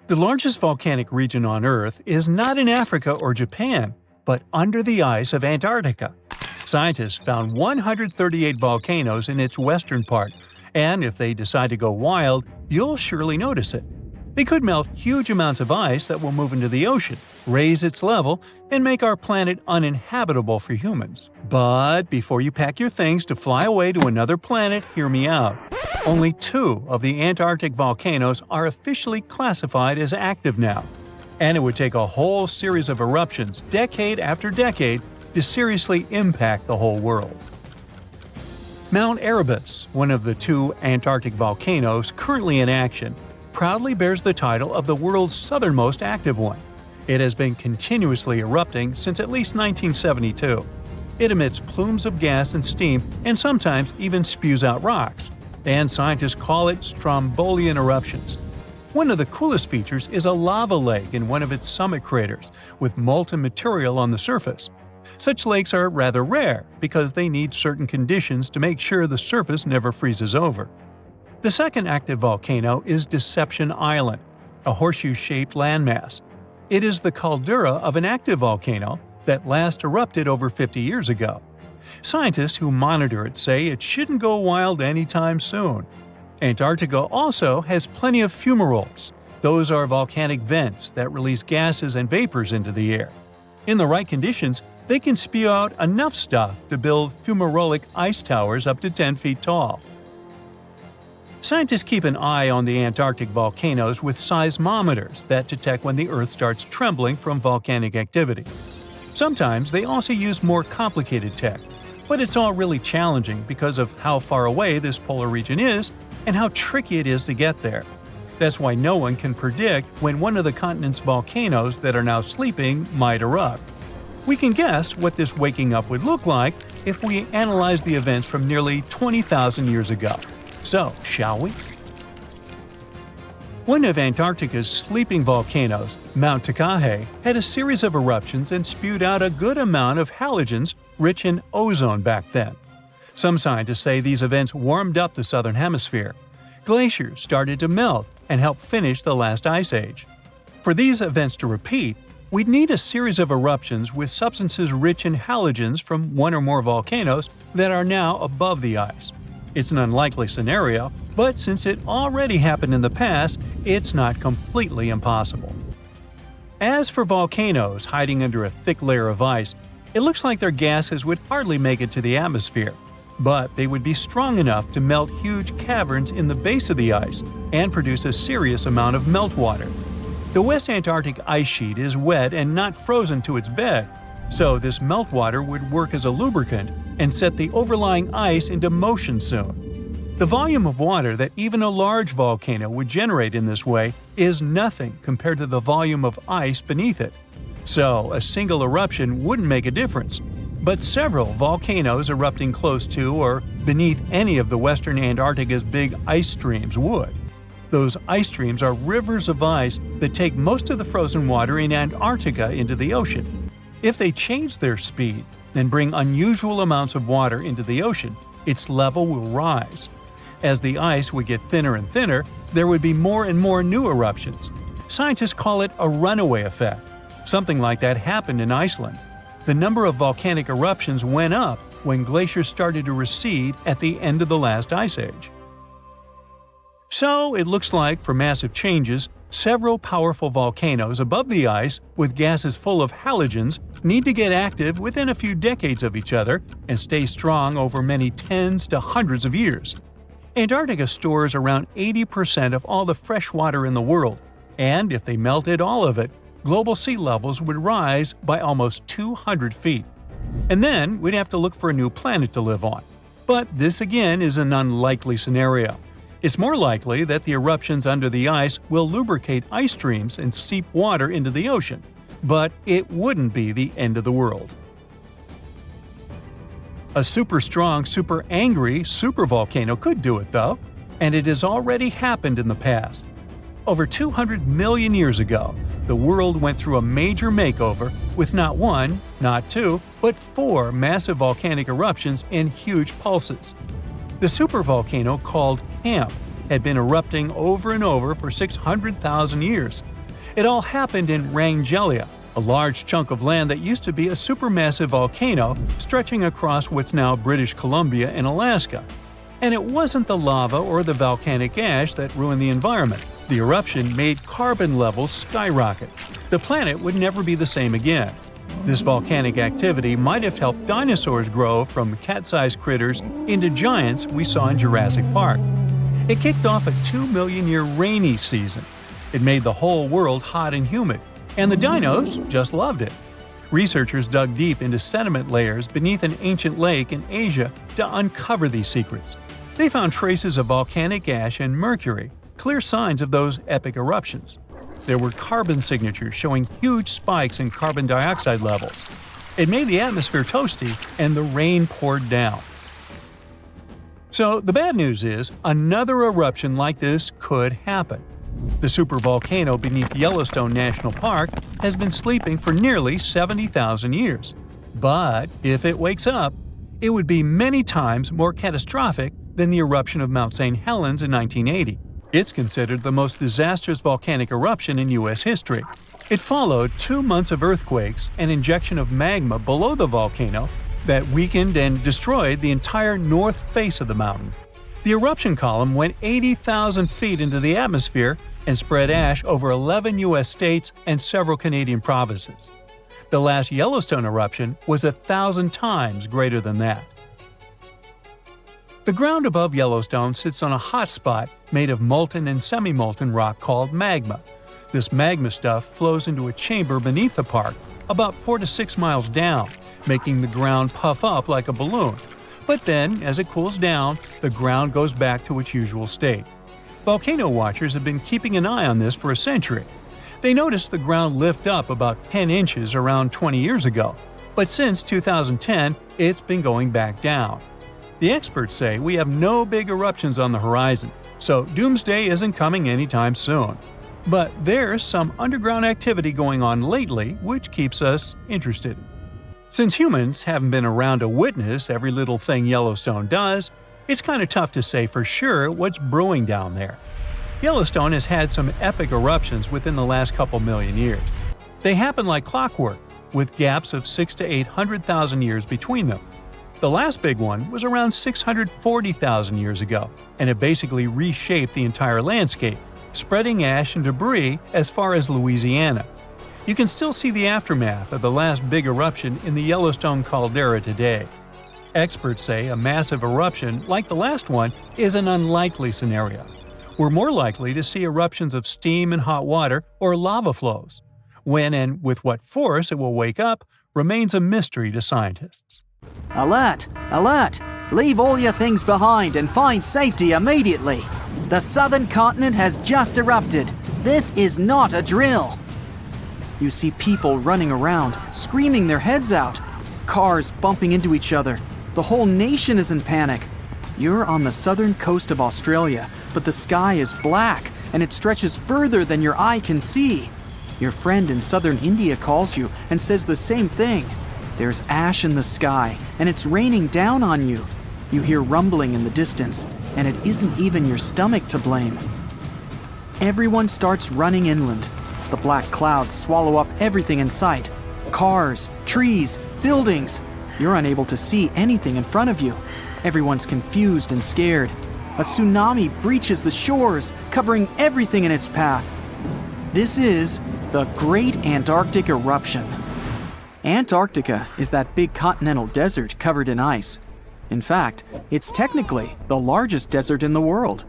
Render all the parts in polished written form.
The largest volcanic region on Earth is not in Africa or Japan, but under the ice of Antarctica. Scientists found 138 volcanoes in its western part, and if they decide to go wild, you'll surely notice it. They could melt huge amounts of ice that will move into the ocean, raise its level, and make our planet uninhabitable for humans. But before you pack your things to fly away to another planet, hear me out. Only 2 of the Antarctic volcanoes are officially classified as active now. And it would take a whole series of eruptions, decade after decade, to seriously impact the whole world. Mount Erebus, one of the 2 Antarctic volcanoes currently in action, proudly bears the title of the world's southernmost active one. It has been continuously erupting since at least 1972. It emits plumes of gas and steam and sometimes even spews out rocks, and scientists call it Strombolian eruptions. One of the coolest features is a lava lake in one of its summit craters, with molten material on the surface. Such lakes are rather rare because they need certain conditions to make sure the surface never freezes over. The second active volcano is Deception Island, a horseshoe-shaped landmass. It is the caldera of an active volcano that last erupted over 50 years ago. Scientists who monitor it say it shouldn't go wild anytime soon. Antarctica also has plenty of fumaroles. Those are volcanic vents that release gases and vapors into the air. In the right conditions, they can spew out enough stuff to build fumarolic ice towers up to 10 feet tall. Scientists keep an eye on the Antarctic volcanoes with seismometers that detect when the Earth starts trembling from volcanic activity. Sometimes they also use more complicated tech, but it's all really challenging because of how far away this polar region is and how tricky it is to get there. That's why no one can predict when one of the continent's volcanoes that are now sleeping might erupt. We can guess what this waking up would look like if we analyze the events from nearly 20,000 years ago. So, shall we? One of Antarctica's sleeping volcanoes, Mount Takahe, had a series of eruptions and spewed out a good amount of halogens rich in ozone back then. Some scientists say these events warmed up the southern hemisphere. Glaciers started to melt and help finish the last ice age. For these events to repeat, we'd need a series of eruptions with substances rich in halogens from one or more volcanoes that are now above the ice. It's an unlikely scenario, but since it already happened in the past, it's not completely impossible. As for volcanoes hiding under a thick layer of ice, it looks like their gases would hardly make it to the atmosphere, but they would be strong enough to melt huge caverns in the base of the ice and produce a serious amount of meltwater. The West Antarctic ice sheet is wet and not frozen to its bed, so this meltwater would work as a lubricant and set the overlying ice into motion soon. The volume of water that even a large volcano would generate in this way is nothing compared to the volume of ice beneath it. So, a single eruption wouldn't make a difference. But several volcanoes erupting close to or beneath any of the western Antarctica's big ice streams would. Those ice streams are rivers of ice that take most of the frozen water in Antarctica into the ocean. If they change their speed, then bring unusual amounts of water into the ocean, its level will rise. As the ice would get thinner and thinner, there would be more and more new eruptions. Scientists call it a runaway effect. Something like that happened in Iceland. The number of volcanic eruptions went up when glaciers started to recede at the end of the last ice age. So, it looks like, for massive changes, several powerful volcanoes above the ice with gases full of halogens need to get active within a few decades of each other and stay strong over many tens to hundreds of years. Antarctica stores around 80% of all the fresh water in the world, and if they melted all of it, global sea levels would rise by almost 200 feet. And then we'd have to look for a new planet to live on. But this again is an unlikely scenario. It's more likely that the eruptions under the ice will lubricate ice streams and seep water into the ocean, but it wouldn't be the end of the world. A super strong, super angry supervolcano could do it though, and it has already happened in the past. Over 200 million years ago, the world went through a major makeover with not one, not two, but 4 massive volcanic eruptions in huge pulses. The supervolcano called Camp had been erupting over and over for 600,000 years, It all happened in Wrangell, a large chunk of land that used to be a supermassive volcano stretching across what's now British Columbia and Alaska. And it wasn't the lava or the volcanic ash that ruined the environment. The eruption made carbon levels skyrocket. The planet would never be the same again. This volcanic activity might have helped dinosaurs grow from cat-sized critters into giants we saw in Jurassic Park. It kicked off a 2-million-year rainy season. It made the whole world hot and humid, and the dinos just loved it. Researchers dug deep into sediment layers beneath an ancient lake in Asia to uncover these secrets. They found traces of volcanic ash and mercury, clear signs of those epic eruptions. There were carbon signatures showing huge spikes in carbon dioxide levels. It made the atmosphere toasty, and the rain poured down. So the bad news is, another eruption like this could happen. The supervolcano beneath Yellowstone National Park has been sleeping for nearly 70,000 years. But if it wakes up, it would be many times more catastrophic than the eruption of Mount St. Helens in 1980. It's considered the most disastrous volcanic eruption in U.S. history. It followed 2 months of earthquakes and injection of magma below the volcano that weakened and destroyed the entire north face of the mountain. The eruption column went 80,000 feet into the atmosphere and spread ash over 11 U.S. states and several Canadian provinces. The last Yellowstone eruption was 1,000 times greater than that. The ground above Yellowstone sits on a hot spot made of molten and semi-molten rock called magma. This magma stuff flows into a chamber beneath the park, about 4 to 6 miles down, making the ground puff up like a balloon. But then, as it cools down, the ground goes back to its usual state. Volcano watchers have been keeping an eye on this for a century. They noticed the ground lift up about 10 inches around 20 years ago, but since 2010, it's been going back down. The experts say we have no big eruptions on the horizon, so doomsday isn't coming anytime soon. But there's some underground activity going on lately which keeps us interested. Since humans haven't been around to witness every little thing Yellowstone does, it's kind of tough to say for sure what's brewing down there. Yellowstone has had some epic eruptions within the last couple million years. They happen like clockwork, with gaps of 600,000 to 800,000 years between them. The last big one was around 640,000 years ago, and it basically reshaped the entire landscape, spreading ash and debris as far as Louisiana. You can still see the aftermath of the last big eruption in the Yellowstone caldera today. Experts say a massive eruption like the last one is an unlikely scenario. We're more likely to see eruptions of steam and hot water or lava flows. When and with what force it will wake up remains a mystery to scientists. Alert! Alert! Leave all your things behind and find safety immediately. The southern continent has just erupted. This is not a drill. You see people running around, screaming their heads out. Cars bumping into each other. The whole nation is in panic. You're on the southern coast of Australia, but the sky is black and it stretches further than your eye can see. Your friend in southern India calls you and says the same thing. There's ash in the sky and it's raining down on you. You hear rumbling in the distance, and it isn't even your stomach to blame. Everyone starts running inland. The black clouds swallow up everything in sight. Cars, trees, buildings. You're unable to see anything in front of you. Everyone's confused and scared. A tsunami breaches the shores, covering everything in its path. This is the Great Antarctic Eruption. Antarctica is that big continental desert covered in ice. In fact, it's technically the largest desert in the world.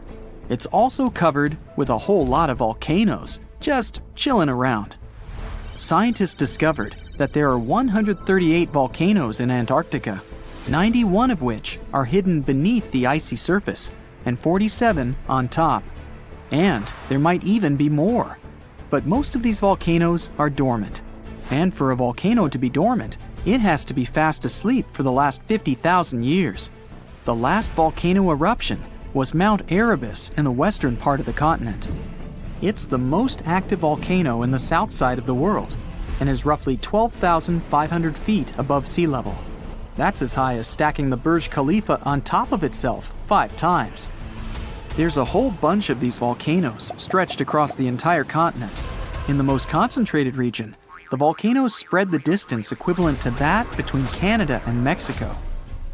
It's also covered with a whole lot of volcanoes, just chilling around. Scientists discovered that there are 138 volcanoes in Antarctica, 91 of which are hidden beneath the icy surface, and 47 on top. And there might even be more. But most of these volcanoes are dormant. And for a volcano to be dormant, it has to be fast asleep for the last 50,000 years. The last volcano eruption was Mount Erebus in the western part of the continent. It's the most active volcano in the south side of the world and is roughly 12,500 feet above sea level. That's as high as stacking the Burj Khalifa on top of itself 5 times. There's a whole bunch of these volcanoes stretched across the entire continent. In the most concentrated region, the volcanoes spread the distance equivalent to that between Canada and Mexico.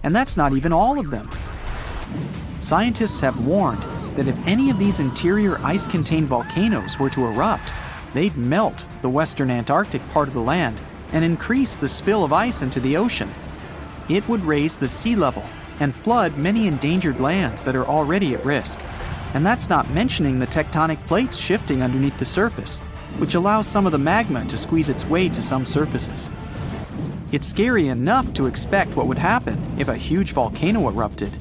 And that's not even all of them. Scientists have warned that if any of these interior ice-contained volcanoes were to erupt, they'd melt the western Antarctic part of the land and increase the spill of ice into the ocean. It would raise the sea level and flood many endangered lands that are already at risk. And that's not mentioning the tectonic plates shifting underneath the surface, which allows some of the magma to squeeze its way to some surfaces. It's scary enough to expect what would happen if a huge volcano erupted.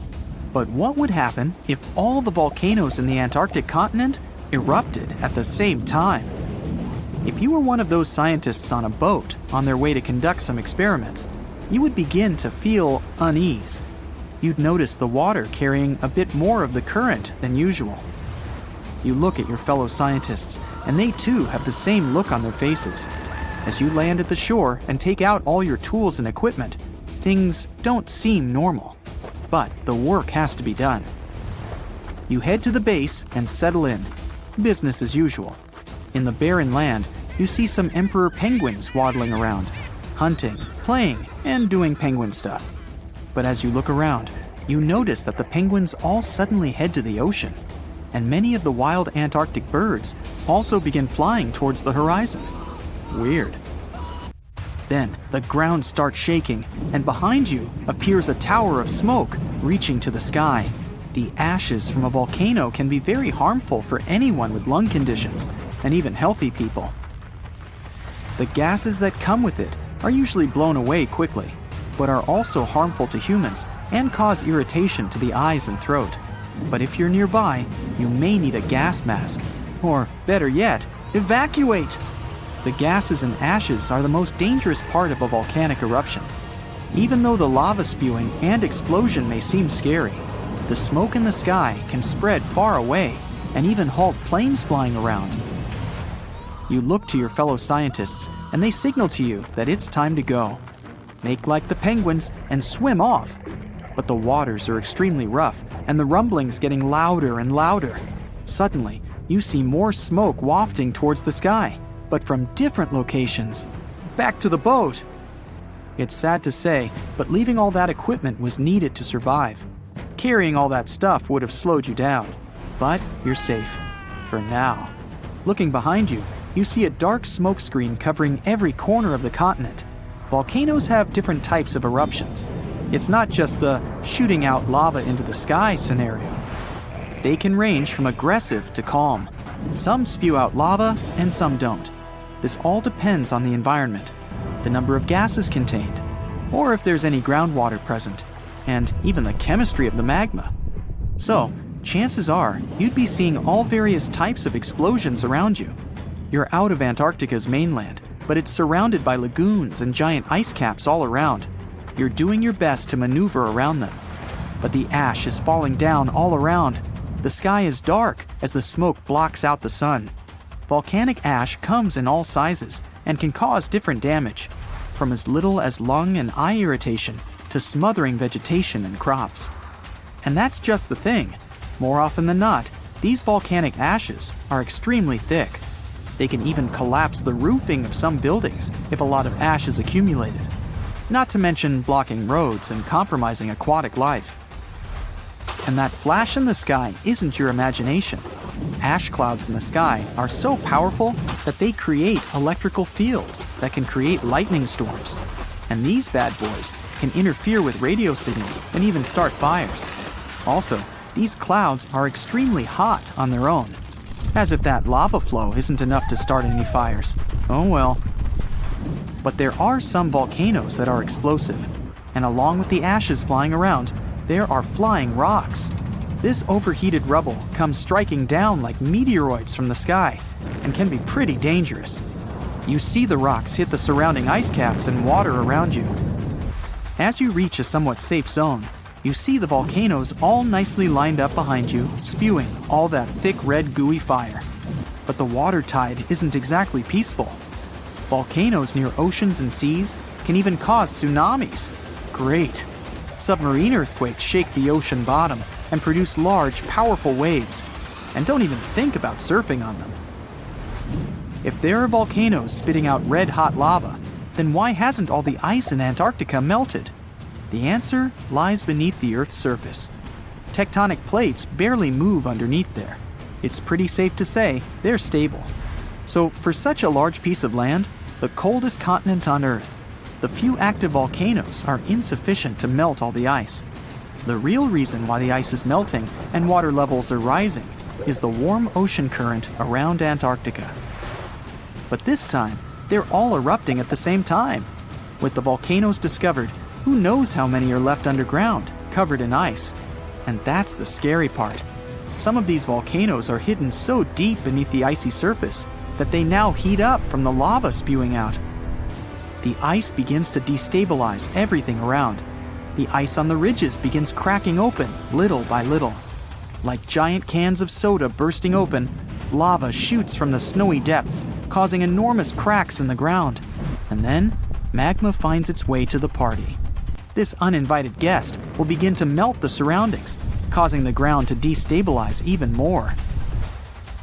But what would happen if all the volcanoes in the Antarctic continent erupted at the same time? If you were one of those scientists on a boat on their way to conduct some experiments, you would begin to feel unease. You'd notice the water carrying a bit more of the current than usual. You look at your fellow scientists, and they too have the same look on their faces. As you land at the shore and take out all your tools and equipment, things don't seem normal. But the work has to be done. You head to the base and settle in. Business as usual. In the barren land, you see some emperor penguins waddling around, hunting, playing, and doing penguin stuff. But as you look around, you notice that the penguins all suddenly head to the ocean, and many of the wild Antarctic birds also begin flying towards the horizon. Weird. Then the ground starts shaking, and behind you appears a tower of smoke reaching to the sky. The ashes from a volcano can be very harmful for anyone with lung conditions, and even healthy people. The gases that come with it are usually blown away quickly, but are also harmful to humans and cause irritation to the eyes and throat. But if you're nearby, you may need a gas mask, or better yet, evacuate! The gases and ashes are the most dangerous part of a volcanic eruption. Even though the lava spewing and explosion may seem scary, the smoke in the sky can spread far away and even halt planes flying around. You look to your fellow scientists and they signal to you that it's time to go. Make like the penguins and swim off. But the waters are extremely rough and the rumbling's getting louder and louder. Suddenly, you see more smoke wafting towards the sky, but from different locations. Back to the boat! It's sad to say, but leaving all that equipment was needed to survive. Carrying all that stuff would have slowed you down, but you're safe. For now. Looking behind you, you see a dark smoke screen covering every corner of the continent. Volcanoes have different types of eruptions. It's not just the shooting out lava into the sky scenario. They can range from aggressive to calm. Some spew out lava and some don't. This all depends on the environment, the number of gases contained, or if there's any groundwater present, and even the chemistry of the magma. So, chances are you'd be seeing all various types of explosions around you. You're out of Antarctica's mainland, but it's surrounded by lagoons and giant ice caps all around. You're doing your best to maneuver around them. But the ash is falling down all around. The sky is dark as the smoke blocks out the sun. Volcanic ash comes in all sizes and can cause different damage, from as little as lung and eye irritation to smothering vegetation and crops. And that's just the thing. More often than not, these volcanic ashes are extremely thick. They can even collapse the roofing of some buildings if a lot of ash is accumulated. Not to mention blocking roads and compromising aquatic life. And that flash in the sky isn't your imagination. Ash clouds in the sky are so powerful that they create electrical fields that can create lightning storms. And these bad boys can interfere with radio signals and even start fires. Also, these clouds are extremely hot on their own. As if that lava flow isn't enough to start any fires. Oh well. But there are some volcanoes that are explosive, and along with the ashes flying around, there are flying rocks. This overheated rubble comes striking down like meteoroids from the sky, and can be pretty dangerous. You see the rocks hit the surrounding ice caps and water around you. As you reach a somewhat safe zone, you see the volcanoes all nicely lined up behind you, spewing all that thick red gooey fire. But the water tide isn't exactly peaceful. Volcanoes near oceans and seas can even cause tsunamis. Great. Submarine earthquakes shake the ocean bottom and produce large, powerful waves. And don't even think about surfing on them. If there are volcanoes spitting out red-hot lava, then why hasn't all the ice in Antarctica melted? The answer lies beneath the Earth's surface. Tectonic plates barely move underneath there. It's pretty safe to say they're stable. So for such a large piece of land, the coldest continent on Earth, the few active volcanoes are insufficient to melt all the ice. The real reason why the ice is melting and water levels are rising is the warm ocean current around Antarctica. But this time, they're all erupting at the same time. With the volcanoes discovered, who knows how many are left underground, covered in ice? And that's the scary part. Some of these volcanoes are hidden so deep beneath the icy surface that they now heat up from the lava spewing out. The ice begins to destabilize everything around. The ice on the ridges begins cracking open little by little. Like giant cans of soda bursting open, lava shoots from the snowy depths, causing enormous cracks in the ground. And then, magma finds its way to the party. This uninvited guest will begin to melt the surroundings, causing the ground to destabilize even more.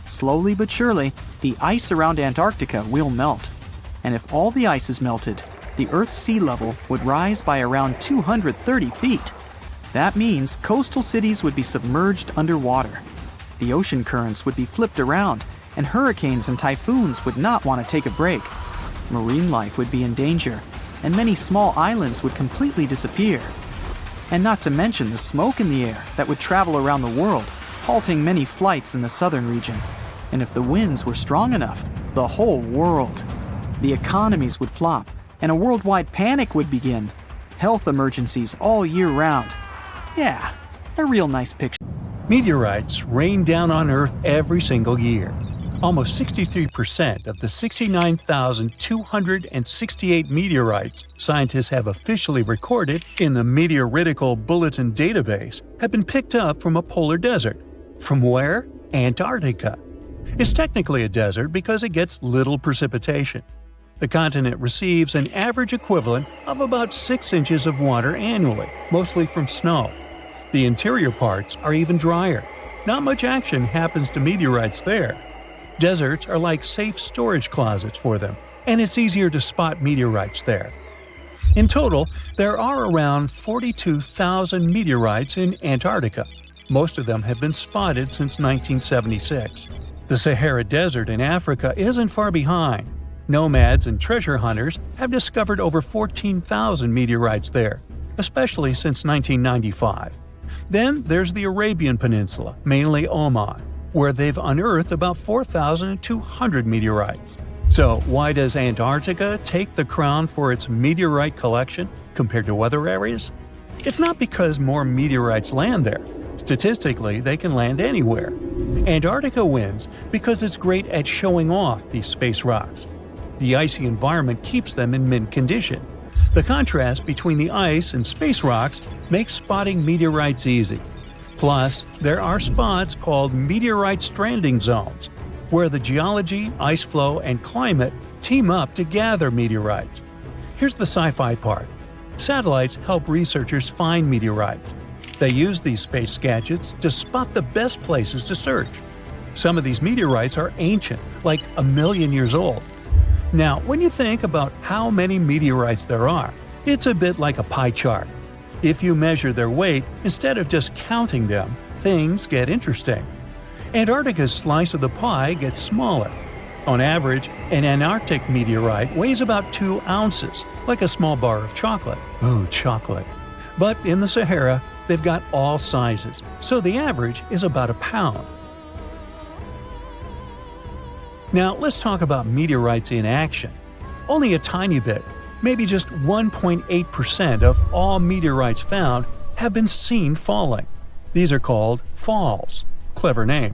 Slowly but surely, the ice around Antarctica will melt. And if all the ice is melted, the Earth's sea level would rise by around 230 feet. That means coastal cities would be submerged underwater. The ocean currents would be flipped around, and hurricanes and typhoons would not want to take a break. Marine life would be in danger, and many small islands would completely disappear. And not to mention the smoke in the air that would travel around the world, halting many flights in the southern region. And if the winds were strong enough, the whole world. The economies would flop, and a worldwide panic would begin. Health emergencies all year round. Yeah, a real nice picture. Meteorites rain down on Earth every single year. Almost 63% of the 69,268 meteorites scientists have officially recorded in the Meteoritical Bulletin database have been picked up from a polar desert. From where? Antarctica. It's technically a desert because it gets little precipitation. The continent receives an average equivalent of about 6 inches of water annually, mostly from snow. The interior parts are even drier. Not much action happens to meteorites there. Deserts are like safe storage closets for them, and it's easier to spot meteorites there. In total, there are around 42,000 meteorites in Antarctica. Most of them have been spotted since 1976. The Sahara Desert in Africa isn't far behind. Nomads and treasure hunters have discovered over 14,000 meteorites there, especially since 1995. Then there's the Arabian Peninsula, mainly Oman, where they've unearthed about 4,200 meteorites. So why does Antarctica take the crown for its meteorite collection compared to other areas? It's not because more meteorites land there. Statistically, they can land anywhere. Antarctica wins because it's great at showing off these space rocks. The icy environment keeps them in mint condition. The contrast between the ice and space rocks makes spotting meteorites easy. Plus, there are spots called meteorite stranding zones, where the geology, ice flow, and climate team up to gather meteorites. Here's the sci-fi part. Satellites help researchers find meteorites. They use these space gadgets to spot the best places to search. Some of these meteorites are ancient, like 1 million years old. Now, when you think about how many meteorites there are, it's a bit like a pie chart. If you measure their weight instead of just counting them, things get interesting. Antarctica's slice of the pie gets smaller. On average, an Antarctic meteorite weighs about 2 ounces, like a small bar of chocolate. Ooh, chocolate. But in the Sahara, they've got all sizes, so the average is about a pound. Now, let's talk about meteorites in action. Only a tiny bit, maybe just 1.8% of all meteorites found have been seen falling. These are called falls. Clever name.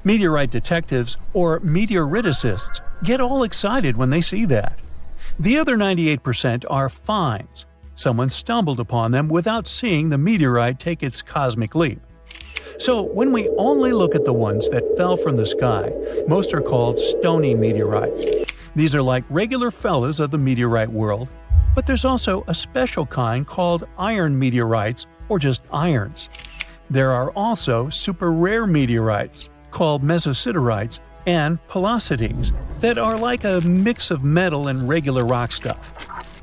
Meteorite detectives, or meteoriticists, get all excited when they see that. The other 98% are finds. Someone stumbled upon them without seeing the meteorite take its cosmic leap. So when we only look at the ones that fell from the sky, most are called stony meteorites. These are like regular fellas of the meteorite world, but there's also a special kind called iron meteorites, or just irons. There are also super-rare meteorites, called mesositerites, and porosities that are like a mix of metal and regular rock stuff.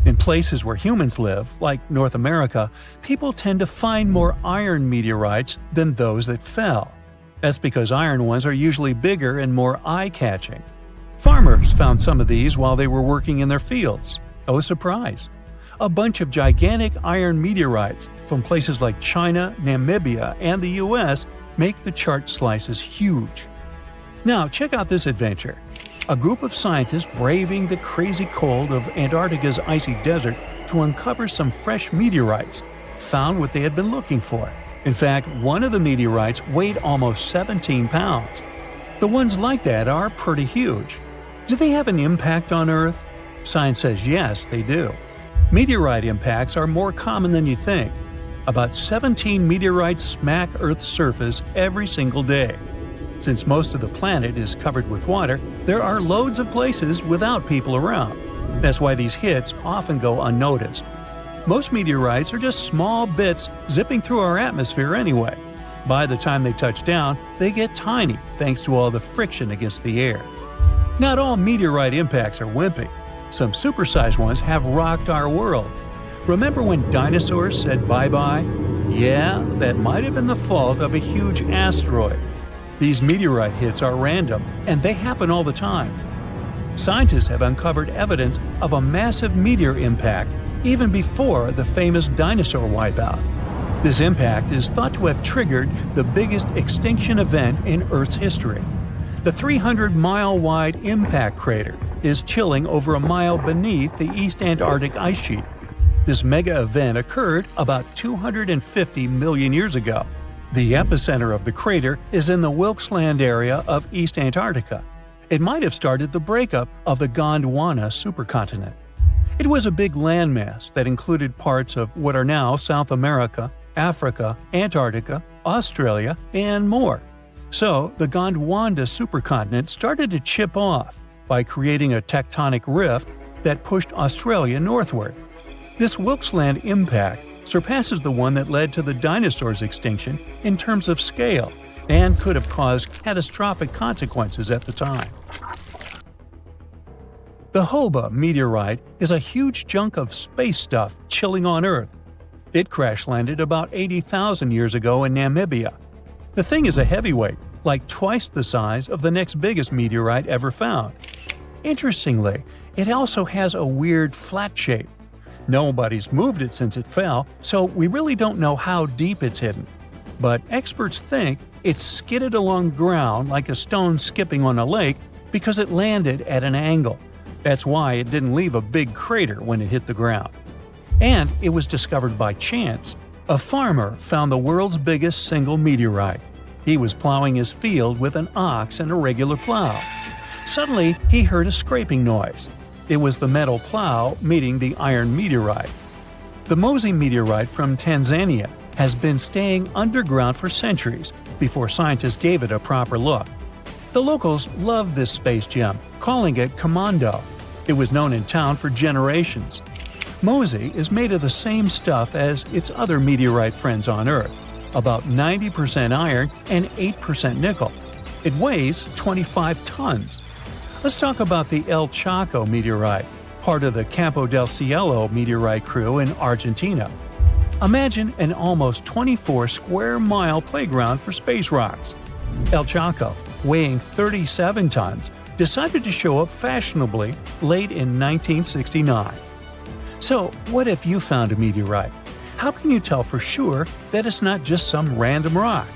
In places where humans live, like North America, people tend to find more iron meteorites than those that fell. That's because iron ones are usually bigger and more eye-catching. Farmers found some of these while they were working in their fields. Oh, surprise! A bunch of gigantic iron meteorites from places like China, Namibia, and the US make the chart slices huge. Now, check out this adventure. A group of scientists braving the crazy cold of Antarctica's icy desert to uncover some fresh meteorites found what they had been looking for. In fact, one of the meteorites weighed almost 17 pounds. The ones like that are pretty huge. Do they have an impact on Earth? Science says yes, they do. Meteorite impacts are more common than you think. About 17 meteorites smack Earth's surface every single day. Since most of the planet is covered with water, there are loads of places without people around. That's why these hits often go unnoticed. Most meteorites are just small bits zipping through our atmosphere anyway. By the time they touch down, they get tiny thanks to all the friction against the air. Not all meteorite impacts are wimpy. Some supersized ones have rocked our world. Remember when dinosaurs said bye-bye? Yeah, that might have been the fault of a huge asteroid. These meteorite hits are random, and they happen all the time. Scientists have uncovered evidence of a massive meteor impact even before the famous dinosaur wipeout. This impact is thought to have triggered the biggest extinction event in Earth's history. The 300-mile-wide impact crater is chilling over a mile beneath the East Antarctic ice sheet. This mega event occurred about 250 million years ago. The epicenter of the crater is in the Wilkesland area of East Antarctica. It might have started the breakup of the Gondwana supercontinent. It was a big landmass that included parts of what are now South America, Africa, Antarctica, Australia, and more. So, the Gondwana supercontinent started to chip off by creating a tectonic rift that pushed Australia northward. This Wilkesland impact surpasses the one that led to the dinosaurs' extinction in terms of scale and could have caused catastrophic consequences at the time. The Hoba meteorite is a huge chunk of space stuff chilling on Earth. It crash-landed about 80,000 years ago in Namibia. The thing is a heavyweight, like twice the size of the next biggest meteorite ever found. Interestingly, it also has a weird flat shape. Nobody's moved it since it fell, so we really don't know how deep it's hidden. But experts think it skidded along ground like a stone skipping on a lake because it landed at an angle. That's why it didn't leave a big crater when it hit the ground. And it was discovered by chance. A farmer found the world's biggest single meteorite. He was plowing his field with an ox and a regular plow. Suddenly, he heard a scraping noise. It was the metal plow meeting the iron meteorite. The Mosi meteorite from Tanzania has been staying underground for centuries before scientists gave it a proper look. The locals loved this space gem, calling it Commando. It was known in town for generations. Mosi is made of the same stuff as its other meteorite friends on Earth, about 90% iron and 8% nickel. It weighs 25 tons. Let's talk about the El Chaco meteorite, part of the Campo del Cielo meteorite crew in Argentina. Imagine an almost 24-square-mile playground for space rocks. El Chaco, weighing 37 tons, decided to show up fashionably late in 1969. So, what if you found a meteorite? How can you tell for sure that it's not just some random rock?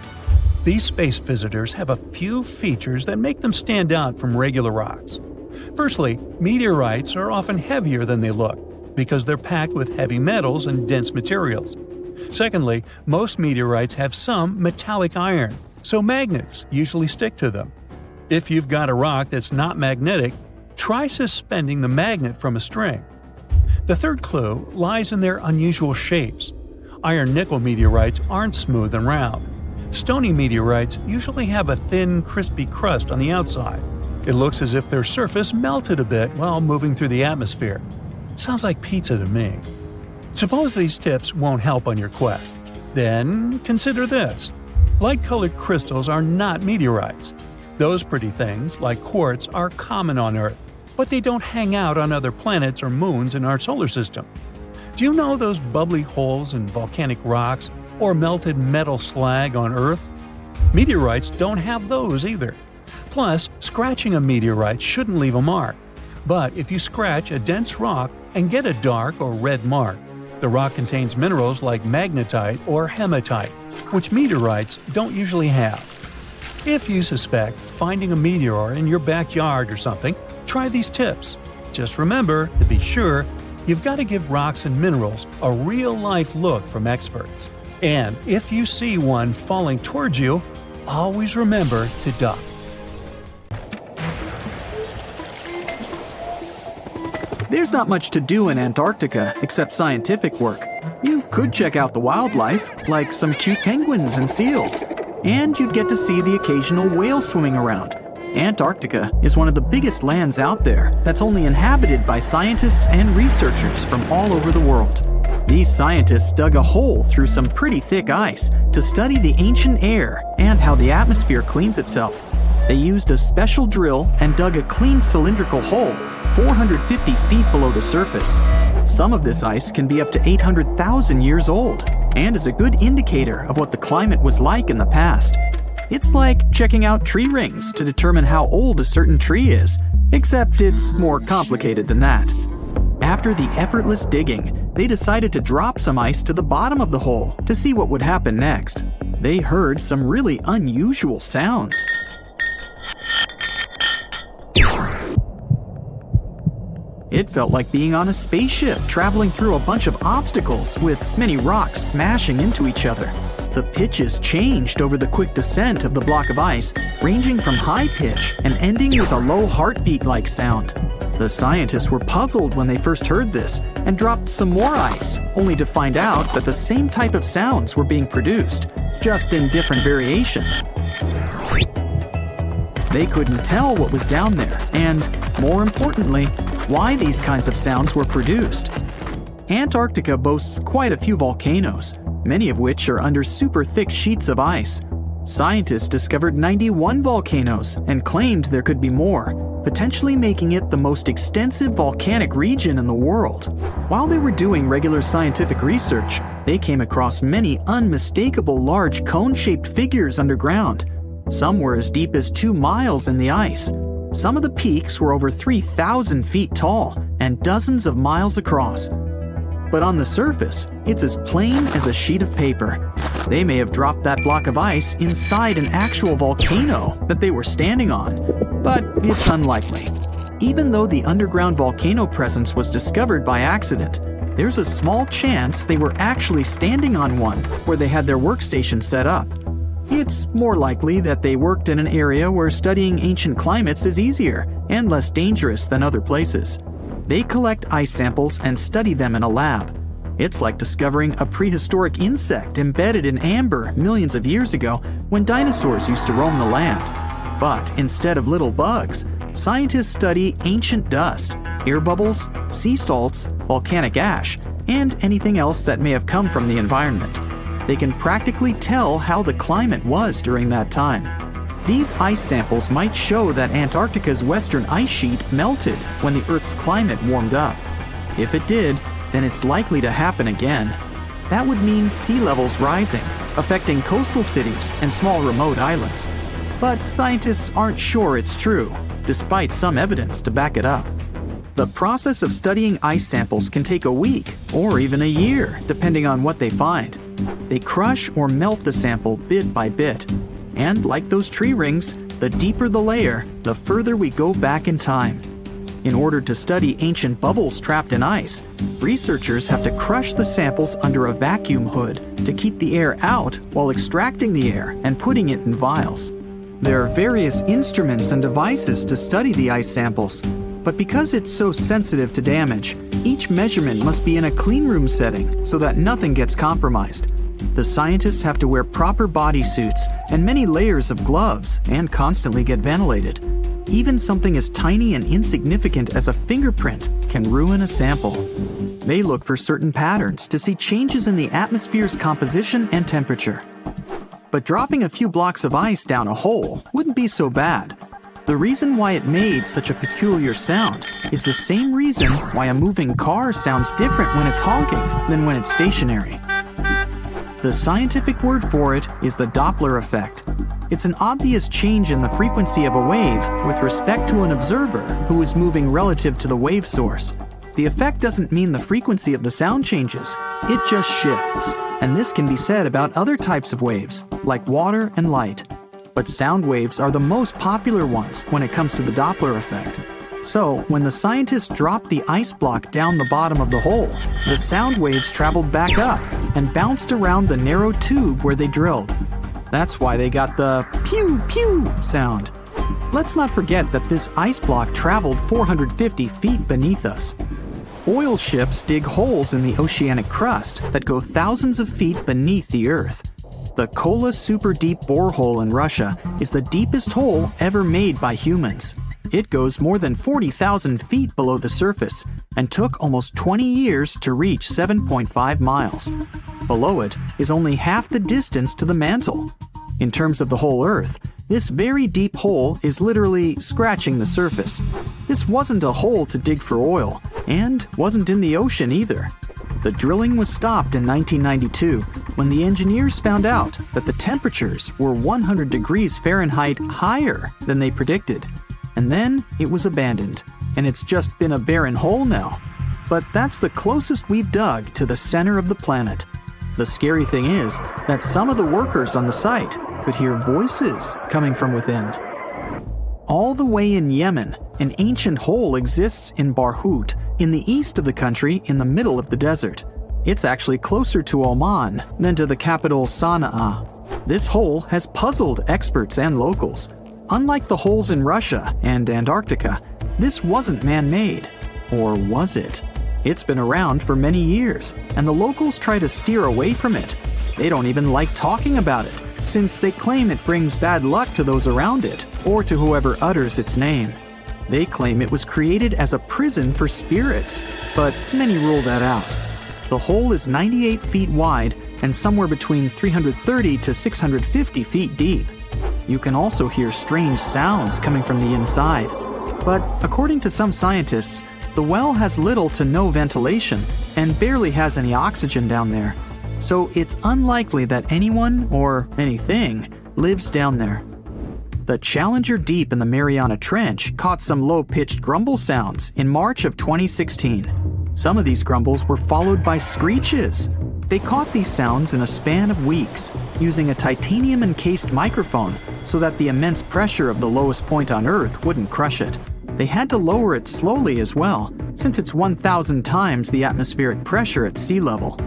These space visitors have a few features that make them stand out from regular rocks. Firstly, meteorites are often heavier than they look because they're packed with heavy metals and dense materials. Secondly, most meteorites have some metallic iron, so magnets usually stick to them. If you've got a rock that's not magnetic, try suspending the magnet from a string. The third clue lies in their unusual shapes. Iron-nickel meteorites aren't smooth and round. Stony meteorites usually have a thin, crispy crust on the outside. It looks as if their surface melted a bit while moving through the atmosphere. Sounds like pizza to me. Suppose these tips won't help on your quest. Then consider this. Light-colored crystals are not meteorites. Those pretty things, like quartz, are common on Earth, but they don't hang out on other planets or moons in our solar system. Do you know those bubbly holes in volcanic rocks or melted metal slag on Earth? Meteorites don't have those either. Plus, scratching a meteorite shouldn't leave a mark. But if you scratch a dense rock and get a dark or red mark, the rock contains minerals like magnetite or hematite, which meteorites don't usually have. If you suspect finding a meteor in your backyard or something, try these tips. Just remember, to be sure, you've got to give rocks and minerals a real-life look from experts. And if you see one falling towards you, always remember to duck. There's not much to do in Antarctica except scientific work. You could check out the wildlife, like some cute penguins and seals, and you'd get to see the occasional whale swimming around. Antarctica is one of the biggest lands out there that's only inhabited by scientists and researchers from all over the world. These scientists dug a hole through some pretty thick ice to study the ancient air and how the atmosphere cleans itself. They used a special drill and dug a clean cylindrical hole 450 feet below the surface. Some of this ice can be up to 800,000 years old and is a good indicator of what the climate was like in the past. It's like checking out tree rings to determine how old a certain tree is, except it's more complicated than that. After the effortless digging, they decided to drop some ice to the bottom of the hole to see what would happen next. They heard some really unusual sounds. It felt like being on a spaceship traveling through a bunch of obstacles with many rocks smashing into each other. The pitches changed over the quick descent of the block of ice, ranging from high pitch and ending with a low heartbeat-like sound. The scientists were puzzled when they first heard this and dropped some more ice, only to find out that the same type of sounds were being produced, just in different variations. They couldn't tell what was down there and, more importantly, why these kinds of sounds were produced. Antarctica boasts quite a few volcanoes, many of which are under super thick sheets of ice. Scientists discovered 91 volcanoes and claimed there could be more, potentially making it the most extensive volcanic region in the world. While they were doing regular scientific research, they came across many unmistakable large cone-shaped figures underground. Some were as deep as 2 miles in the ice. Some of the peaks were over 3,000 feet tall and dozens of miles across. But on the surface, it's as plain as a sheet of paper. They may have dropped that block of ice inside an actual volcano that they were standing on, but it's unlikely. Even though the underground volcano presence was discovered by accident, there's a small chance they were actually standing on one where they had their workstation set up. It's more likely that they worked in an area where studying ancient climates is easier and less dangerous than other places. They collect ice samples and study them in a lab. It's like discovering a prehistoric insect embedded in amber millions of years ago when dinosaurs used to roam the land. But instead of little bugs, scientists study ancient dust, air bubbles, sea salts, volcanic ash, and anything else that may have come from the environment. They can practically tell how the climate was during that time. These ice samples might show that Antarctica's western ice sheet melted when the Earth's climate warmed up. If it did, then it's likely to happen again. That would mean sea levels rising, affecting coastal cities and small remote islands. But scientists aren't sure it's true, despite some evidence to back it up. The process of studying ice samples can take a week or even a year, depending on what they find. They crush or melt the sample bit by bit. And like those tree rings, the deeper the layer, the further we go back in time. In order to study ancient bubbles trapped in ice, researchers have to crush the samples under a vacuum hood to keep the air out while extracting the air and putting it in vials. There are various instruments and devices to study the ice samples, but because it's so sensitive to damage, each measurement must be in a clean room setting so that nothing gets compromised. The scientists have to wear proper bodysuits and many layers of gloves and constantly get ventilated. Even something as tiny and insignificant as a fingerprint can ruin a sample. They look for certain patterns to see changes in the atmosphere's composition and temperature. But dropping a few blocks of ice down a hole wouldn't be so bad. The reason why it made such a peculiar sound is the same reason why a moving car sounds different when it's honking than when it's stationary. The scientific word for it is the Doppler effect. It's an obvious change in the frequency of a wave with respect to an observer who is moving relative to the wave source. The effect doesn't mean the frequency of the sound changes, it just shifts. And this can be said about other types of waves, like water and light. But sound waves are the most popular ones when it comes to the Doppler effect. So, when the scientists dropped the ice block down the bottom of the hole, the sound waves traveled back up and bounced around the narrow tube where they drilled. That's why they got the pew pew sound. Let's not forget that this ice block traveled 450 feet beneath us. Oil ships dig holes in the oceanic crust that go thousands of feet beneath the Earth. The Kola Super Deep Borehole in Russia is the deepest hole ever made by humans. It goes more than 40,000 feet below the surface and took almost 20 years to reach 7.5 miles. Below it is only half the distance to the mantle. In terms of the whole Earth, this very deep hole is literally scratching the surface. This wasn't a hole to dig for oil, and wasn't in the ocean either. The drilling was stopped in 1992 when the engineers found out that the temperatures were 100 degrees Fahrenheit higher than they predicted. And then it was abandoned, and it's just been a barren hole now. But that's the closest we've dug to the center of the planet. The scary thing is that some of the workers on the site could hear voices coming from within. All the way in Yemen, an ancient hole exists in Barhout, in the east of the country in the middle of the desert. It's actually closer to Oman than to the capital Sana'a. This hole has puzzled experts and locals. Unlike the holes in Russia and Antarctica, this wasn't man-made. Or was it? It's been around for many years, and the locals try to steer away from it. They don't even like talking about it, since they claim it brings bad luck to those around it, or to whoever utters its name. They claim it was created as a prison for spirits, but many rule that out. The hole is 98 feet wide and somewhere between 330 to 650 feet deep. You can also hear strange sounds coming from the inside. But according to some scientists, the well has little to no ventilation and barely has any oxygen down there. So it's unlikely that anyone or anything lives down there. The Challenger Deep in the Mariana Trench caught some low-pitched grumble sounds in March of 2016. Some of these grumbles were followed by screeches. They caught these sounds in a span of weeks, using a titanium-encased microphone so that the immense pressure of the lowest point on Earth wouldn't crush it. They had to lower it slowly as well, since it's 1,000 times the atmospheric pressure at sea level.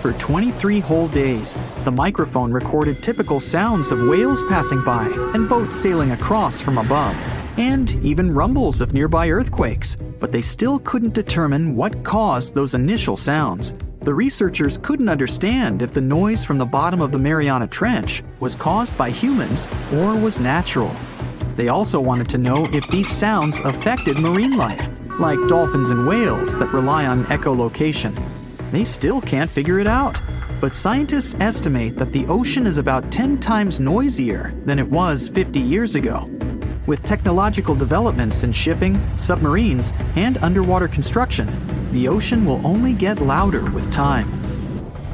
For 23 whole days, the microphone recorded typical sounds of whales passing by and boats sailing across from above, and even rumbles of nearby earthquakes, but they still couldn't determine what caused those initial sounds. The researchers couldn't understand if the noise from the bottom of the Mariana Trench was caused by humans or was natural. They also wanted to know if these sounds affected marine life, like dolphins and whales that rely on echolocation. They still can't figure it out, but scientists estimate that the ocean is about 10 times noisier than it was 50 years ago. With technological developments in shipping, submarines, and underwater construction, the ocean will only get louder with time.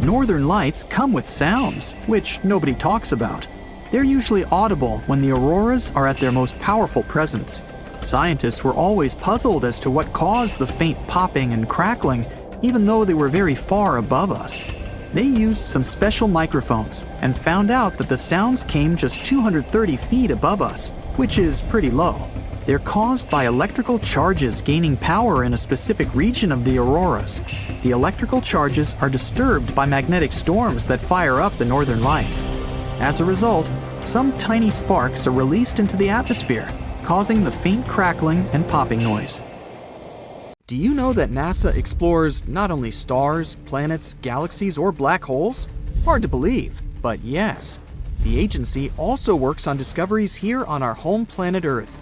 Northern lights come with sounds, which nobody talks about. They're usually audible when the auroras are at their most powerful presence. Scientists were always puzzled as to what caused the faint popping and crackling, even though they were very far above us. They used some special microphones and found out that the sounds came just 230 feet above us, which is pretty low. They're caused by electrical charges gaining power in a specific region of the auroras. The electrical charges are disturbed by magnetic storms that fire up the northern lights. As a result, some tiny sparks are released into the atmosphere, causing the faint crackling and popping noise. Do you know that NASA explores not only stars, planets, galaxies, or black holes? Hard to believe, but yes. The agency also works on discoveries here on our home planet Earth.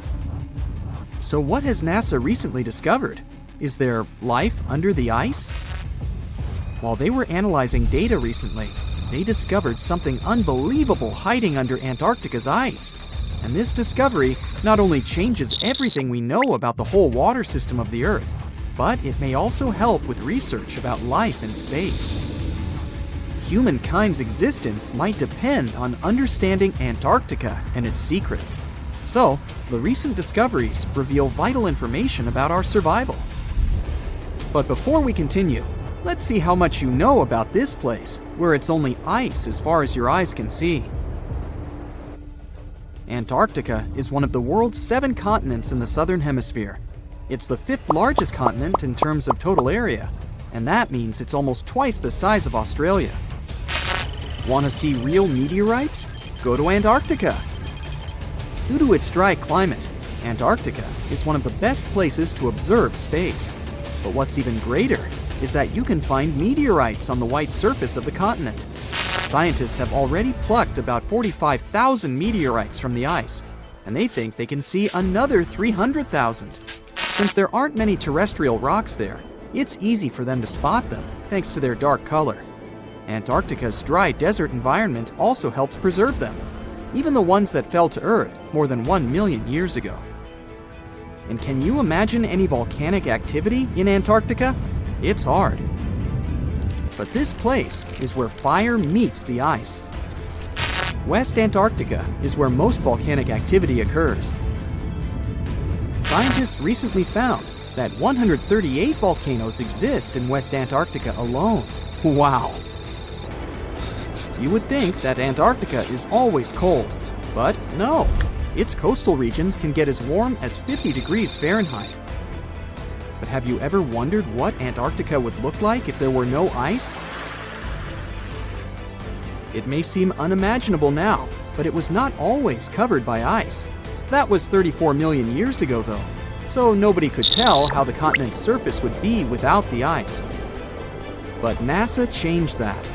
So what has NASA recently discovered? Is there life under the ice? While they were analyzing data recently, they discovered something unbelievable hiding under Antarctica's ice. And this discovery not only changes everything we know about the whole water system of the Earth, but it may also help with research about life in space. Humankind's existence might depend on understanding Antarctica and its secrets. So, the recent discoveries reveal vital information about our survival. But before we continue, let's see how much you know about this place, where it's only ice as far as your eyes can see. Antarctica is one of the world's 7 continents in the southern hemisphere. It's the 5th largest continent in terms of total area, and that means it's almost twice the size of Australia. Want to see real meteorites? Go to Antarctica. Due to its dry climate, Antarctica is one of the best places to observe space. But what's even greater is that you can find meteorites on the white surface of the continent. Scientists have already plucked about 45,000 meteorites from the ice, and they think they can see another 300,000. Since there aren't many terrestrial rocks there, it's easy for them to spot them, thanks to their dark color. Antarctica's dry desert environment also helps preserve them, even the ones that fell to Earth more than 1 million years ago. And can you imagine any volcanic activity in Antarctica? It's hard. But this place is where fire meets the ice. West Antarctica is where most volcanic activity occurs. Scientists recently found that 138 volcanoes exist in West Antarctica alone. Wow! You would think that Antarctica is always cold, but no. Its coastal regions can get as warm as 50 degrees Fahrenheit. But have you ever wondered what Antarctica would look like if there were no ice? It may seem unimaginable now, but it was not always covered by ice. That was 34 million years ago, though, so nobody could tell how the continent's surface would be without the ice. But NASA changed that.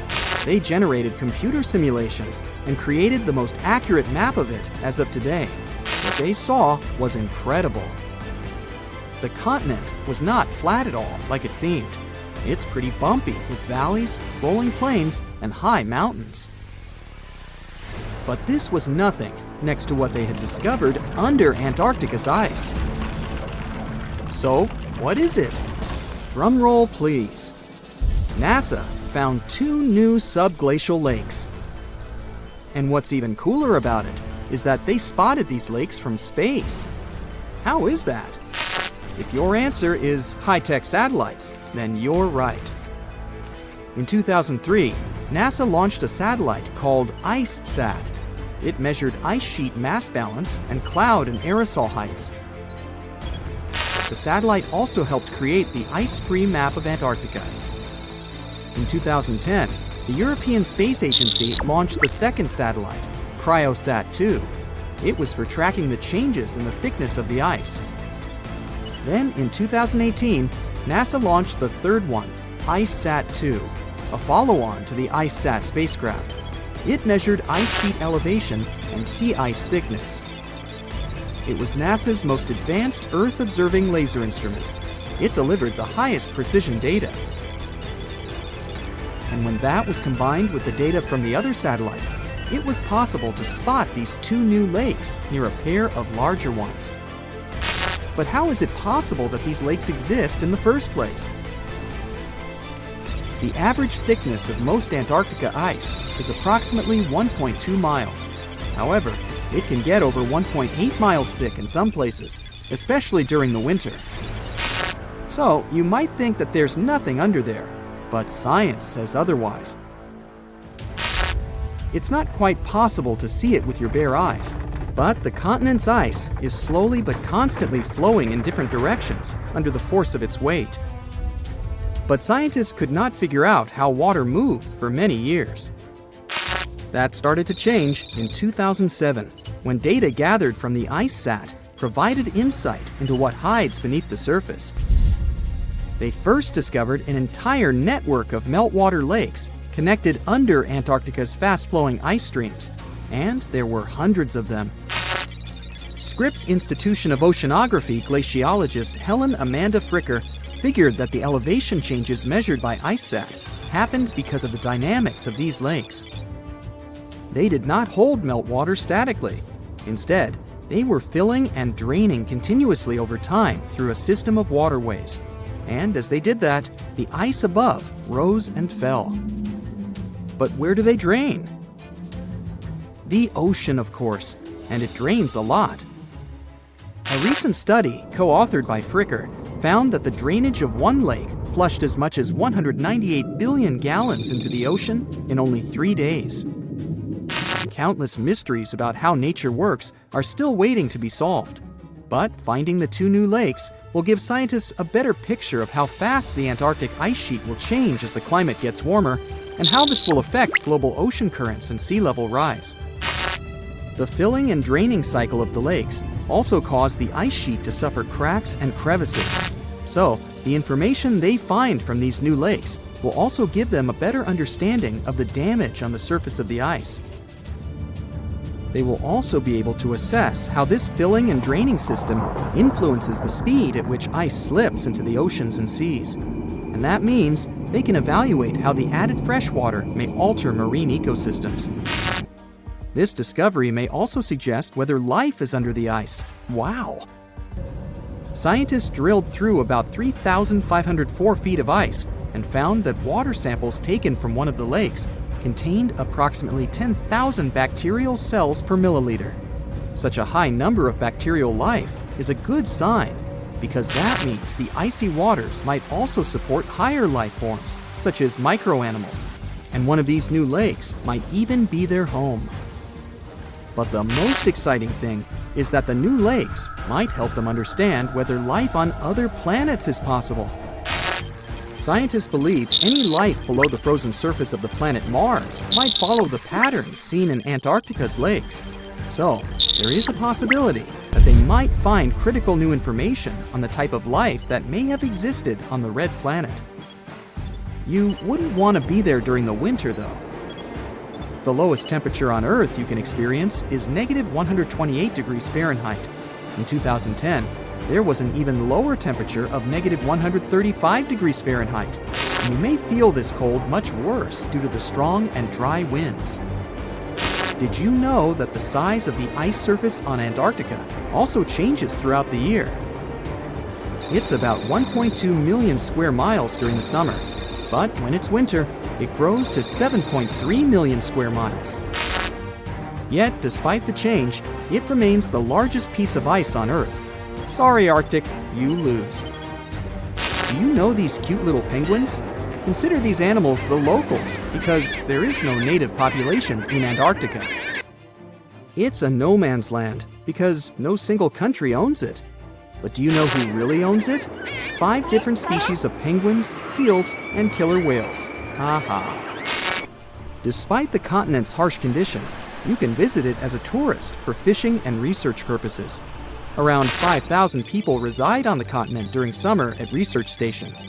They generated computer simulations and created the most accurate map of it as of today. What they saw was incredible. The continent was not flat at all like it seemed. It's pretty bumpy with valleys, rolling plains, and high mountains. But this was nothing next to what they had discovered under Antarctica's ice. So, what is it? Drum roll, please. NASA found 2 new subglacial lakes. And what's even cooler about it is that they spotted these lakes from space. How is that? If your answer is high-tech satellites, then you're right. In 2003, NASA launched a satellite called IceSat. It measured ice sheet mass balance and cloud and aerosol heights. The satellite also helped create the ice-free map of Antarctica. In 2010, the European Space Agency launched the second satellite, Cryosat-2. It was for tracking the changes in the thickness of the ice. Then, in 2018, NASA launched the third one, IceSat-2, a follow-on to the IceSat spacecraft. It measured ice sheet elevation and sea ice thickness. It was NASA's most advanced Earth-observing laser instrument. It delivered the highest precision data. And when that was combined with the data from the other satellites, it was possible to spot these 2 new lakes near a pair of larger ones. But how is it possible that these lakes exist in the first place? The average thickness of most Antarctica ice is approximately 1.2 miles. However, it can get over 1.8 miles thick in some places, especially during the winter. So, you might think that there's nothing under there, but science says otherwise. It's not quite possible to see it with your bare eyes, but the continent's ice is slowly but constantly flowing in different directions under the force of its weight. But scientists could not figure out how water moved for many years. That started to change in 2007, when data gathered from the IceSat provided insight into what hides beneath the surface. They first discovered an entire network of meltwater lakes connected under Antarctica's fast-flowing ice streams, and there were hundreds of them. Scripps Institution of Oceanography glaciologist Helen Amanda Fricker figured that the elevation changes measured by IceSat happened because of the dynamics of these lakes. They did not hold meltwater statically. Instead, they were filling and draining continuously over time through a system of waterways. And as they did that, the ice above rose and fell. But where do they drain? The ocean, of course, and it drains a lot. A recent study, co-authored by Fricker, found that the drainage of one lake flushed as much as 198 billion gallons into the ocean in only 3 days. Countless mysteries about how nature works are still waiting to be solved. But finding the 2 new lakes will give scientists a better picture of how fast the Antarctic ice sheet will change as the climate gets warmer, and how this will affect global ocean currents and sea level rise. The filling and draining cycle of the lakes also cause the ice sheet to suffer cracks and crevices. So, the information they find from these new lakes will also give them a better understanding of the damage on the surface of the ice. They will also be able to assess how this filling and draining system influences the speed at which ice slips into the oceans and seas. And that means they can evaluate how the added fresh water may alter marine ecosystems. This discovery may also suggest whether life is under the ice. Wow! Scientists drilled through about 3,504 feet of ice and found that water samples taken from one of the lakes contained approximately 10,000 bacterial cells per milliliter. Such a high number of bacterial life is a good sign, because that means the icy waters might also support higher life forms, such as microanimals, and one of these new lakes might even be their home. But the most exciting thing is that the new lakes might help them understand whether life on other planets is possible. Scientists believe any life below the frozen surface of the planet Mars might follow the patterns seen in Antarctica's lakes. So, there is a possibility that they might find critical new information on the type of life that may have existed on the red planet. You wouldn't want to be there during the winter, though. The lowest temperature on Earth you can experience is negative 128 degrees Fahrenheit. In 2010, there was an even lower temperature of negative 135 degrees Fahrenheit. And you may feel this cold much worse due to the strong and dry winds. Did you know that the size of the ice surface on Antarctica also changes throughout the year? It's about 1.2 million square miles during the summer, but when it's winter, it grows to 7.3 million square miles. Yet, despite the change, it remains the largest piece of ice on Earth. Sorry, Arctic, you lose. Do you know these cute little penguins? Consider these animals the locals, because there is no native population in Antarctica. It's a no man's land, because no single country owns it. But do you know who really owns it? 5 different species of penguins, seals, and killer whales. Ha. Despite the continent's harsh conditions, you can visit it as a tourist for fishing and research purposes. Around 5,000 people reside on the continent during summer at research stations.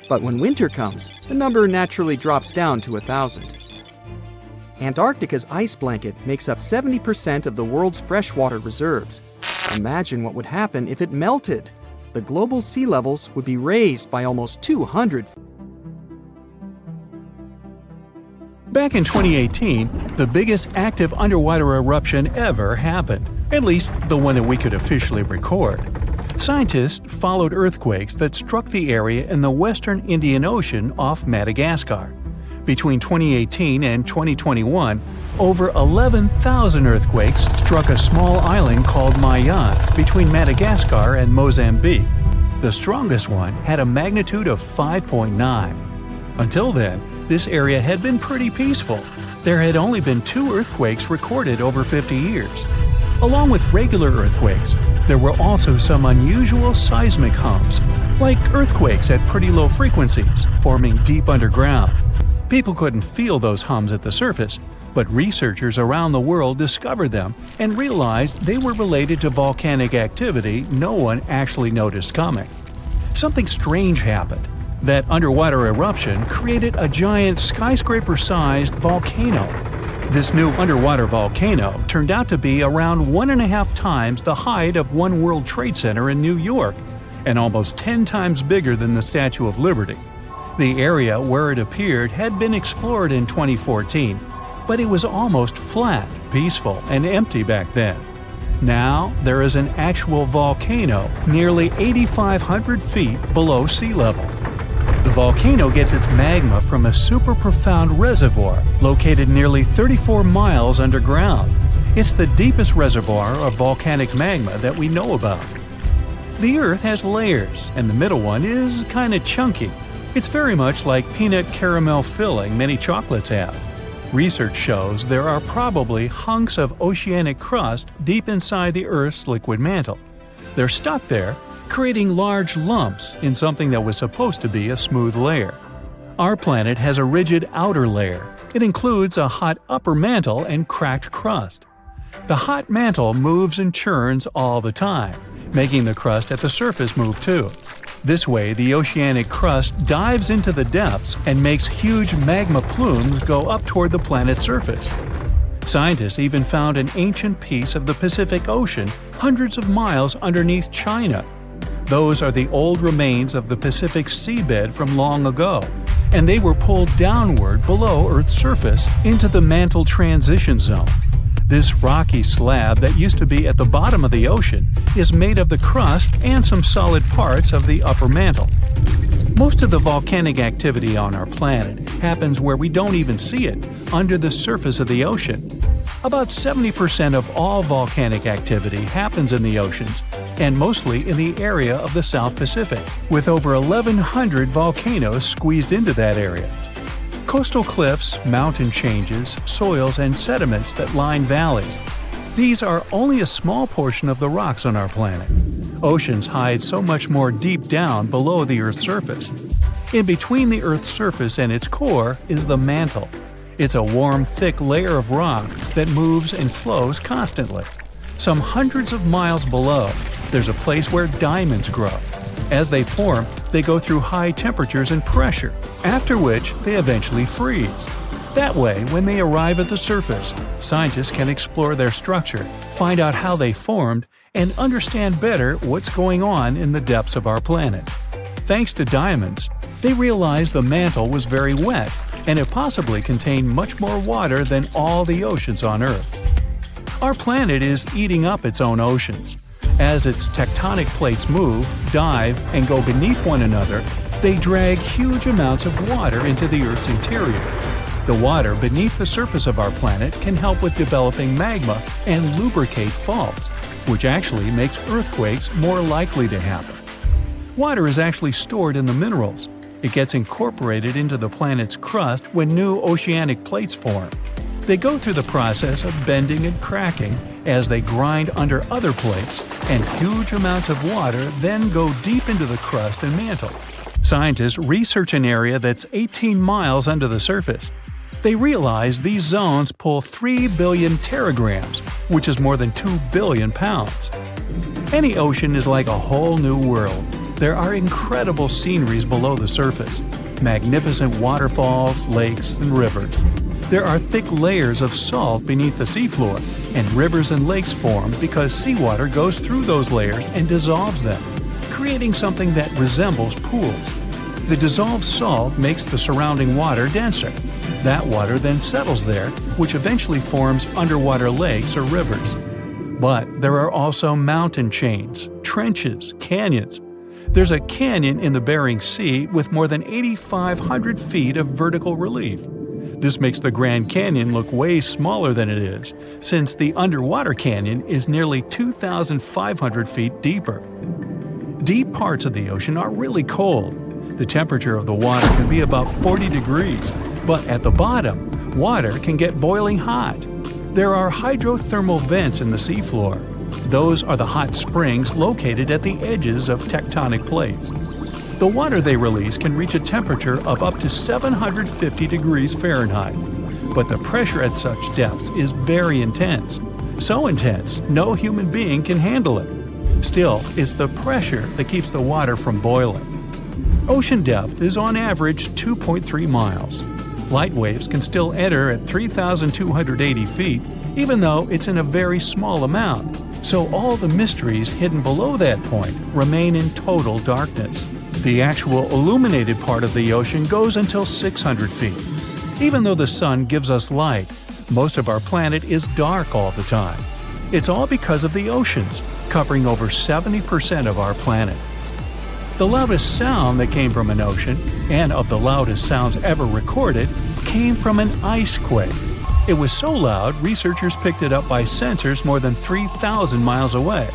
But when winter comes, the number naturally drops down to 1,000. Antarctica's ice blanket makes up 70% of the world's freshwater reserves. Imagine what would happen if it melted. The global sea levels would be raised by almost 200. Back in 2018, the biggest active underwater eruption ever happened, at least the one that we could officially record. Scientists followed earthquakes that struck the area in the western Indian Ocean off Madagascar. Between 2018 and 2021, over 11,000 earthquakes struck a small island called Mayan between Madagascar and Mozambique. The strongest one had a magnitude of 5.9. Until then, this area had been pretty peaceful. There had only been 2 earthquakes recorded over 50 years. Along with regular earthquakes, there were also some unusual seismic hums, like earthquakes at pretty low frequencies, forming deep underground. People couldn't feel those hums at the surface, but researchers around the world discovered them and realized they were related to volcanic activity no one actually noticed coming. Something strange happened. That underwater eruption created a giant skyscraper-sized volcano. This new underwater volcano turned out to be around 1.5 times the height of One World Trade Center in New York, and almost 10 times bigger than the Statue of Liberty. The area where it appeared had been explored in 2014, but it was almost flat, peaceful, and empty back then. Now, there is an actual volcano nearly 8,500 feet below sea level. The volcano gets its magma from a super profound reservoir located nearly 34 miles underground. It's the deepest reservoir of volcanic magma that we know about. The Earth has layers, and the middle one is kinda chunky. It's very much like peanut caramel filling many chocolates have. Research shows there are probably hunks of oceanic crust deep inside the Earth's liquid mantle. They're stuck there, creating large lumps in something that was supposed to be a smooth layer. Our planet has a rigid outer layer. It includes a hot upper mantle and cracked crust. The hot mantle moves and churns all the time, making the crust at the surface move too. This way, the oceanic crust dives into the depths and makes huge magma plumes go up toward the planet's surface. Scientists even found an ancient piece of the Pacific Ocean hundreds of miles underneath China. Those are the old remains of the Pacific seabed from long ago, and they were pulled downward below Earth's surface into the mantle transition zone. This rocky slab that used to be at the bottom of the ocean is made of the crust and some solid parts of the upper mantle. Most of the volcanic activity on our planet happens where we don't even see it, under the surface of the ocean. About 70% of all volcanic activity happens in the oceans, and mostly in the area of the South Pacific, with over 1,100 volcanoes squeezed into that area. Coastal cliffs, mountain changes, soils, and sediments that line valleys. These are only a small portion of the rocks on our planet. Oceans hide so much more deep down below the Earth's surface. In between the Earth's surface and its core is the mantle. It's a warm, thick layer of rock that moves and flows constantly. Some hundreds of miles below, there's a place where diamonds grow. As they form, they go through high temperatures and pressure, after which they eventually freeze. That way, when they arrive at the surface, scientists can explore their structure, find out how they formed, and understand better what's going on in the depths of our planet. Thanks to diamonds, they realized the mantle was very wet, and it possibly contained much more water than all the oceans on Earth. Our planet is eating up its own oceans. As its tectonic plates move, dive, and go beneath one another, they drag huge amounts of water into the Earth's interior. The water beneath the surface of our planet can help with developing magma and lubricate faults, which actually makes earthquakes more likely to happen. Water is actually stored in the minerals. It gets incorporated into the planet's crust when new oceanic plates form. They go through the process of bending and cracking as they grind under other plates, and huge amounts of water then go deep into the crust and mantle. Scientists research an area that's 18 miles under the surface. They realize these zones pull 3 billion teragrams, which is more than 2 billion pounds. Any ocean is like a whole new world. There are incredible sceneries below the surface, magnificent waterfalls, lakes, and rivers. There are thick layers of salt beneath the seafloor, and rivers and lakes form because seawater goes through those layers and dissolves them, creating something that resembles pools. The dissolved salt makes the surrounding water denser. That water then settles there, which eventually forms underwater lakes or rivers. But there are also mountain chains, trenches, canyons. There's a canyon in the Bering Sea with more than 8,500 feet of vertical relief. This makes the Grand Canyon look way smaller than it is, since the underwater canyon is nearly 2,500 feet deeper. Deep parts of the ocean are really cold. The temperature of the water can be about 40 degrees, but at the bottom, water can get boiling hot. There are hydrothermal vents in the seafloor. Those are the hot springs located at the edges of tectonic plates. The water they release can reach a temperature of up to 750 degrees Fahrenheit, but the pressure at such depths is very intense. So intense, no human being can handle it. Still, it's the pressure that keeps the water from boiling. Ocean depth is on average 2.3 miles. Light waves can still enter at 3,280 feet, even though it's in a very small amount. So all the mysteries hidden below that point remain in total darkness. The actual illuminated part of the ocean goes until 600 feet. Even though the sun gives us light, most of our planet is dark all the time. It's all because of the oceans, covering over 70% of our planet. The loudest sound that came from an ocean, and of the loudest sounds ever recorded, came from an ice quake. It was so loud, researchers picked it up by sensors more than 3,000 miles away.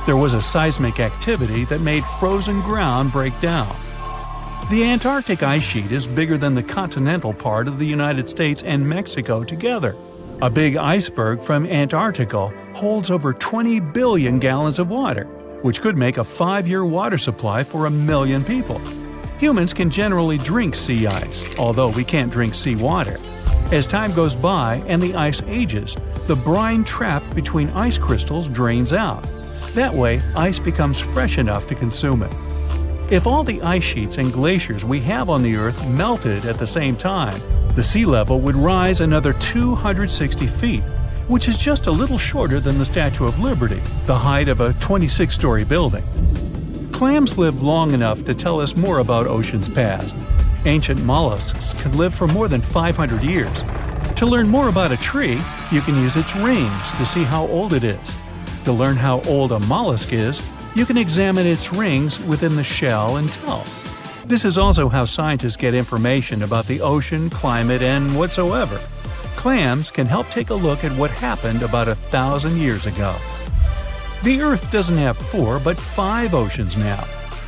There was a seismic activity that made frozen ground break down. The Antarctic ice sheet is bigger than the continental part of the United States and Mexico together. A big iceberg from Antarctica holds over 20 billion gallons of water, which could make a 5-year water supply for 1 million people. Humans can generally drink sea ice, although we can't drink seawater. As time goes by and the ice ages, the brine trapped between ice crystals drains out. That way, ice becomes fresh enough to consume it. If all the ice sheets and glaciers we have on the Earth melted at the same time, the sea level would rise another 260 feet, which is just a little shorter than the Statue of Liberty, the height of a 26-story building. Clams live long enough to tell us more about oceans past. Ancient mollusks can live for more than 500 years. To learn more about a tree, you can use its rings to see how old it is. To learn how old a mollusk is, you can examine its rings within the shell and tell. This is also how scientists get information about the ocean, climate, and whatsoever. Clams can help take a look at what happened about 1,000 years ago. The Earth doesn't have 4 but 5 oceans now.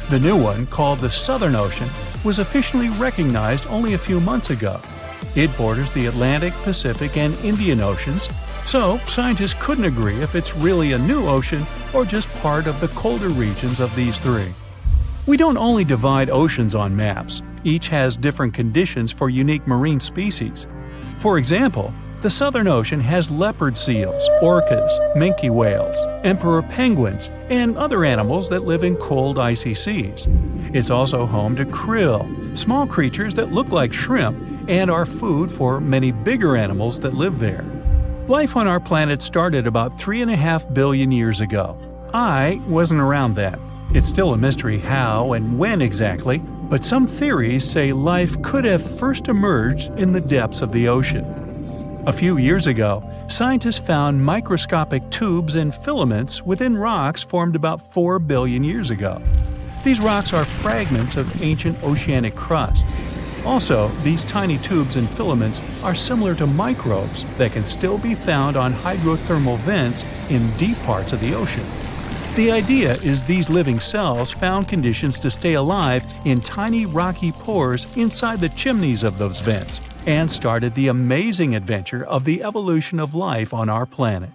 The new one, called the Southern Ocean, was officially recognized only a few months ago. It borders the Atlantic, Pacific, and Indian Oceans, so scientists couldn't agree if it's really a new ocean or just part of the colder regions of these 3. We don't only divide oceans on maps, each has different conditions for unique marine species. For example, the Southern Ocean has leopard seals, orcas, minke whales, emperor penguins, and other animals that live in cold icy seas. It's also home to krill, small creatures that look like shrimp and are food for many bigger animals that live there. Life on our planet started about 3.5 billion years ago. I wasn't around then. It's still a mystery how and when exactly, but some theories say life could have first emerged in the depths of the ocean. A few years ago, scientists found microscopic tubes and filaments within rocks formed about 4 billion years ago. These rocks are fragments of ancient oceanic crust. Also, these tiny tubes and filaments are similar to microbes that can still be found on hydrothermal vents in deep parts of the ocean. The idea is these living cells found conditions to stay alive in tiny rocky pores inside the chimneys of those vents, and started the amazing adventure of the evolution of life on our planet.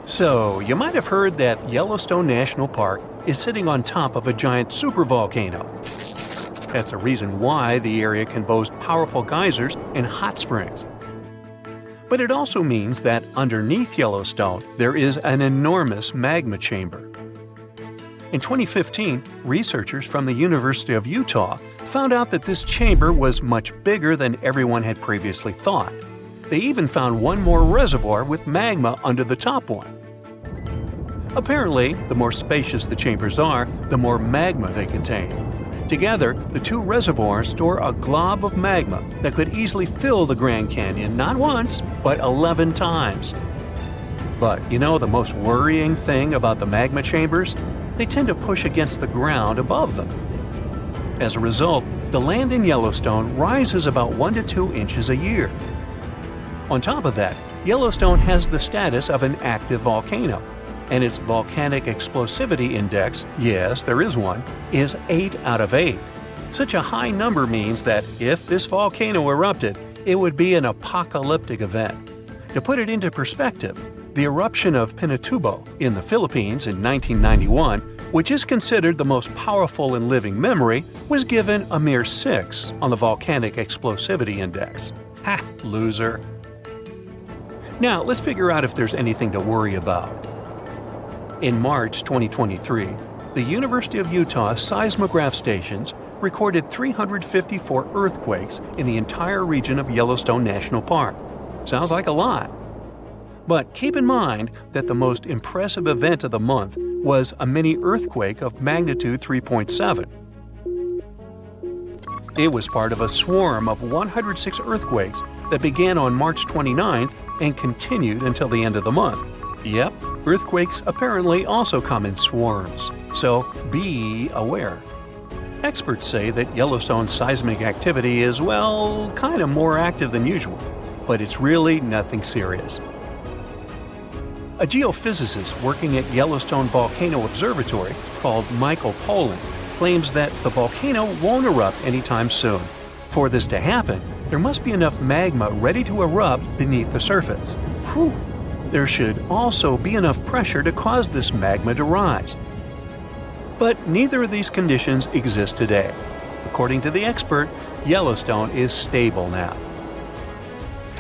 So, you might have heard that Yellowstone National Park is sitting on top of a giant supervolcano. That's the reason why the area can boast powerful geysers and hot springs. But it also means that underneath Yellowstone, there is an enormous magma chamber. In 2015, researchers from the University of Utah found out that this chamber was much bigger than everyone had previously thought. They even found one more reservoir with magma under the top one. Apparently, the more spacious the chambers are, the more magma they contain. Together, the 2 reservoirs store a glob of magma that could easily fill the Grand Canyon not once, but 11 times. But you know the most worrying thing about the magma chambers? They tend to push against the ground above them. As a result, the land in Yellowstone rises about 1 to 2 inches a year. On top of that, Yellowstone has the status of an active volcano, and its volcanic explosivity index, yes, there is one, is 8 out of 8. Such a high number means that if this volcano erupted, it would be an apocalyptic event. To put it into perspective, the eruption of Pinatubo in the Philippines in 1991, which is considered the most powerful in living memory, was given a mere 6 on the volcanic explosivity index. Ha, loser. Now, let's figure out if there's anything to worry about. In March 2023, the University of Utah seismograph stations recorded 354 earthquakes in the entire region of Yellowstone National Park. Sounds like a lot. But keep in mind that the most impressive event of the month was a mini earthquake of magnitude 3.7. It was part of a swarm of 106 earthquakes that began on March 29th and continued until the end of the month. Yep, earthquakes apparently also come in swarms, so be aware. Experts say that Yellowstone's seismic activity is, well, kind of more active than usual, but it's really nothing serious. A geophysicist working at Yellowstone Volcano Observatory called Michael Pollan claims that the volcano won't erupt anytime soon. For this to happen, there must be enough magma ready to erupt beneath the surface. Whew. There should also be enough pressure to cause this magma to rise. But neither of these conditions exist today. According to the expert, Yellowstone is stable now.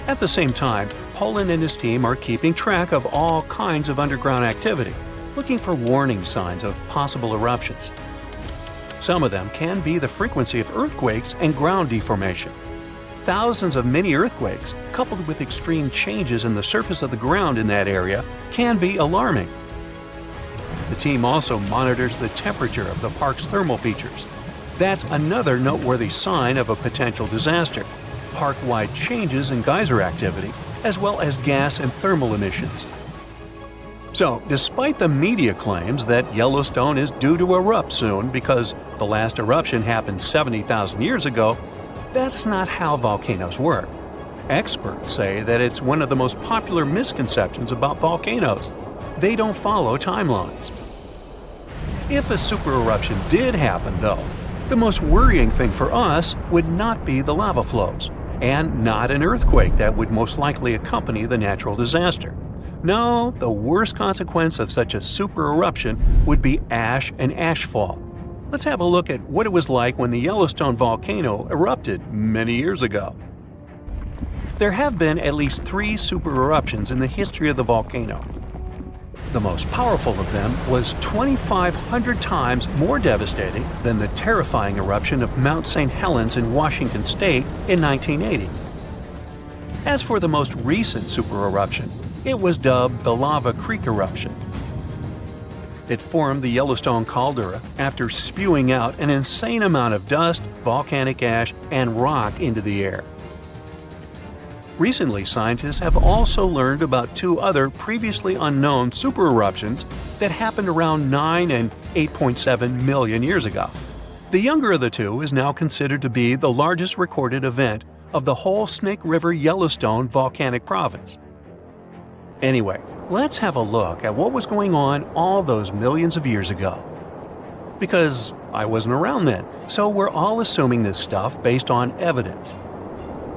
At the same time, Pollan and his team are keeping track of all kinds of underground activity, looking for warning signs of possible eruptions. Some of them can be the frequency of earthquakes and ground deformation. Thousands of mini earthquakes, coupled with extreme changes in the surface of the ground in that area, can be alarming. The team also monitors the temperature of the park's thermal features. That's another noteworthy sign of a potential disaster: park-wide changes in geyser activity, as well as gas and thermal emissions. So, despite the media claims that Yellowstone is due to erupt soon because the last eruption happened 70,000 years ago, that's not how volcanoes work. Experts say that it's one of the most popular misconceptions about volcanoes. They don't follow timelines. If a super-eruption did happen, though, the most worrying thing for us would not be the lava flows, and not an earthquake that would most likely accompany the natural disaster. No, the worst consequence of such a super-eruption would be ash and ashfall. Let's have a look at what it was like when the Yellowstone volcano erupted many years ago. There have been at least 3 super-eruptions in the history of the volcano. The most powerful of them was 2,500 times more devastating than the terrifying eruption of Mount St. Helens in Washington state in 1980. As for the most recent super-eruption, it was dubbed the Lava Creek eruption. It formed the Yellowstone caldera after spewing out an insane amount of dust, volcanic ash, and rock into the air. Recently, scientists have also learned about 2 other previously unknown super-eruptions that happened around 9 and 8.7 million years ago. The younger of the 2 is now considered to be the largest recorded event of the whole Snake River Yellowstone volcanic province. Anyway, let's have a look at what was going on all those millions of years ago. Because I wasn't around then, so we're all assuming this stuff based on evidence.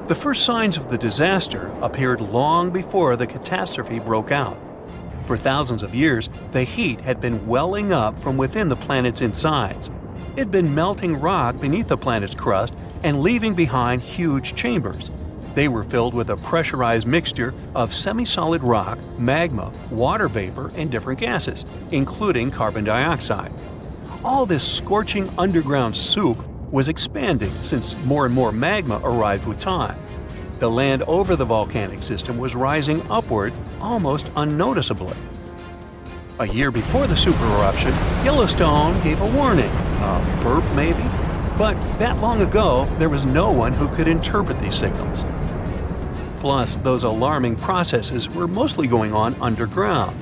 The first signs of the disaster appeared long before the catastrophe broke out. For thousands of years, the heat had been welling up from within the planet's insides. It'd been melting rock beneath the planet's crust and leaving behind huge chambers. They were filled with a pressurized mixture of semi-solid rock, magma, water vapor, and different gases, including carbon dioxide. All this scorching underground soup was expanding since more and more magma arrived with time. The land over the volcanic system was rising upward almost unnoticeably. A year before the super-eruption, Yellowstone gave a warning, a burp maybe? But that long ago, there was no one who could interpret these signals. Plus, those alarming processes were mostly going on underground.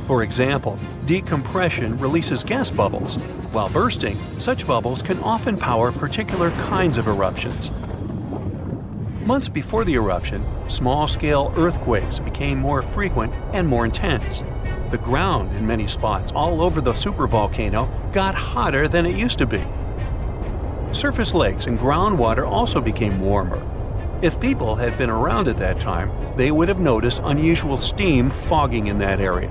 For example, decompression releases gas bubbles. While bursting, such bubbles can often power particular kinds of eruptions. Months before the eruption, small-scale earthquakes became more frequent and more intense. The ground in many spots all over the supervolcano got hotter than it used to be. Surface lakes and groundwater also became warmer. If people had been around at that time, they would have noticed unusual steam fogging in that area.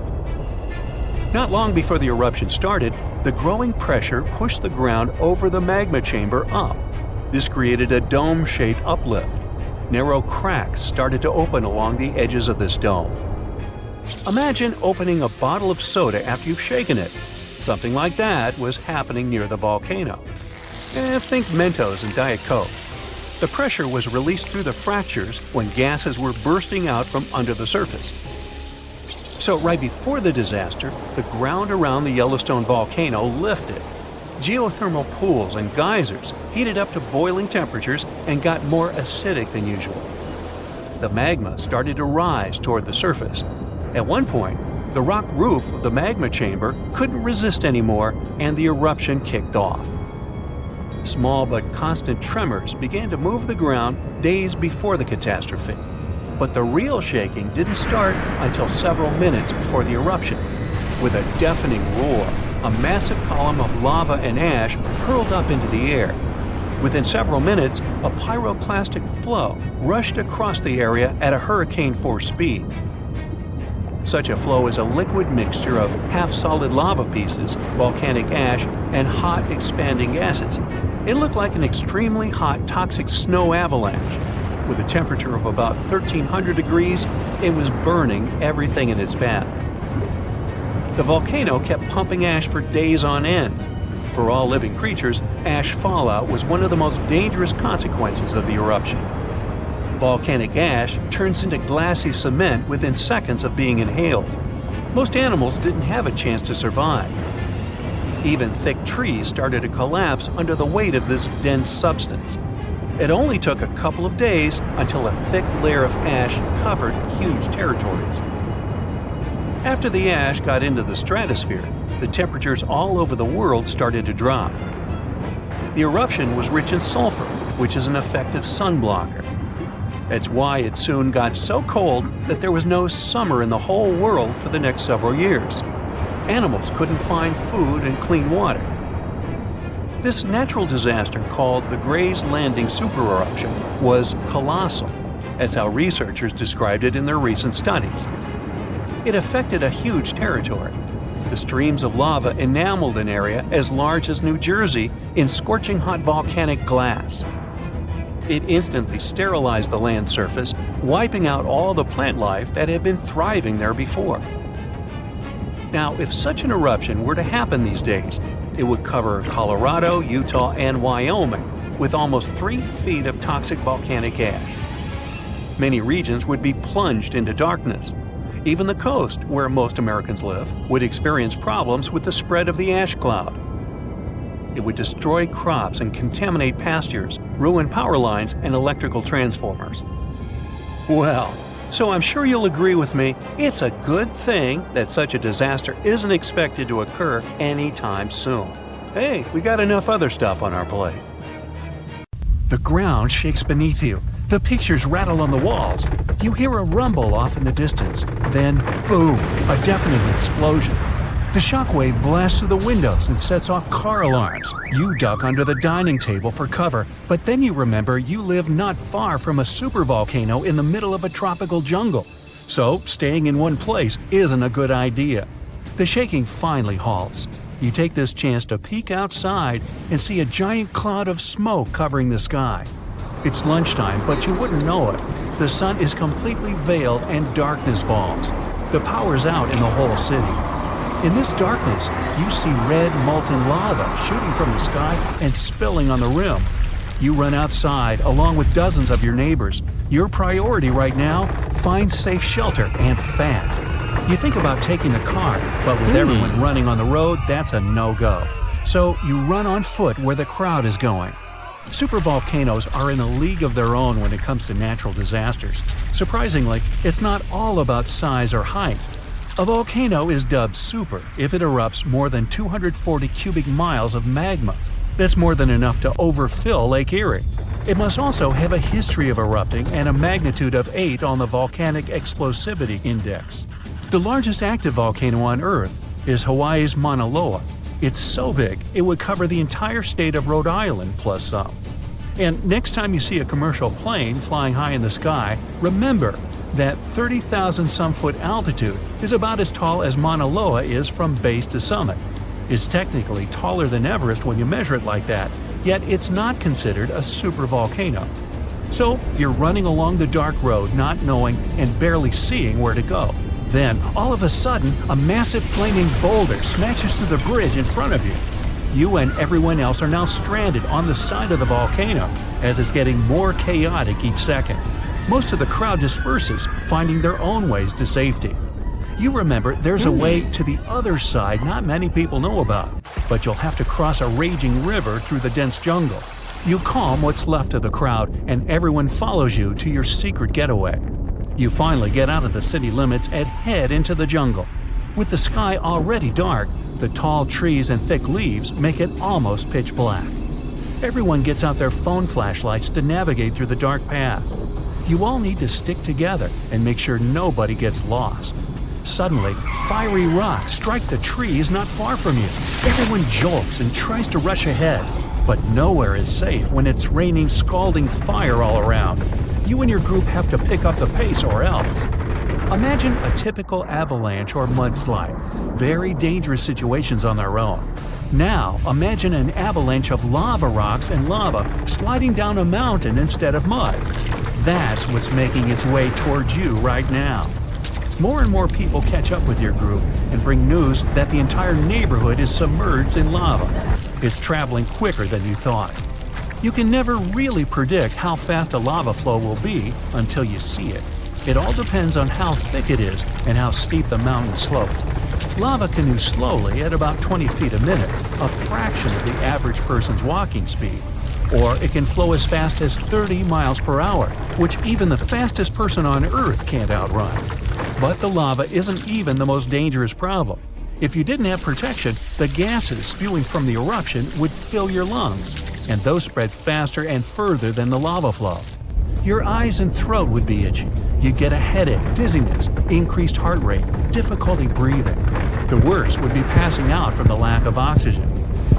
Not long before the eruption started, the growing pressure pushed the ground over the magma chamber up. This created a dome-shaped uplift. Narrow cracks started to open along the edges of this dome. Imagine opening a bottle of soda after you've shaken it. Something like that was happening near the volcano. Think Mentos and Diet Coke. The pressure was released through the fractures when gases were bursting out from under the surface. So right before the disaster, the ground around the Yellowstone volcano lifted. Geothermal pools and geysers heated up to boiling temperatures and got more acidic than usual. The magma started to rise toward the surface. At one point, the rock roof of the magma chamber couldn't resist anymore and the eruption kicked off. Small but constant tremors began to move the ground days before the catastrophe. But the real shaking didn't start until several minutes before the eruption. With a deafening roar, a massive column of lava and ash hurled up into the air. Within several minutes, a pyroclastic flow rushed across the area at a hurricane-force speed. Such a flow is a liquid mixture of half-solid lava pieces, volcanic ash, and hot, expanding gases. It looked like an extremely hot, toxic snow avalanche. With a temperature of about 1,300 degrees, it was burning everything in its path. The volcano kept pumping ash for days on end. For all living creatures, ash fallout was one of the most dangerous consequences of the eruption. Volcanic ash turns into glassy cement within seconds of being inhaled. Most animals didn't have a chance to survive. Even thick trees started to collapse under the weight of this dense substance. It only took a couple of days until a thick layer of ash covered huge territories. After the ash got into the stratosphere, the temperatures all over the world started to drop. The eruption was rich in sulfur, which is an effective sunblocker. That's why it soon got so cold that there was no summer in the whole world for the next several years. Animals couldn't find food and clean water. This natural disaster, called the Gray's Landing super-eruption, was colossal. That's how researchers described it in their recent studies. It affected a huge territory. The streams of lava enameled an area as large as New Jersey in scorching hot volcanic glass. It instantly sterilized the land surface, wiping out all the plant life that had been thriving there before. Now, if such an eruption were to happen these days, it would cover Colorado, Utah, and Wyoming with almost 3 feet of toxic volcanic ash. Many regions would be plunged into darkness. Even the coast, where most Americans live, would experience problems with the spread of the ash cloud. It would destroy crops and contaminate pastures, ruin power lines and electrical transformers. Well, so I'm sure you'll agree with me, it's a good thing that such a disaster isn't expected to occur anytime soon. Hey, we got enough other stuff on our plate. The ground shakes beneath you. The pictures rattle on the walls. You hear a rumble off in the distance. Then, boom, a deafening explosion. The shockwave blasts through the windows and sets off car alarms. You duck under the dining table for cover, but then you remember you live not far from a supervolcano in the middle of a tropical jungle. So, staying in one place isn't a good idea. The shaking finally halts. You take this chance to peek outside and see a giant cloud of smoke covering the sky. It's lunchtime, but you wouldn't know it. The sun is completely veiled and darkness falls. The power's out in the whole city. In this darkness, you see red molten lava shooting from the sky and spilling on the rim. You run outside along with dozens of your neighbors. Your priority right now, find safe shelter and fast. You think about taking the car, but with everyone running on the road, that's a no-go. So you run on foot where the crowd is going. Supervolcanoes are in a league of their own when it comes to natural disasters. Surprisingly, it's not all about size or height. A volcano is dubbed super if it erupts more than 240 cubic miles of magma. That's more than enough to overfill Lake Erie. It must also have a history of erupting and a magnitude of 8 on the Volcanic Explosivity Index. The largest active volcano on Earth is Hawaii's Mauna Loa. It's so big, it would cover the entire state of Rhode Island plus some. And next time you see a commercial plane flying high in the sky, remember that 30,000-some-foot altitude is about as tall as Mauna Loa is from base to summit. It's technically taller than Everest when you measure it like that, yet it's not considered a supervolcano. So you're running along the dark road not knowing and barely seeing where to go. Then, all of a sudden, a massive flaming boulder smashes through the bridge in front of you. You and everyone else are now stranded on the side of the volcano, as it's getting more chaotic each second. Most of the crowd disperses, finding their own ways to safety. You remember there's a way to the other side not many people know about, but you'll have to cross a raging river through the dense jungle. You calm what's left of the crowd, and everyone follows you to your secret getaway. You finally get out of the city limits and head into the jungle. With the sky already dark, the tall trees and thick leaves make it almost pitch black. Everyone gets out their phone flashlights to navigate through the dark path. You all need to stick together and make sure nobody gets lost. Suddenly, fiery rocks strike the trees not far from you. Everyone jolts and tries to rush ahead, but nowhere is safe when it's raining scalding fire all around. You and your group have to pick up the pace or else. Imagine a typical avalanche or mudslide, very dangerous situations on their own. Now, imagine an avalanche of lava rocks and lava sliding down a mountain instead of mud. That's what's making its way towards you right now. More and more people catch up with your group and bring news that the entire neighborhood is submerged in lava. It's traveling quicker than you thought. You can never really predict how fast a lava flow will be until you see it. It all depends on how thick it is and how steep the mountain slope. Lava can move slowly at about 20 feet a minute, a fraction of the average person's walking speed. Or it can flow as fast as 30 miles per hour, which even the fastest person on Earth can't outrun. But the lava isn't even the most dangerous problem. If you didn't have protection, the gases spewing from the eruption would fill your lungs, and those spread faster and further than the lava flow. Your eyes and throat would be itchy. You'd get a headache, dizziness, increased heart rate, difficulty breathing. The worst would be passing out from the lack of oxygen.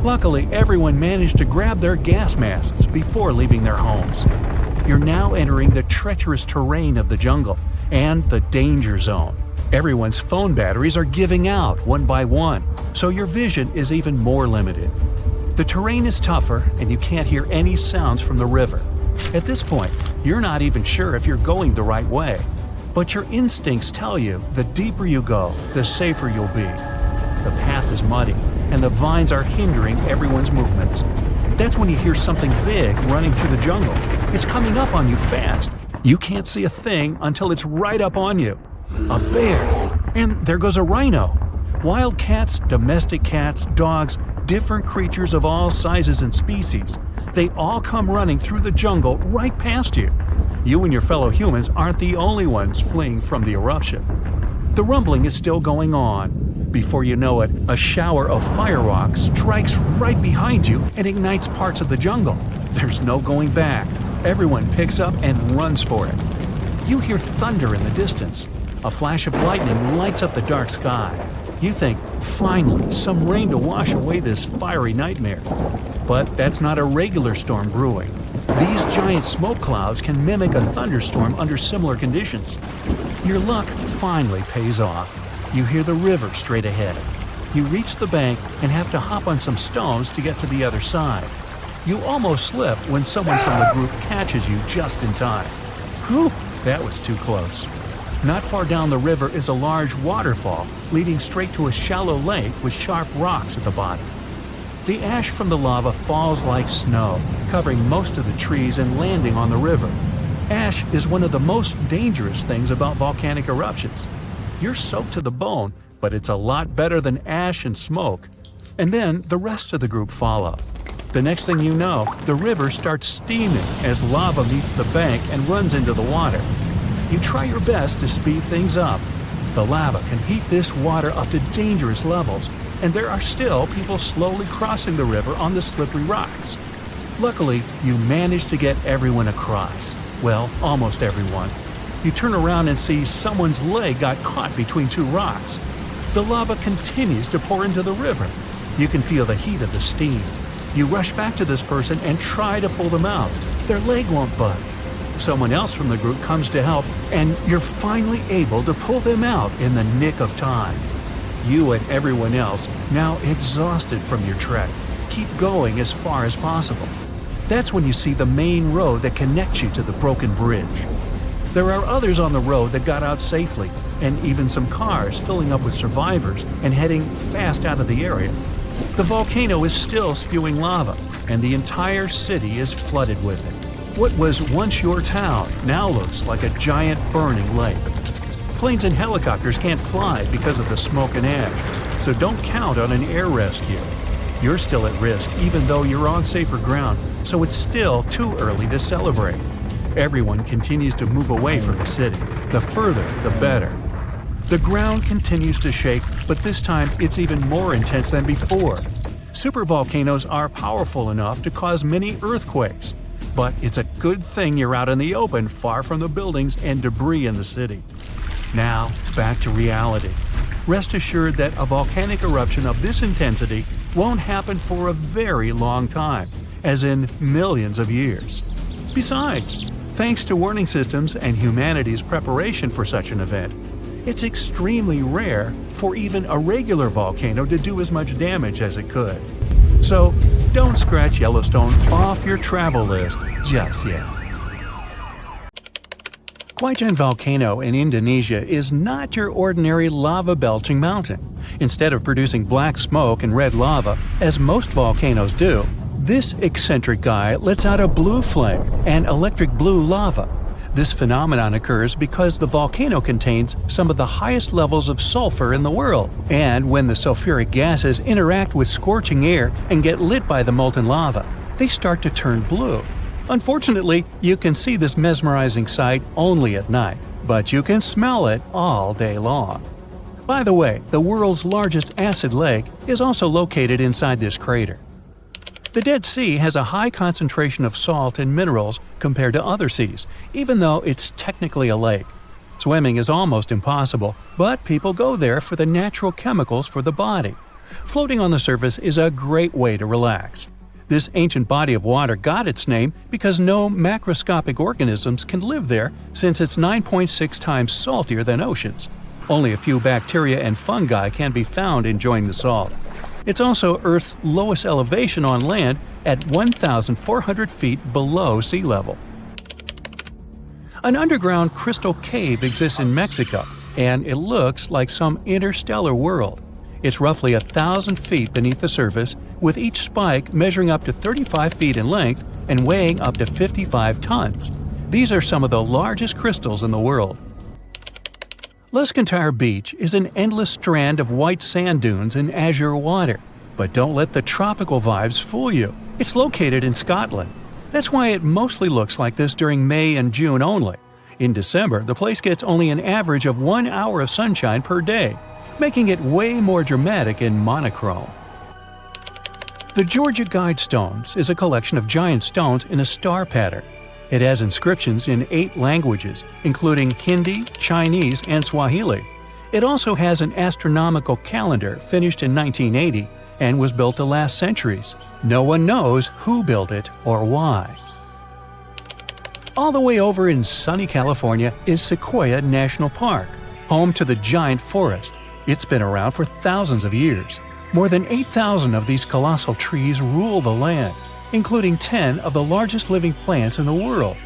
Luckily, everyone managed to grab their gas masks before leaving their homes. You're now entering the treacherous terrain of the jungle and the danger zone. Everyone's phone batteries are giving out one by one, so your vision is even more limited. The terrain is tougher and you can't hear any sounds from the river. At this point, you're not even sure if you're going the right way. But your instincts tell you the deeper you go, the safer you'll be. The path is muddy, and the vines are hindering everyone's movements. That's when you hear something big running through the jungle. It's coming up on you fast. You can't see a thing until it's right up on you. A bear! And there goes a rhino. Wild cats, domestic cats, dogs, different creatures of all sizes and species. They all come running through the jungle right past you. You and your fellow humans aren't the only ones fleeing from the eruption. The rumbling is still going on. Before you know it, a shower of fire rock strikes right behind you and ignites parts of the jungle. There's no going back. Everyone picks up and runs for it. You hear thunder in the distance. A flash of lightning lights up the dark sky. You think, finally, some rain to wash away this fiery nightmare. But that's not a regular storm brewing. These giant smoke clouds can mimic a thunderstorm under similar conditions. Your luck finally pays off. You hear the river straight ahead. You reach the bank and have to hop on some stones to get to the other side. You almost slip when someone from the group catches you just in time. Whew, that was too close. Not far down the river is a large waterfall leading straight to a shallow lake with sharp rocks at the bottom. The ash from the lava falls like snow, covering most of the trees and landing on the river. Ash is one of the most dangerous things about volcanic eruptions. You're soaked to the bone, but it's a lot better than ash and smoke. And then the rest of the group follow. The next thing you know, the river starts steaming as lava meets the bank and runs into the water. You try your best to speed things up. The lava can heat this water up to dangerous levels, and there are still people slowly crossing the river on the slippery rocks. Luckily, you manage to get everyone across. Well, almost everyone. You turn around and see someone's leg got caught between two rocks. The lava continues to pour into the river. You can feel the heat of the steam. You rush back to this person and try to pull them out. Their leg won't budge. Someone else from the group comes to help, and you're finally able to pull them out in the nick of time. You and everyone else, now exhausted from your trek, keep going as far as possible. That's when you see the main road that connects you to the broken bridge. There are others on the road that got out safely, and even some cars filling up with survivors and heading fast out of the area. The volcano is still spewing lava, and the entire city is flooded with it. What was once your town now looks like a giant burning lake. Planes and helicopters can't fly because of the smoke and ash, so don't count on an air rescue. You're still at risk even though you're on safer ground, so it's still too early to celebrate. Everyone continues to move away from the city. The further, the better. The ground continues to shake, but this time it's even more intense than before. Supervolcanoes are powerful enough to cause many earthquakes, but it's a good thing you're out in the open, far from the buildings and debris in the city. Now, back to reality. Rest assured that a volcanic eruption of this intensity won't happen for a very long time, as in millions of years. Besides, thanks to warning systems and humanity's preparation for such an event, it's extremely rare for even a regular volcano to do as much damage as it could. So, don't scratch Yellowstone off your travel list just yet. Gwajan Volcano in Indonesia is not your ordinary lava-belching mountain. Instead of producing black smoke and red lava, as most volcanoes do, this eccentric guy lets out a blue flame and electric blue lava. This phenomenon occurs because the volcano contains some of the highest levels of sulfur in the world, and when the sulfuric gases interact with scorching air and get lit by the molten lava, they start to turn blue. Unfortunately, you can see this mesmerizing sight only at night, but you can smell it all day long. By the way, the world's largest acid lake is also located inside this crater. The Dead Sea has a high concentration of salt and minerals compared to other seas, even though it's technically a lake. Swimming is almost impossible, but people go there for the natural chemicals for the body. Floating on the surface is a great way to relax. This ancient body of water got its name because no macroscopic organisms can live there since it's 9.6 times saltier than oceans. Only a few bacteria and fungi can be found enjoying the salt. It's also Earth's lowest elevation on land at 1,400 feet below sea level. An underground crystal cave exists in Mexico, and it looks like some interstellar world. It's roughly 1,000 feet beneath the surface, with each spike measuring up to 35 feet in length and weighing up to 55 tons. These are some of the largest crystals in the world. Luscantire Beach is an endless strand of white sand dunes and azure water. But don't let the tropical vibes fool you. It's located in Scotland. That's why it mostly looks like this during May and June only. In December, the place gets only an average of 1 hour of sunshine per day, making it way more dramatic and monochrome. The Georgia Guidestones is a collection of giant stones in a star pattern. It has inscriptions in 8 languages, including Hindi, Chinese, and Swahili. It also has an astronomical calendar finished in 1980 and was built to last centuries. No one knows who built it or why. All the way over in sunny California is Sequoia National Park, home to the giant forest. It's been around for thousands of years. More than 8,000 of these colossal trees rule the land, including 10 of the largest living plants in the world.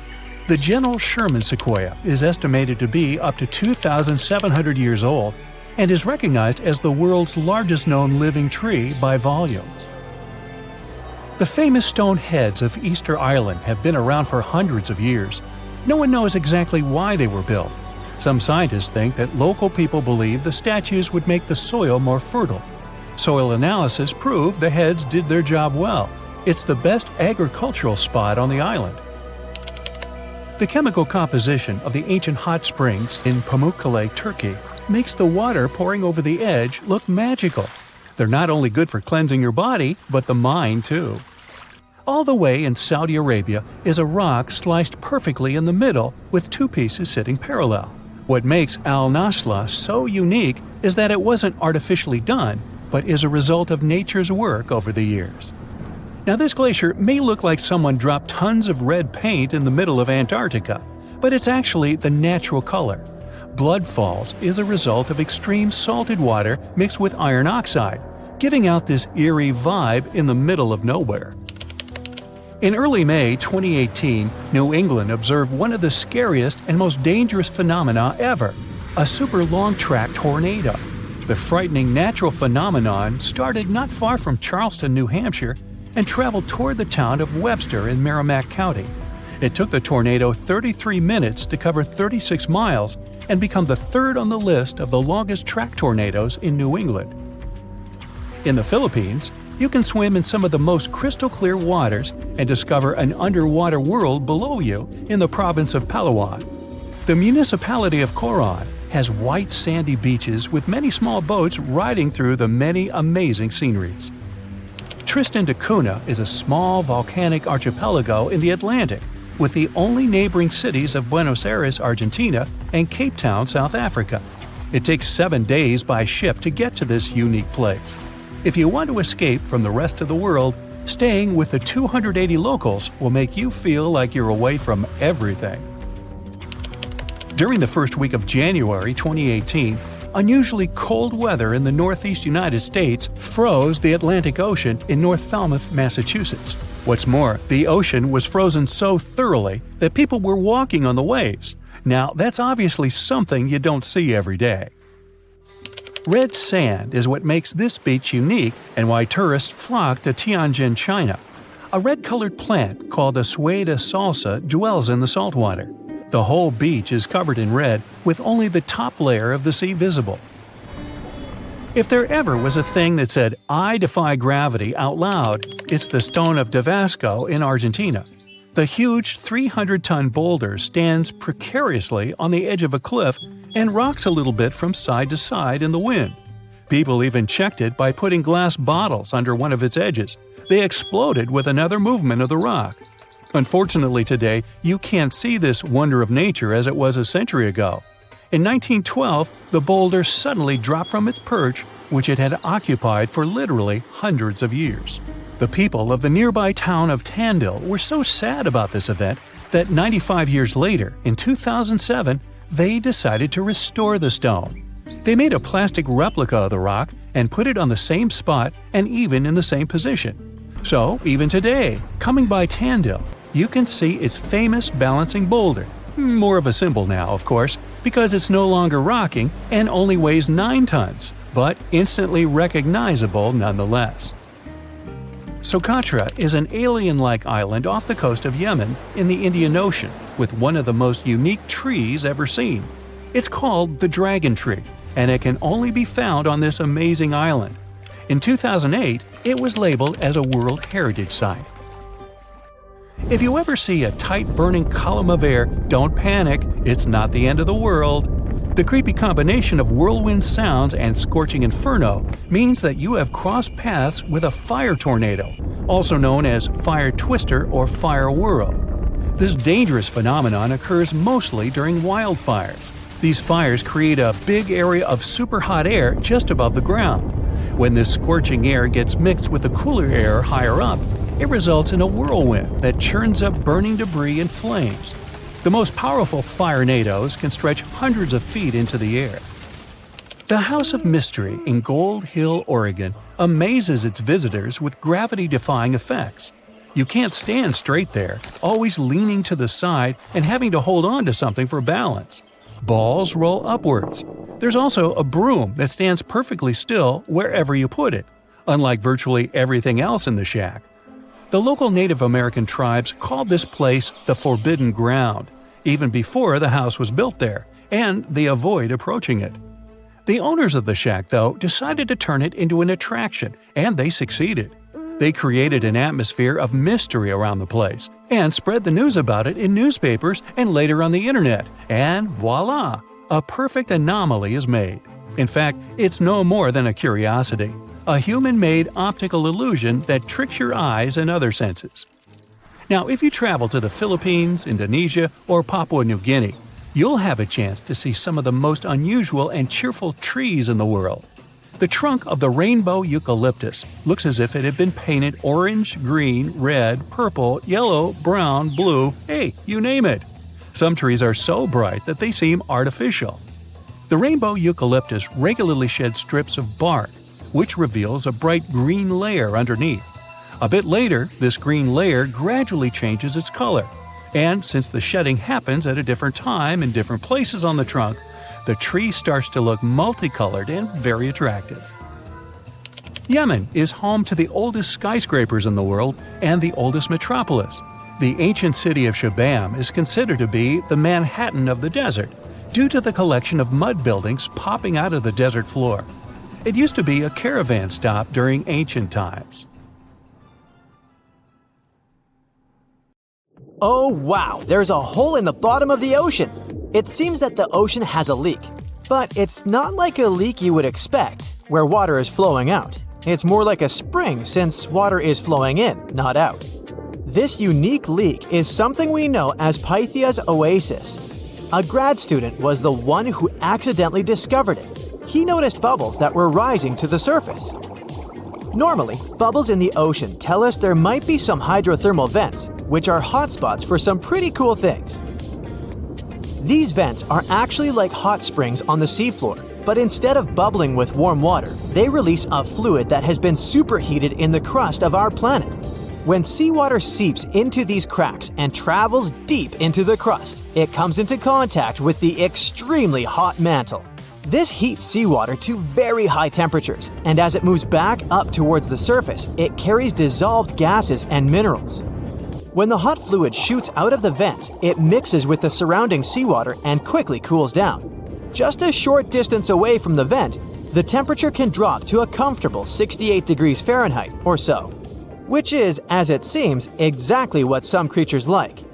The General Sherman sequoia is estimated to be up to 2,700 years old and is recognized as the world's largest known living tree by volume. The famous stone heads of Easter Island have been around for hundreds of years. No one knows exactly why they were built. Some scientists think that local people believe the statues would make the soil more fertile. Soil analysis proved the heads did their job well. It's the best agricultural spot on the island. The chemical composition of the ancient hot springs in Pamukkale, Turkey, makes the water pouring over the edge look magical. They're not only good for cleansing your body, but the mind too. All the way in Saudi Arabia is a rock sliced perfectly in the middle with 2 pieces sitting parallel. What makes Al Nasla so unique is that it wasn't artificially done, but is a result of nature's work over the years. Now, this glacier may look like someone dropped tons of red paint in the middle of Antarctica, but it's actually the natural color. Blood Falls is a result of extreme salted water mixed with iron oxide, giving out this eerie vibe in the middle of nowhere. In early May 2018, New England observed one of the scariest and most dangerous phenomena ever, a super long-track tornado. The frightening natural phenomenon started not far from Charleston, New Hampshire, and traveled toward the town of Webster in Merrimack County. It took the tornado 33 minutes to cover 36 miles, and become the third on the list of the longest track tornadoes in New England. In the Philippines, you can swim in some of the most crystal-clear waters and discover an underwater world below you in the province of Palawan. The municipality of Coron has white sandy beaches with many small boats riding through the many amazing sceneries. Tristan da Cunha is a small volcanic archipelago in the Atlantic, with the only neighboring cities of Buenos Aires, Argentina, and Cape Town, South Africa. It takes 7 days by ship to get to this unique place. If you want to escape from the rest of the world, staying with the 280 locals will make you feel like you're away from everything. During the first week of January 2018, unusually cold weather in the northeast United States froze the Atlantic Ocean in North Falmouth, Massachusetts. What's more, the ocean was frozen so thoroughly that people were walking on the waves. Now, that's obviously something you don't see every day. Red sand is what makes this beach unique and why tourists flock to Tianjin, China. A red-colored plant called a Sueda salsa dwells in the saltwater. The whole beach is covered in red, with only the top layer of the sea visible. If there ever was a thing that said, "I defy gravity" out loud, it's the stone of Davasco in Argentina. The huge 300-ton boulder stands precariously on the edge of a cliff and rocks a little bit from side to side in the wind. People even checked it by putting glass bottles under one of its edges. They exploded with another movement of the rock. Unfortunately today, you can't see this wonder of nature as it was a century ago. In 1912, the boulder suddenly dropped from its perch, which it had occupied for literally hundreds of years. The people of the nearby town of Tandil were so sad about this event that 95 years later, in 2007, they decided to restore the stone. They made a plastic replica of the rock and put it on the same spot and even in the same position. So, even today, coming by Tandil, you can see its famous balancing boulder. More of a symbol now, of course, because it's no longer rocking and only weighs 9 tons, but instantly recognizable nonetheless. Socotra is an alien-like island off the coast of Yemen in the Indian Ocean, with one of the most unique trees ever seen. It's called the dragon tree, and it can only be found on this amazing island. In 2008, it was labeled as a World Heritage Site. If you ever see a tight burning column of air, don't panic, it's not the end of the world. The creepy combination of whirlwind sounds and scorching inferno means that you have crossed paths with a fire tornado, also known as fire twister or fire whirl. This dangerous phenomenon occurs mostly during wildfires. These fires create a big area of super hot air just above the ground. When this scorching air gets mixed with the cooler air higher up, it results in a whirlwind that churns up burning debris and flames. The most powerful firenadoes can stretch hundreds of feet into the air. The House of Mystery in Gold Hill, Oregon, amazes its visitors with gravity-defying effects. You can't stand straight there, always leaning to the side and having to hold on to something for balance. Balls roll upwards. There's also a broom that stands perfectly still wherever you put it, unlike virtually everything else in the shack. The local Native American tribes called this place the Forbidden Ground, even before the house was built there, and they avoid approaching it. The owners of the shack, though, decided to turn it into an attraction, and they succeeded. They created an atmosphere of mystery around the place, and spread the news about it in newspapers and later on the internet, and voila! A perfect anomaly is made. In fact, it's no more than a curiosity. A human-made optical illusion that tricks your eyes and other senses. Now, if you travel to the Philippines, Indonesia, or Papua New Guinea, you'll have a chance to see some of the most unusual and cheerful trees in the world. The trunk of the rainbow eucalyptus looks as if it had been painted orange, green, red, purple, yellow, brown, blue, hey, you name it. Some trees are so bright that they seem artificial. The rainbow eucalyptus regularly sheds strips of bark, which reveals a bright green layer underneath. A bit later, this green layer gradually changes its color, and since the shedding happens at a different time in different places on the trunk, the tree starts to look multicolored and very attractive. Yemen is home to the oldest skyscrapers in the world and the oldest metropolis. The ancient city of Shabam is considered to be the Manhattan of the desert, due to the collection of mud buildings popping out of the desert floor. It used to be a caravan stop during ancient times. Oh wow, there's a hole in the bottom of the ocean! It seems that the ocean has a leak. But it's not like a leak you would expect, where water is flowing out. It's more like a spring since water is flowing in, not out. This unique leak is something we know as Pythia's oasis. A grad student was the one who accidentally discovered it. He noticed bubbles that were rising to the surface. Normally, bubbles in the ocean tell us there might be some hydrothermal vents, which are hotspots for some pretty cool things. These vents are actually like hot springs on the seafloor, but instead of bubbling with warm water, they release a fluid that has been superheated in the crust of our planet. When seawater seeps into these cracks and travels deep into the crust, it comes into contact with the extremely hot mantle. This heats seawater to very high temperatures, and as it moves back up towards the surface, it carries dissolved gases and minerals. When the hot fluid shoots out of the vents, it mixes with the surrounding seawater and quickly cools down. Just a short distance away from the vent, the temperature can drop to a comfortable 68 degrees Fahrenheit or so, which is, as it seems, exactly what some creatures like.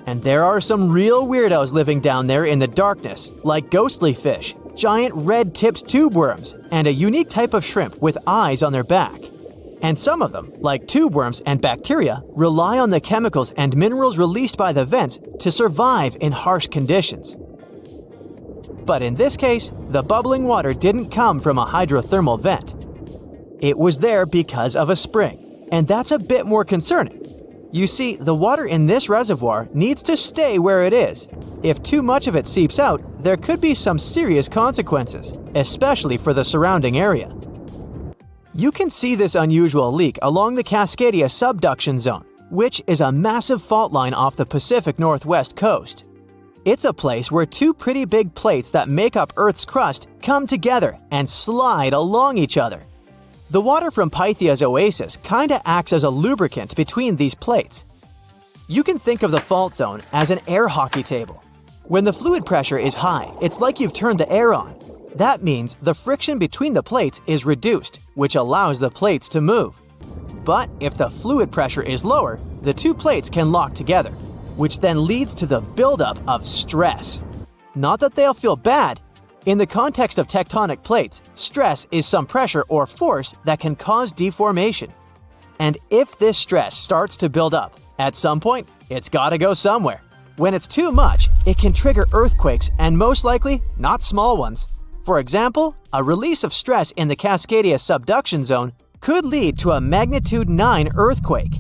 And there are some real weirdos living down there in the darkness, like ghostly fish, giant red-tipped tube worms, and a unique type of shrimp with eyes on their back. And some of them, like tube worms and bacteria, rely on the chemicals and minerals released by the vents to survive in harsh conditions. But in this case, the bubbling water didn't come from a hydrothermal vent. It was there because of a spring, and that's a bit more concerning. You see, the water in this reservoir needs to stay where it is. If too much of it seeps out, there could be some serious consequences, especially for the surrounding area. You can see this unusual leak along the Cascadia subduction zone, which is a massive fault line off the Pacific Northwest coast. It's a place where two pretty big plates that make up Earth's crust come together and slide along each other. The water from Pythia's oasis kinda acts as a lubricant between these plates. You can think of the fault zone as an air hockey table. When the fluid pressure is high, it's like you've turned the air on. That means the friction between the plates is reduced, which allows the plates to move. But if the fluid pressure is lower, the two plates can lock together, which then leads to the buildup of stress. Not that they'll feel bad. In the context of tectonic plates, stress is some pressure or force that can cause deformation. And if this stress starts to build up, at some point, it's gotta go somewhere. When it's too much, it can trigger earthquakes and most likely, not small ones. For example, a release of stress in the Cascadia subduction zone could lead to a magnitude 9 earthquake.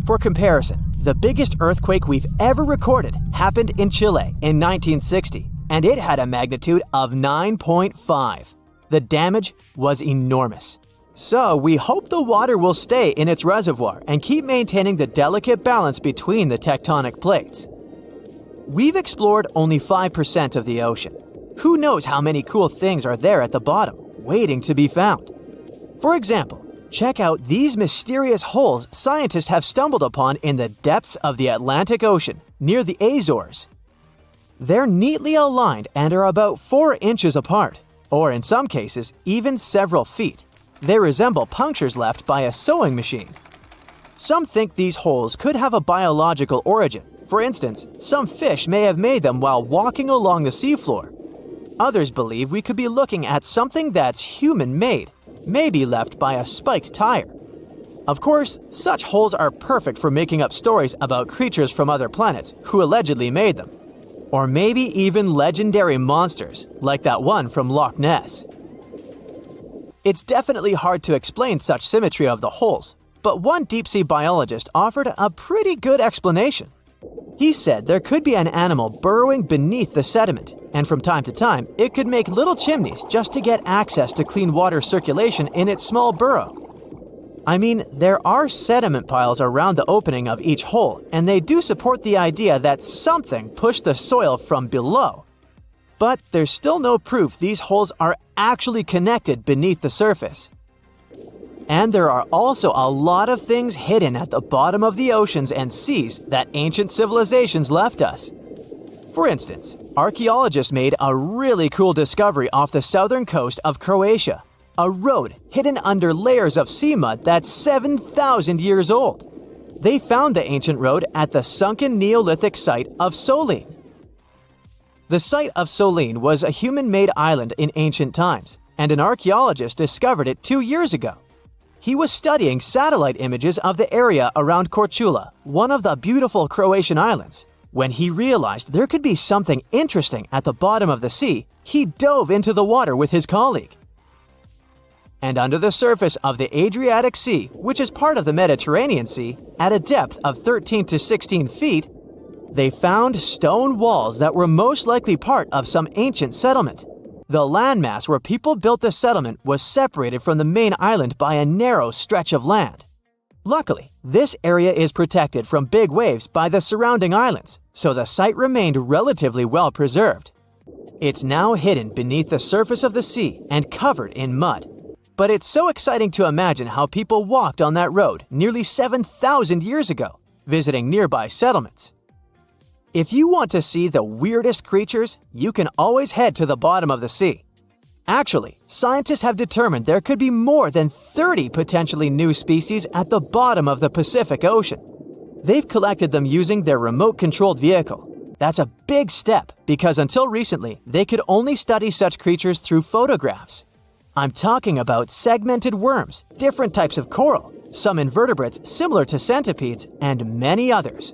For comparison, the biggest earthquake we've ever recorded happened in Chile in 1960, and it had a magnitude of 9.5. The damage was enormous. So we hope the water will stay in its reservoir and keep maintaining the delicate balance between the tectonic plates. We've explored only 5% of the ocean. Who knows how many cool things are there at the bottom, waiting to be found? For example, check out these mysterious holes scientists have stumbled upon in the depths of the Atlantic Ocean, near the Azores. They're neatly aligned and are about 4 inches apart, or in some cases, even several feet. They resemble punctures left by a sewing machine. Some think these holes could have a biological origin. For instance, some fish may have made them while walking along the seafloor. Others believe we could be looking at something that's human-made, maybe left by a spiked tire. Of course, such holes are perfect for making up stories about creatures from other planets who allegedly made them. Or maybe even legendary monsters, like that one from Loch Ness. It's definitely hard to explain such symmetry of the holes, but one deep-sea biologist offered a pretty good explanation. He said there could be an animal burrowing beneath the sediment, and from time to time, it could make little chimneys just to get access to clean water circulation in its small burrow. I mean, there are sediment piles around the opening of each hole, and they do support the idea that something pushed the soil from below. But there's still no proof these holes are actually connected beneath the surface. And there are also a lot of things hidden at the bottom of the oceans and seas that ancient civilizations left us. For instance, archaeologists made a really cool discovery off the southern coast of Croatia. A road hidden under layers of sea mud that's 7,000 years old. They found the ancient road at the sunken Neolithic site of Solin. The site of Solin was a human-made island in ancient times, and an archaeologist discovered it 2 years ago. He was studying satellite images of the area around Korčula, one of the beautiful Croatian islands. When he realized there could be something interesting at the bottom of the sea, he dove into the water with his colleague. And under the surface of the Adriatic Sea, which is part of the Mediterranean Sea, at a depth of 13 to 16 feet, they found stone walls that were most likely part of some ancient settlement. The landmass where people built the settlement was separated from the main island by a narrow stretch of land. Luckily, this area is protected from big waves by the surrounding islands, so the site remained relatively well preserved. It's now hidden beneath the surface of the sea and covered in mud. But it's so exciting to imagine how people walked on that road nearly 7,000 years ago, visiting nearby settlements. If you want to see the weirdest creatures, you can always head to the bottom of the sea. Actually, scientists have determined there could be more than 30 potentially new species at the bottom of the Pacific Ocean. They've collected them using their remote-controlled vehicle. That's a big step because until recently, they could only study such creatures through photographs. I'm talking about segmented worms, different types of coral, some invertebrates similar to centipedes, and many others.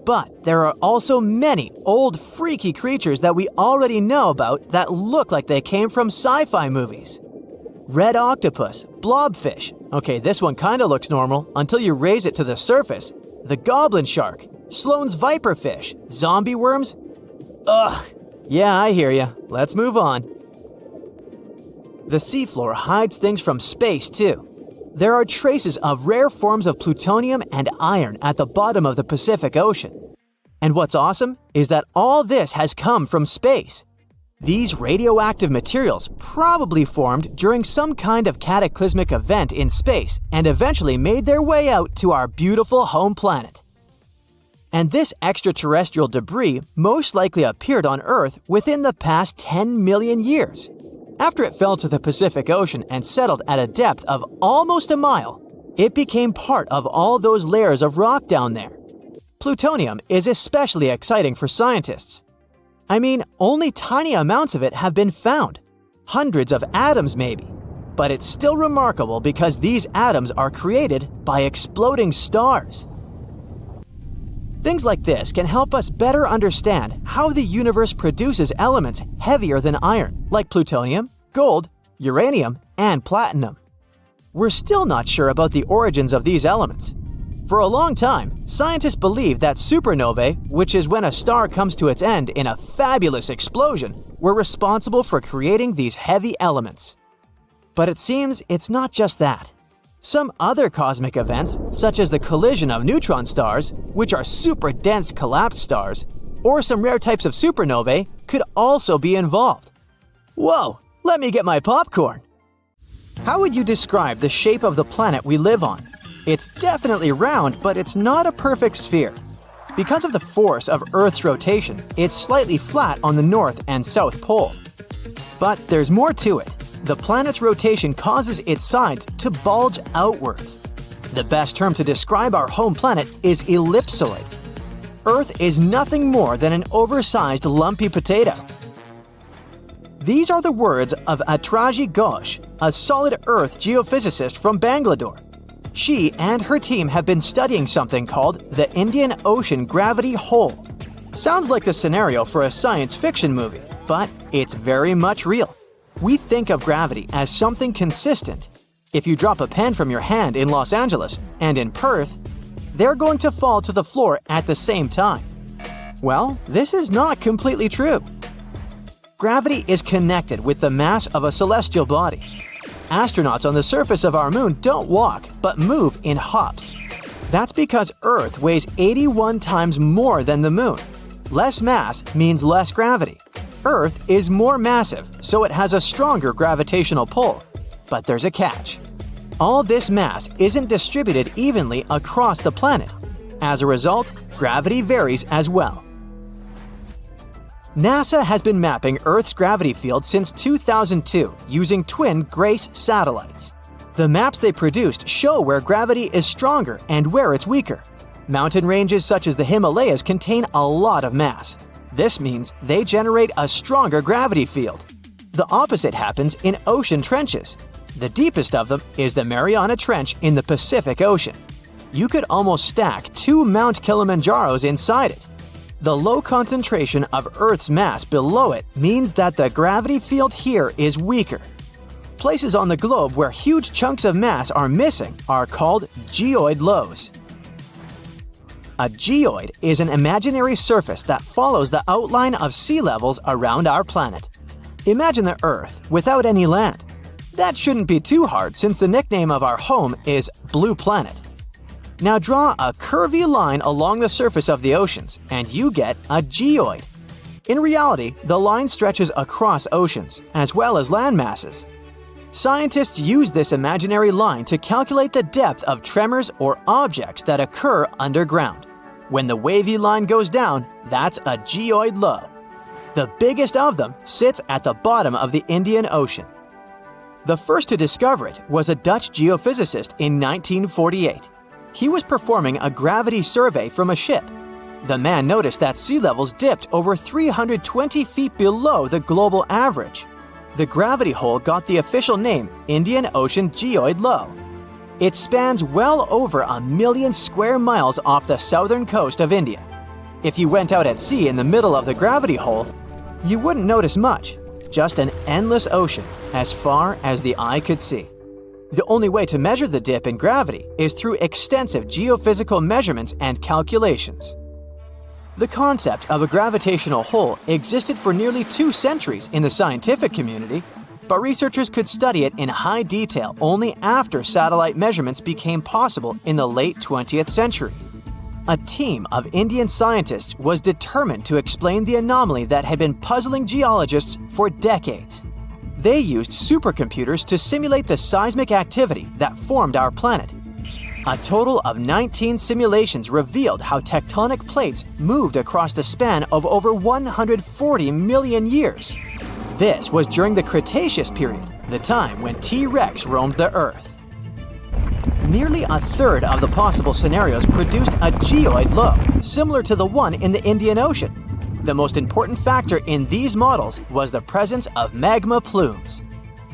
But there are also many old freaky creatures that we already know about that look like they came from sci-fi movies. Red octopus, blobfish. Okay, this one kinda looks normal until you raise it to the surface. The goblin shark, Sloane's viperfish, zombie worms. Ugh. Yeah, I hear ya. Let's move on. The seafloor hides things from space too. There are traces of rare forms of plutonium and iron at the bottom of the Pacific Ocean. And what's awesome is that all this has come from space. These radioactive materials probably formed during some kind of cataclysmic event in space and eventually made their way out to our beautiful home planet. And this extraterrestrial debris most likely appeared on Earth within the past 10 million years. After it fell to the Pacific Ocean and settled at a depth of almost a mile, it became part of all those layers of rock down there. Plutonium is especially exciting for scientists. I mean, only tiny amounts of it have been found, hundreds of atoms maybe. But it's still remarkable because these atoms are created by exploding stars. Things like this can help us better understand how the universe produces elements heavier than iron, like plutonium, gold, uranium, and platinum. We're still not sure about the origins of these elements. For a long time, scientists believed that supernovae, which is when a star comes to its end in a fabulous explosion, were responsible for creating these heavy elements. But it seems it's not just that. Some other cosmic events, such as the collision of neutron stars, which are super dense collapsed stars, or some rare types of supernovae, could also be involved. Whoa, let me get my popcorn. How would you describe the shape of the planet we live on? It's definitely round, but it's not a perfect sphere. Because of the force of Earth's rotation, it's slightly flat on the north and south pole. But there's more to it. The planet's rotation causes its sides to bulge outwards. The best term to describe our home planet is ellipsoid. Earth is nothing more than an oversized lumpy potato. These are the words of Atraji Ghosh, a solid Earth geophysicist from Bangalore. She and her team have been studying something called the Indian Ocean Gravity Hole. Sounds like the scenario for a science fiction movie, but it's very much real. We think of gravity as something consistent. If you drop a pen from your hand in Los Angeles and in Perth, they're going to fall to the floor at the same time. Well, this is not completely true. Gravity is connected with the mass of a celestial body. Astronauts on the surface of our moon don't walk, but move in hops. That's because Earth weighs 81 times more than the moon. Less mass means less gravity. Earth is more massive, so it has a stronger gravitational pull. But there's a catch. All this mass isn't distributed evenly across the planet. As a result, gravity varies as well. NASA has been mapping Earth's gravity field since 2002 using twin GRACE satellites. The maps they produced show where gravity is stronger and where it's weaker. Mountain ranges such as the Himalayas contain a lot of mass. This means they generate a stronger gravity field. The opposite happens in ocean trenches. The deepest of them is the Mariana Trench in the Pacific Ocean. You could almost stack 2 Mount Kilimanjaros inside it. The low concentration of Earth's mass below it means that the gravity field here is weaker. Places on the globe where huge chunks of mass are missing are called geoid lows. A geoid is an imaginary surface that follows the outline of sea levels around our planet. Imagine the Earth without any land. That shouldn't be too hard since the nickname of our home is Blue Planet. Now draw a curvy line along the surface of the oceans, and you get a geoid. In reality, the line stretches across oceans, as well as land masses. Scientists use this imaginary line to calculate the depth of tremors or objects that occur underground. When the wavy line goes down, that's a geoid low. The biggest of them sits at the bottom of the Indian Ocean. The first to discover it was a Dutch geophysicist in 1948. He was performing a gravity survey from a ship. The man noticed that sea levels dipped over 320 feet below the global average. The gravity hole got the official name Indian Ocean Geoid Low. It spans well over 1 million square miles off the southern coast of India. If you went out at sea in the middle of the gravity hole, you wouldn't notice much, just an endless ocean as far as the eye could see. The only way to measure the dip in gravity is through extensive geophysical measurements and calculations. The concept of a gravitational hole existed for nearly 2 centuries in the scientific community, but researchers could study it in high detail only after satellite measurements became possible in the late 20th century. A team of Indian scientists was determined to explain the anomaly that had been puzzling geologists for decades. They used supercomputers to simulate the seismic activity that formed our planet. A total of 19 simulations revealed how tectonic plates moved across the span of over 140 million years. This was during the Cretaceous period, the time when T-Rex roamed the Earth. Nearly a third of the possible scenarios produced a geoid low, similar to the one in the Indian Ocean. The most important factor in these models was the presence of magma plumes.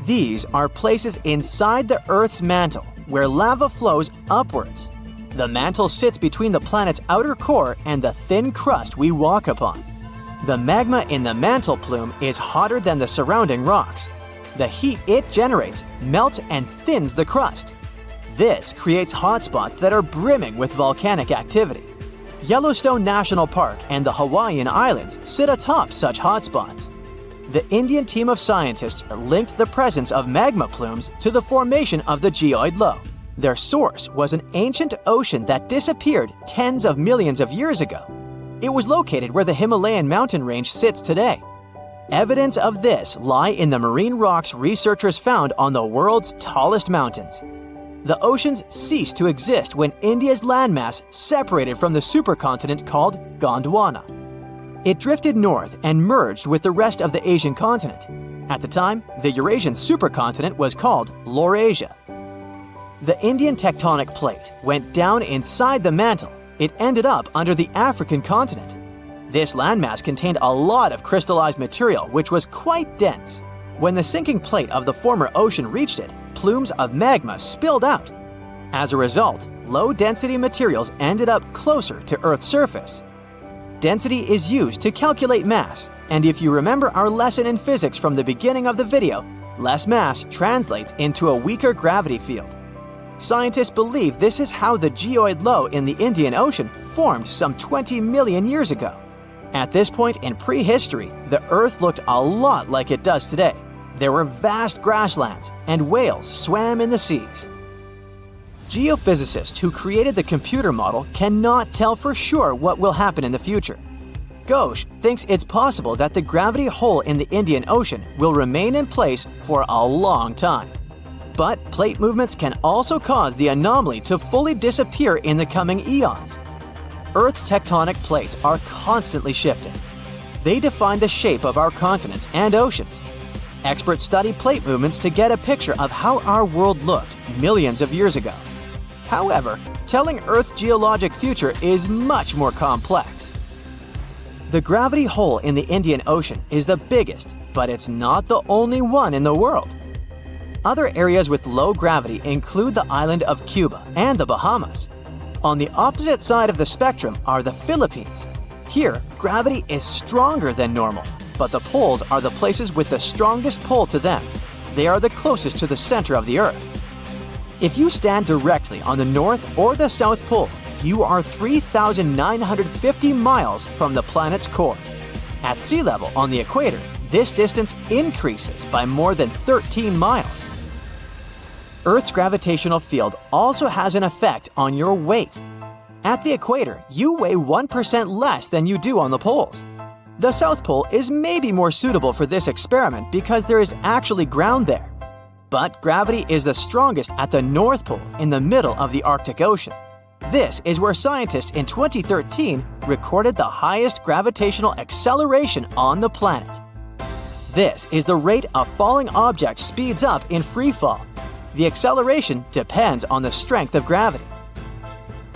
These are places inside the Earth's mantle where lava flows upwards. The mantle sits between the planet's outer core and the thin crust we walk upon. The magma in the mantle plume is hotter than the surrounding rocks. The heat it generates melts and thins the crust. This creates hotspots that are brimming with volcanic activity. Yellowstone National Park and the Hawaiian Islands sit atop such hotspots. The Indian team of scientists linked the presence of magma plumes to the formation of the geoid low. Their source was an ancient ocean that disappeared tens of millions of years ago. It was located where the Himalayan mountain range sits today. Evidence of this lie in the marine rocks researchers found on the world's tallest mountains. The oceans ceased to exist when India's landmass separated from the supercontinent called Gondwana. It drifted north and merged with the rest of the Asian continent. At the time, the Eurasian supercontinent was called Laurasia. The Indian tectonic plate went down inside the mantle. It ended up under the African continent. This landmass contained a lot of crystallized material which was quite dense. When the sinking plate of the former ocean reached it, plumes of magma spilled out. As a result, low-density materials ended up closer to Earth's surface. Density is used to calculate mass, and if you remember our lesson in physics from the beginning of the video, less mass translates into a weaker gravity field. Scientists believe this is how the geoid low in the Indian Ocean formed some 20 million years ago. At this point in prehistory, the Earth looked a lot like it does today. There were vast grasslands, and whales swam in the seas. Geophysicists who created the computer model cannot tell for sure what will happen in the future. Ghosh thinks it's possible that the gravity hole in the Indian Ocean will remain in place for a long time. But plate movements can also cause the anomaly to fully disappear in the coming eons. Earth's tectonic plates are constantly shifting. They define the shape of our continents and oceans. Experts study plate movements to get a picture of how our world looked millions of years ago. However, telling Earth's geologic future is much more complex. The gravity hole in the Indian Ocean is the biggest, but it's not the only one in the world. Other areas with low gravity include the island of Cuba and the Bahamas. On the opposite side of the spectrum are the Philippines. Here, gravity is stronger than normal, but the poles are the places with the strongest pull to them. They are the closest to the center of the Earth. If you stand directly on the North or the South Pole, you are 3,950 miles from the planet's core. At sea level on the equator, this distance increases by more than 13 miles. Earth's gravitational field also has an effect on your weight. At the equator, you weigh 1% less than you do on the poles. The South Pole is maybe more suitable for this experiment because there is actually ground there. But gravity is the strongest at the North Pole in the middle of the Arctic Ocean. This is where scientists in 2013 recorded the highest gravitational acceleration on the planet. This is the rate a falling object speeds up in free fall. The acceleration depends on the strength of gravity.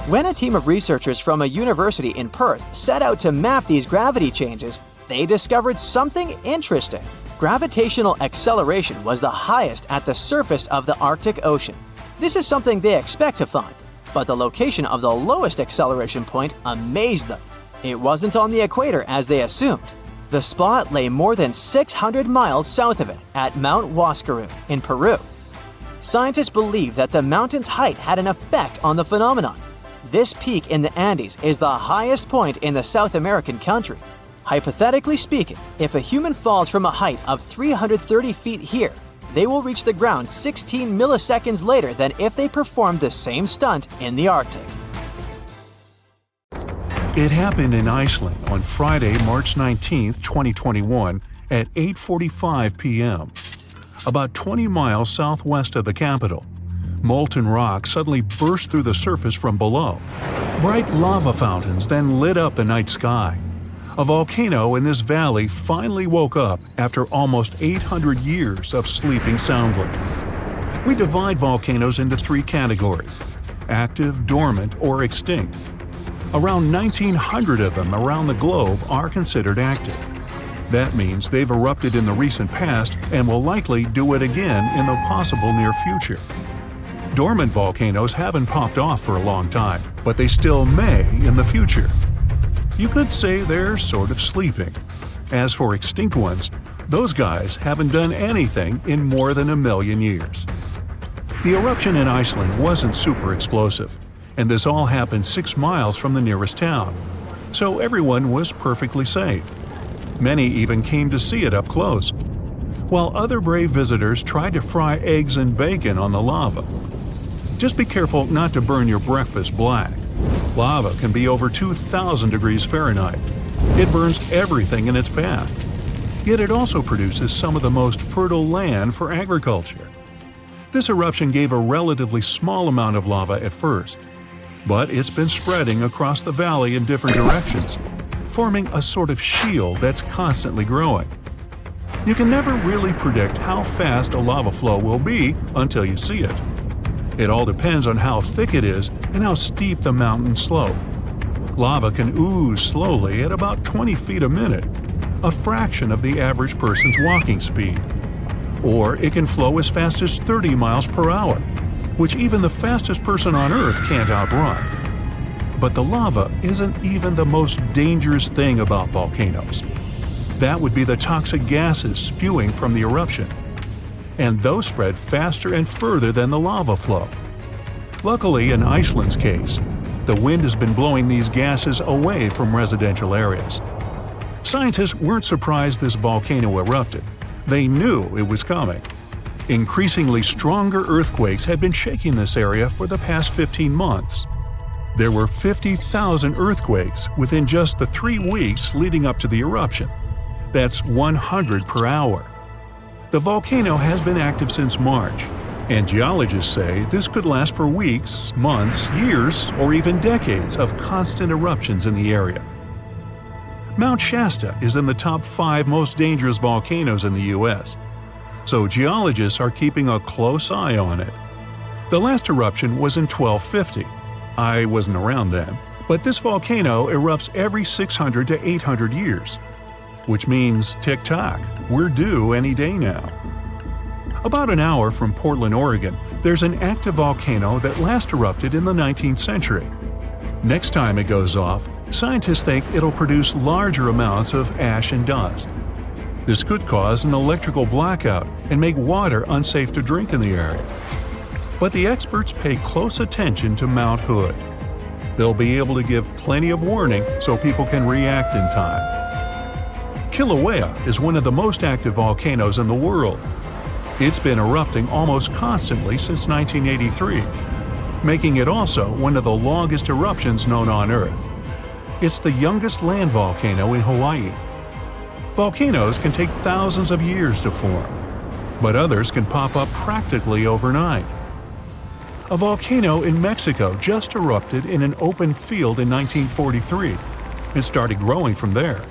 When a team of researchers from a university in Perth set out to map these gravity changes, they discovered something interesting. Gravitational acceleration was the highest at the surface of the Arctic Ocean. This is something they expect to find, but the location of the lowest acceleration point amazed them. It wasn't on the equator as they assumed. The spot lay more than 600 miles south of it at Mount Huascarán in Peru. Scientists believe that the mountain's height had an effect on the phenomenon. This peak in the Andes is the highest point in the South American country. Hypothetically speaking, if a human falls from a height of 330 feet here, they will reach the ground 16 milliseconds later than if they performed the same stunt in the Arctic. It happened in Iceland on Friday, March 19, 2021 at 8:45 p.m. About 20 miles southwest of the capital. Molten rock suddenly burst through the surface from below. Bright lava fountains then lit up the night sky. A volcano in this valley finally woke up after almost 800 years of sleeping soundly. We divide volcanoes into three categories: active, dormant, or extinct. Around 1,900 of them around the globe are considered active. That means they've erupted in the recent past and will likely do it again in the possible near future. Dormant volcanoes haven't popped off for a long time, but they still may in the future. You could say they're sort of sleeping. As for extinct ones, those guys haven't done anything in more than 1 million years. The eruption in Iceland wasn't super explosive, and this all happened 6 miles from the nearest town, so everyone was perfectly safe. Many even came to see it up close, while other brave visitors tried to fry eggs and bacon on the lava. Just be careful not to burn your breakfast black. Lava can be over 2,000 degrees Fahrenheit. It burns everything in its path. Yet it also produces some of the most fertile land for agriculture. This eruption gave a relatively small amount of lava at first, but it's been spreading across the valley in different directions, forming a sort of shield that's constantly growing. You can never really predict how fast a lava flow will be until you see it. It all depends on how thick it is and how steep the mountain slope. Lava can ooze slowly at about 20 feet a minute, a fraction of the average person's walking speed. Or it can flow as fast as 30 miles per hour, which even the fastest person on Earth can't outrun. But the lava isn't even the most dangerous thing about volcanoes. That would be the toxic gases spewing from the eruption. And those spread faster and further than the lava flow. Luckily, in Iceland's case, the wind has been blowing these gases away from residential areas. Scientists weren't surprised this volcano erupted. They knew it was coming. Increasingly stronger earthquakes had been shaking this area for the past 15 months. There were 50,000 earthquakes within just the 3 weeks leading up to the eruption. That's 100 per hour. The volcano has been active since March, and geologists say this could last for weeks, months, years, or even decades of constant eruptions in the area. Mount Shasta is in the top 5 most dangerous volcanoes in the U.S., so geologists are keeping a close eye on it. The last eruption was in 1250. I wasn't around then, but this volcano erupts every 600 to 800 years. Which means tick-tock, we're due any day now. About an hour from Portland, Oregon, there's an active volcano that last erupted in the 19th century. Next time it goes off, scientists think it'll produce larger amounts of ash and dust. This could cause an electrical blackout and make water unsafe to drink in the area. But the experts pay close attention to Mount Hood. They'll be able to give plenty of warning so people can react in time. Kilauea is one of the most active volcanoes in the world. It's been erupting almost constantly since 1983, making it also one of the longest eruptions known on Earth. It's the youngest land volcano in Hawaii. Volcanoes can take thousands of years to form, but others can pop up practically overnight. A volcano in Mexico just erupted in an open field in 1943 and started growing from there.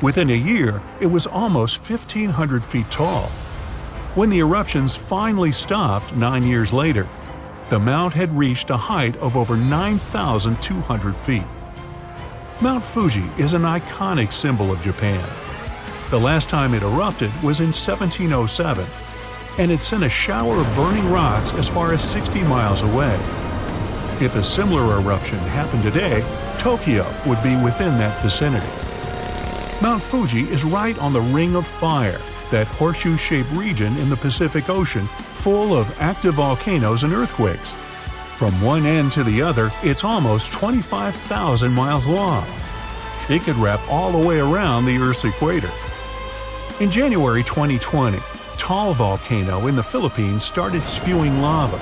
Within a year, it was almost 1,500 feet tall. When the eruptions finally stopped 9 years later, the mount had reached a height of over 9,200 feet. Mount Fuji is an iconic symbol of Japan. The last time it erupted was in 1707, and it sent a shower of burning rocks as far as 60 miles away. If a similar eruption happened today, Tokyo would be within that vicinity. Mount Fuji is right on the Ring of Fire, that horseshoe-shaped region in the Pacific Ocean full of active volcanoes and earthquakes. From one end to the other, it's almost 25,000 miles long. It could wrap all the way around the Earth's equator. In January 2020, Taal volcano in the Philippines started spewing lava,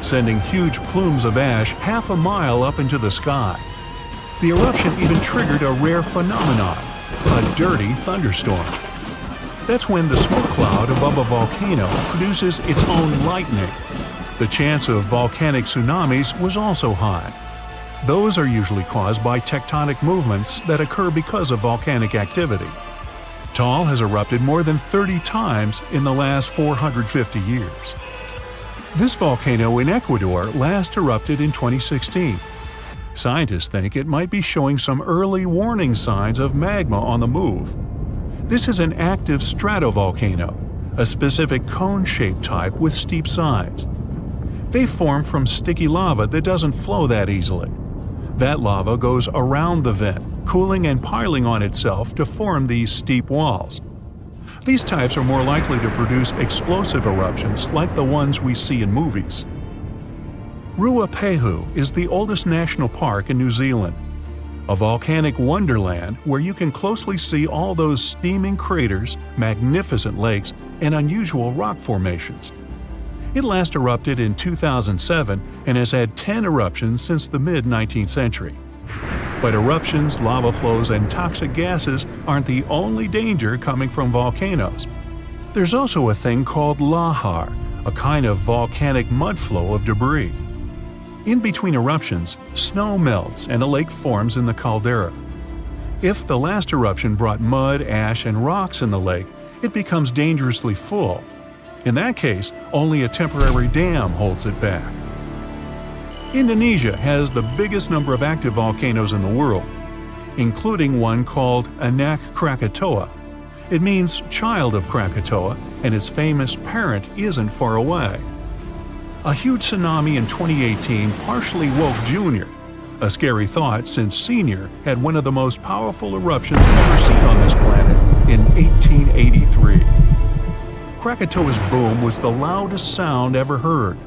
sending huge plumes of ash half a mile up into the sky. The eruption even triggered a rare phenomenon, a dirty thunderstorm. That's when the smoke cloud above a volcano produces its own lightning. The chance of volcanic tsunamis was also high. Those are usually caused by tectonic movements that occur because of volcanic activity. Taal has erupted more than 30 times in the last 450 years. This volcano in Ecuador last erupted in 2016. Scientists think it might be showing some early warning signs of magma on the move. This is an active stratovolcano, a specific cone-shaped type with steep sides. They form from sticky lava that doesn't flow that easily. That lava goes around the vent, cooling and piling on itself to form these steep walls. These types are more likely to produce explosive eruptions like the ones we see in movies. Ruapehu is the oldest national park in New Zealand, a volcanic wonderland where you can closely see all those steaming craters, magnificent lakes, and unusual rock formations. It last erupted in 2007 and has had 10 eruptions since the mid-19th century. But eruptions, lava flows, and toxic gases aren't the only danger coming from volcanoes. There's also a thing called lahar, a kind of volcanic mudflow of debris. In between eruptions, snow melts and a lake forms in the caldera. If the last eruption brought mud, ash, and rocks in the lake, it becomes dangerously full. In that case, only a temporary dam holds it back. Indonesia has the biggest number of active volcanoes in the world, including one called Anak Krakatoa. It means child of Krakatoa, and its famous parent isn't far away. A huge tsunami in 2018 partially woke Junior, a scary thought since Senior had one of the most powerful eruptions ever seen on this planet in 1883. Krakatoa's boom was the loudest sound ever heard.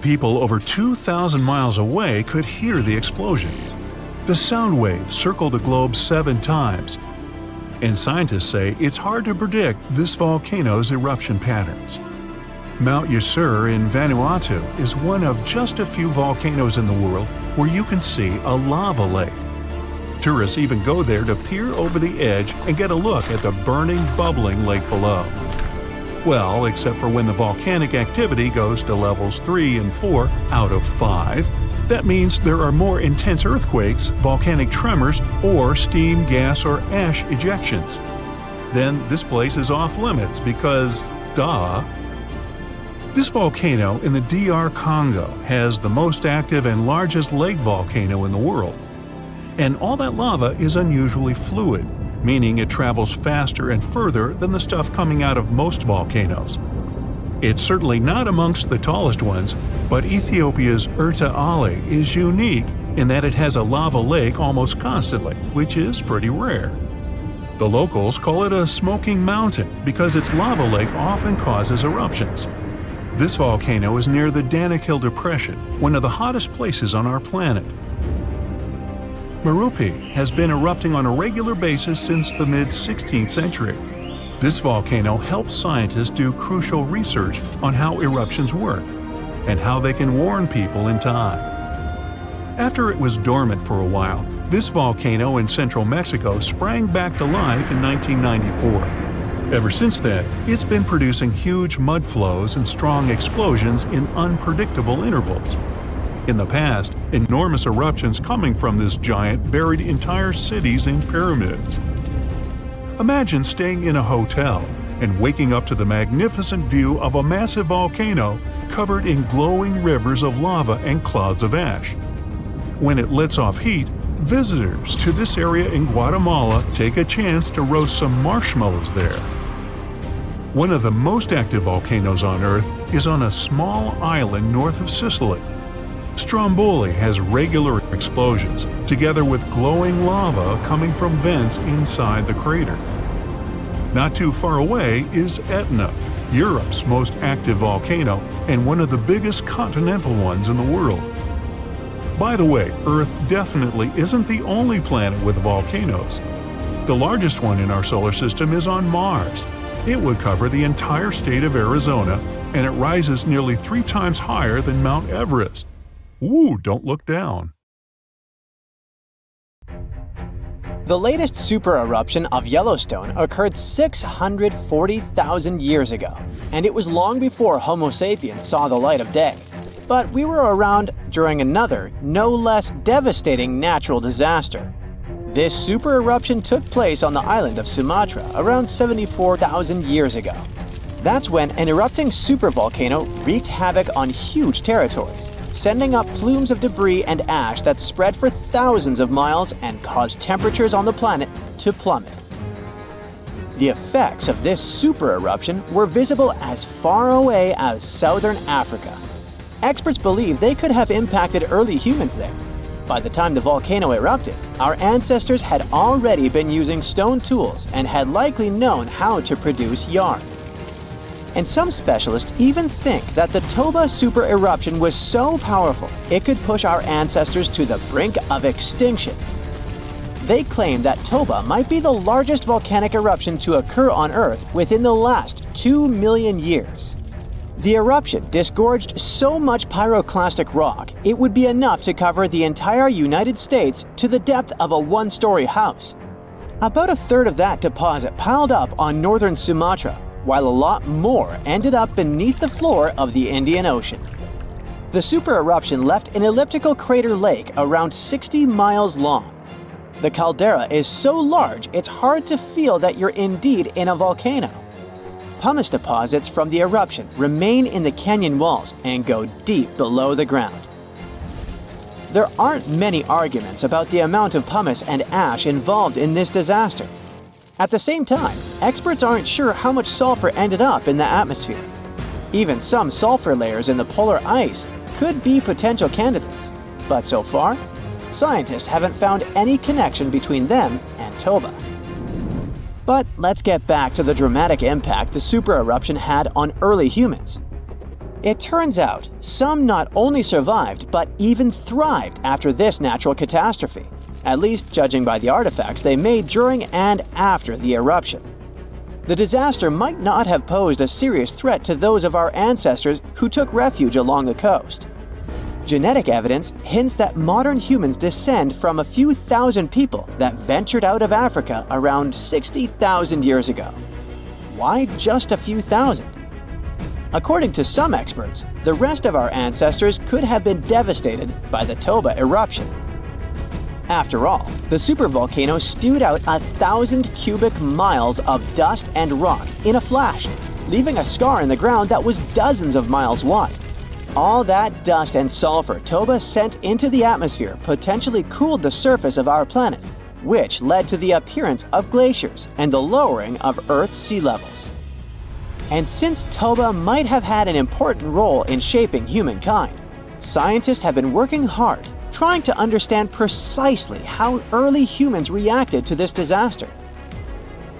People over 2,000 miles away could hear the explosion. The sound wave circled the globe 7 times, and scientists say it's hard to predict this volcano's eruption patterns. Mount Yasur in Vanuatu is one of just a few volcanoes in the world where you can see a lava lake. Tourists even go there to peer over the edge and get a look at the burning, bubbling lake below. Well, except for when the volcanic activity goes to levels 3 and 4 out of 5, That means there are more intense earthquakes, volcanic tremors, or steam, gas, or ash ejections. Then this place is off limits because, duh. This volcano in the DR Congo has the most active and largest lake volcano in the world. And all that lava is unusually fluid, meaning it travels faster and further than the stuff coming out of most volcanoes. It's certainly not amongst the tallest ones, but Ethiopia's Erta Ale is unique in that it has a lava lake almost constantly, which is pretty rare. The locals call it a smoking mountain because its lava lake often causes eruptions. This volcano is near the Danakil Depression, one of the hottest places on our planet. Merupi has been erupting on a regular basis since the mid-16th century. This volcano helps scientists do crucial research on how eruptions work and how they can warn people in time. After it was dormant for a while, this volcano in central Mexico sprang back to life in 1994. Ever since then, it's been producing huge mud flows and strong explosions in unpredictable intervals. In the past, enormous eruptions coming from this giant buried entire cities in pyramids. Imagine staying in a hotel and waking up to the magnificent view of a massive volcano covered in glowing rivers of lava and clouds of ash. When it lets off heat, visitors to this area in Guatemala take a chance to roast some marshmallows there. One of the most active volcanoes on Earth is on a small island north of Sicily. Stromboli has regular explosions, together with glowing lava coming from vents inside the crater. Not too far away is Etna, Europe's most active volcano and one of the biggest continental ones in the world. By the way, Earth definitely isn't the only planet with volcanoes. The largest one in our solar system is on Mars. It would cover the entire state of Arizona, and it rises nearly 3 times higher than Mount Everest. Ooh, don't look down. The latest super-eruption of Yellowstone occurred 640,000 years ago, and it was long before Homo sapiens saw the light of day. But we were around during another, no less devastating natural disaster. This super-eruption took place on the island of Sumatra around 74,000 years ago. That's when an erupting supervolcano wreaked havoc on huge territories, sending up plumes of debris and ash that spread for thousands of miles and caused temperatures on the planet to plummet. The effects of this super-eruption were visible as far away as southern Africa. Experts believe they could have impacted early humans there. By the time the volcano erupted, our ancestors had already been using stone tools and had likely known how to produce yarn. And some specialists even think that the Toba super-eruption was so powerful it could push our ancestors to the brink of extinction. They claim that Toba might be the largest volcanic eruption to occur on Earth within the last 2 million years. The eruption disgorged so much pyroclastic rock it would be enough to cover the entire United States to the depth of a 1-story house. About a third of that deposit piled up on northern Sumatra, while a lot more ended up beneath the floor of the Indian Ocean. The super-eruption left an elliptical crater lake around 60 miles long. The caldera is so large it's hard to feel that you're indeed in a volcano. Pumice deposits from the eruption remain in the canyon walls and go deep below the ground. There aren't many arguments about the amount of pumice and ash involved in this disaster. At the same time, experts aren't sure how much sulfur ended up in the atmosphere. Even some sulfur layers in the polar ice could be potential candidates. But so far, scientists haven't found any connection between them and Toba. But let's get back to the dramatic impact the super-eruption had on early humans. It turns out some not only survived, but even thrived after this natural catastrophe, at least judging by the artifacts they made during and after the eruption. The disaster might not have posed a serious threat to those of our ancestors who took refuge along the coast. Genetic evidence hints that modern humans descend from a few thousand people that ventured out of Africa around 60,000 years ago. Why just a few thousand? According to some experts, the rest of our ancestors could have been devastated by the Toba eruption. After all, the supervolcano spewed out 1,000 cubic miles of dust and rock in a flash, leaving a scar in the ground that was dozens of miles wide. All that dust and sulfur Toba sent into the atmosphere potentially cooled the surface of our planet, which led to the appearance of glaciers and the lowering of Earth's sea levels. And since Toba might have had an important role in shaping humankind, scientists have been working hard trying to understand precisely how early humans reacted to this disaster.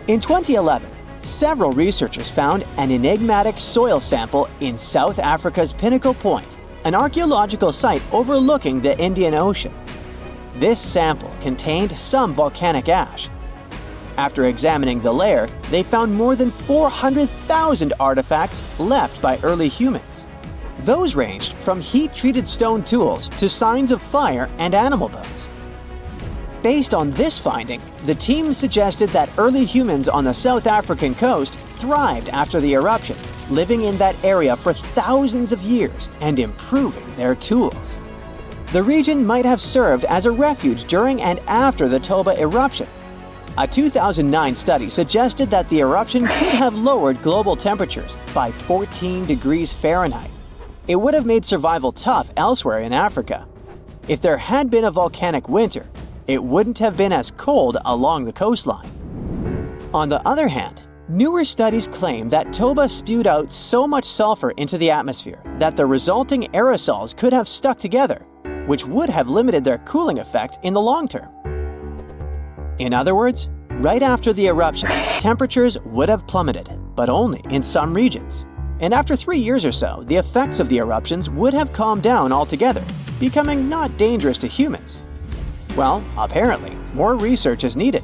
In 2011, several researchers found an enigmatic soil sample in South Africa's Pinnacle Point, an archaeological site overlooking the Indian Ocean. This sample contained some volcanic ash. After examining the layer, they found more than 400,000 artifacts left by early humans. Those ranged from heat-treated stone tools to signs of fire and animal bones. Based on this finding, the team suggested that early humans on the South African coast thrived after the eruption, living in that area for thousands of years and improving their tools. The region might have served as a refuge during and after the Toba eruption. A 2009 study suggested that the eruption could have lowered global temperatures by 14 degrees Fahrenheit. It would have made survival tough elsewhere in Africa. If there had been a volcanic winter, it wouldn't have been as cold along the coastline. On the other hand, newer studies claim that Toba spewed out so much sulfur into the atmosphere that the resulting aerosols could have stuck together, which would have limited their cooling effect in the long term. In other words, right after the eruption, temperatures would have plummeted, but only in some regions. And after 3 years or so, the effects of the eruptions would have calmed down altogether, becoming not dangerous to humans. Well, apparently, more research is needed.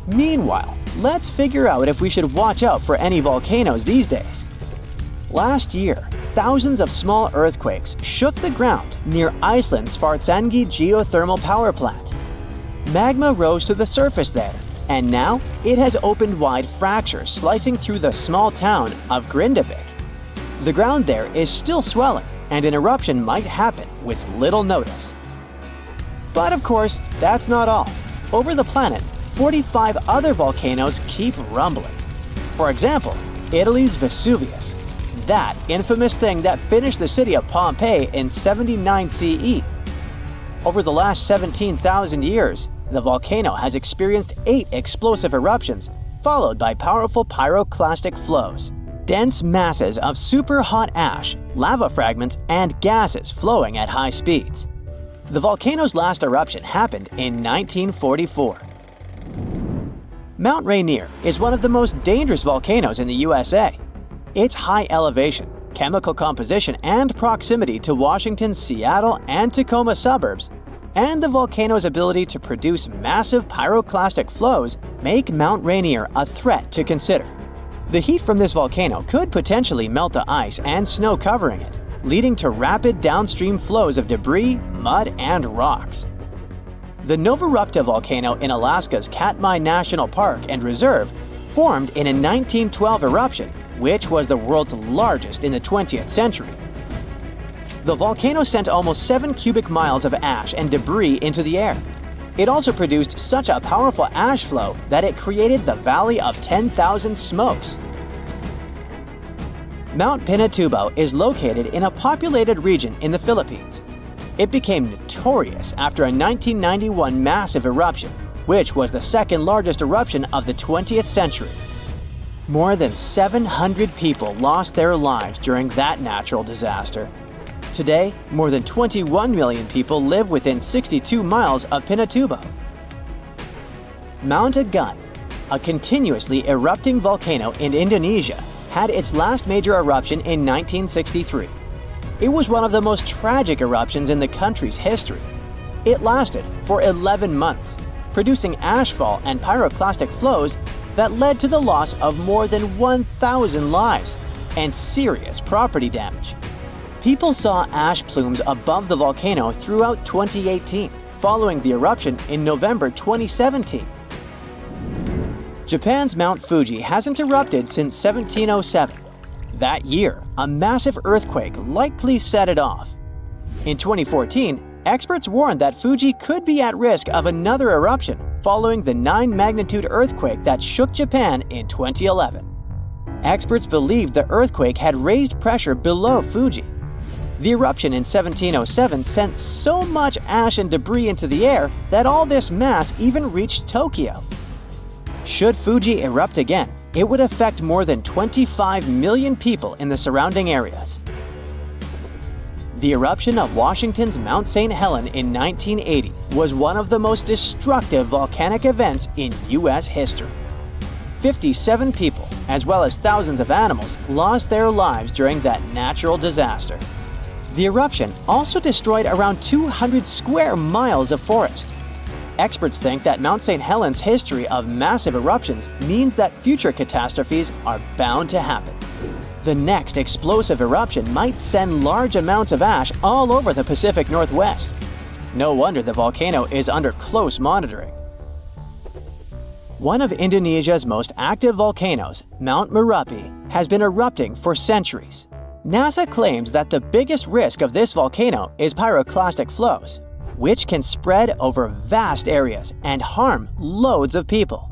Meanwhile, let's figure out if we should watch out for any volcanoes these days. Last year, thousands of small earthquakes shook the ground near Iceland's Svartsengi geothermal power plant. Magma rose to the surface there, and now it has opened wide fractures slicing through the small town of Grindavik. The ground there is still swelling, and an eruption might happen with little notice. But of course, that's not all. Over the planet, 45 other volcanoes keep rumbling. For example, Italy's Vesuvius, that infamous thing that finished the city of Pompeii in 79 CE. Over the last 17,000 years, the volcano has experienced 8 explosive eruptions, followed by powerful pyroclastic flows, dense masses of super hot ash, lava fragments, and gases flowing at high speeds. The volcano's last eruption happened in 1944. Mount Rainier is one of the most dangerous volcanoes in the USA. Its high elevation, chemical composition, and proximity to Washington's Seattle and Tacoma suburbs, and the volcano's ability to produce massive pyroclastic flows make Mount Rainier a threat to consider. The heat from this volcano could potentially melt the ice and snow covering it, leading to rapid downstream flows of debris, mud, and rocks. The Novarupta volcano in Alaska's Katmai National Park and Reserve formed in a 1912 eruption, which was the world's largest in the 20th century. The volcano sent almost 7 cubic miles of ash and debris into the air. It also produced such a powerful ash flow that it created the Valley of 10,000 Smokes. Mount Pinatubo is located in a populated region in the Philippines. It became notorious after a 1991 massive eruption, which was the second largest eruption of the 20th century. More than 700 people lost their lives during that natural disaster. Today, more than 21 million people live within 62 miles of Pinatubo. Mount Agun, a continuously erupting volcano in Indonesia, had its last major eruption in 1963. It was one of the most tragic eruptions in the country's history. It lasted for 11 months, producing ashfall and pyroclastic flows that led to the loss of more than 1,000 lives and serious property damage. People saw ash plumes above the volcano throughout 2018, following the eruption in November 2017. Japan's Mount Fuji hasn't erupted since 1707. That year, a massive earthquake likely set it off. In 2014, experts warned that Fuji could be at risk of another eruption following the 9-magnitude earthquake that shook Japan in 2011. Experts believed the earthquake had raised pressure below Fuji. The eruption in 1707 sent so much ash and debris into the air that all this mass even reached Tokyo. Should Fuji erupt again, it would affect more than 25 million people in the surrounding areas. The eruption of Washington's Mount St. Helens in 1980 was one of the most destructive volcanic events in U.S. history. 57 people, as well as thousands of animals, lost their lives during that natural disaster. The eruption also destroyed around 200 square miles of forest. Experts think that Mount St. Helens' history of massive eruptions means that future catastrophes are bound to happen. The next explosive eruption might send large amounts of ash all over the Pacific Northwest. No wonder the volcano is under close monitoring. One of Indonesia's most active volcanoes, Mount Merapi, has been erupting for centuries. NASA claims that the biggest risk of this volcano is pyroclastic flows, which can spread over vast areas and harm loads of people.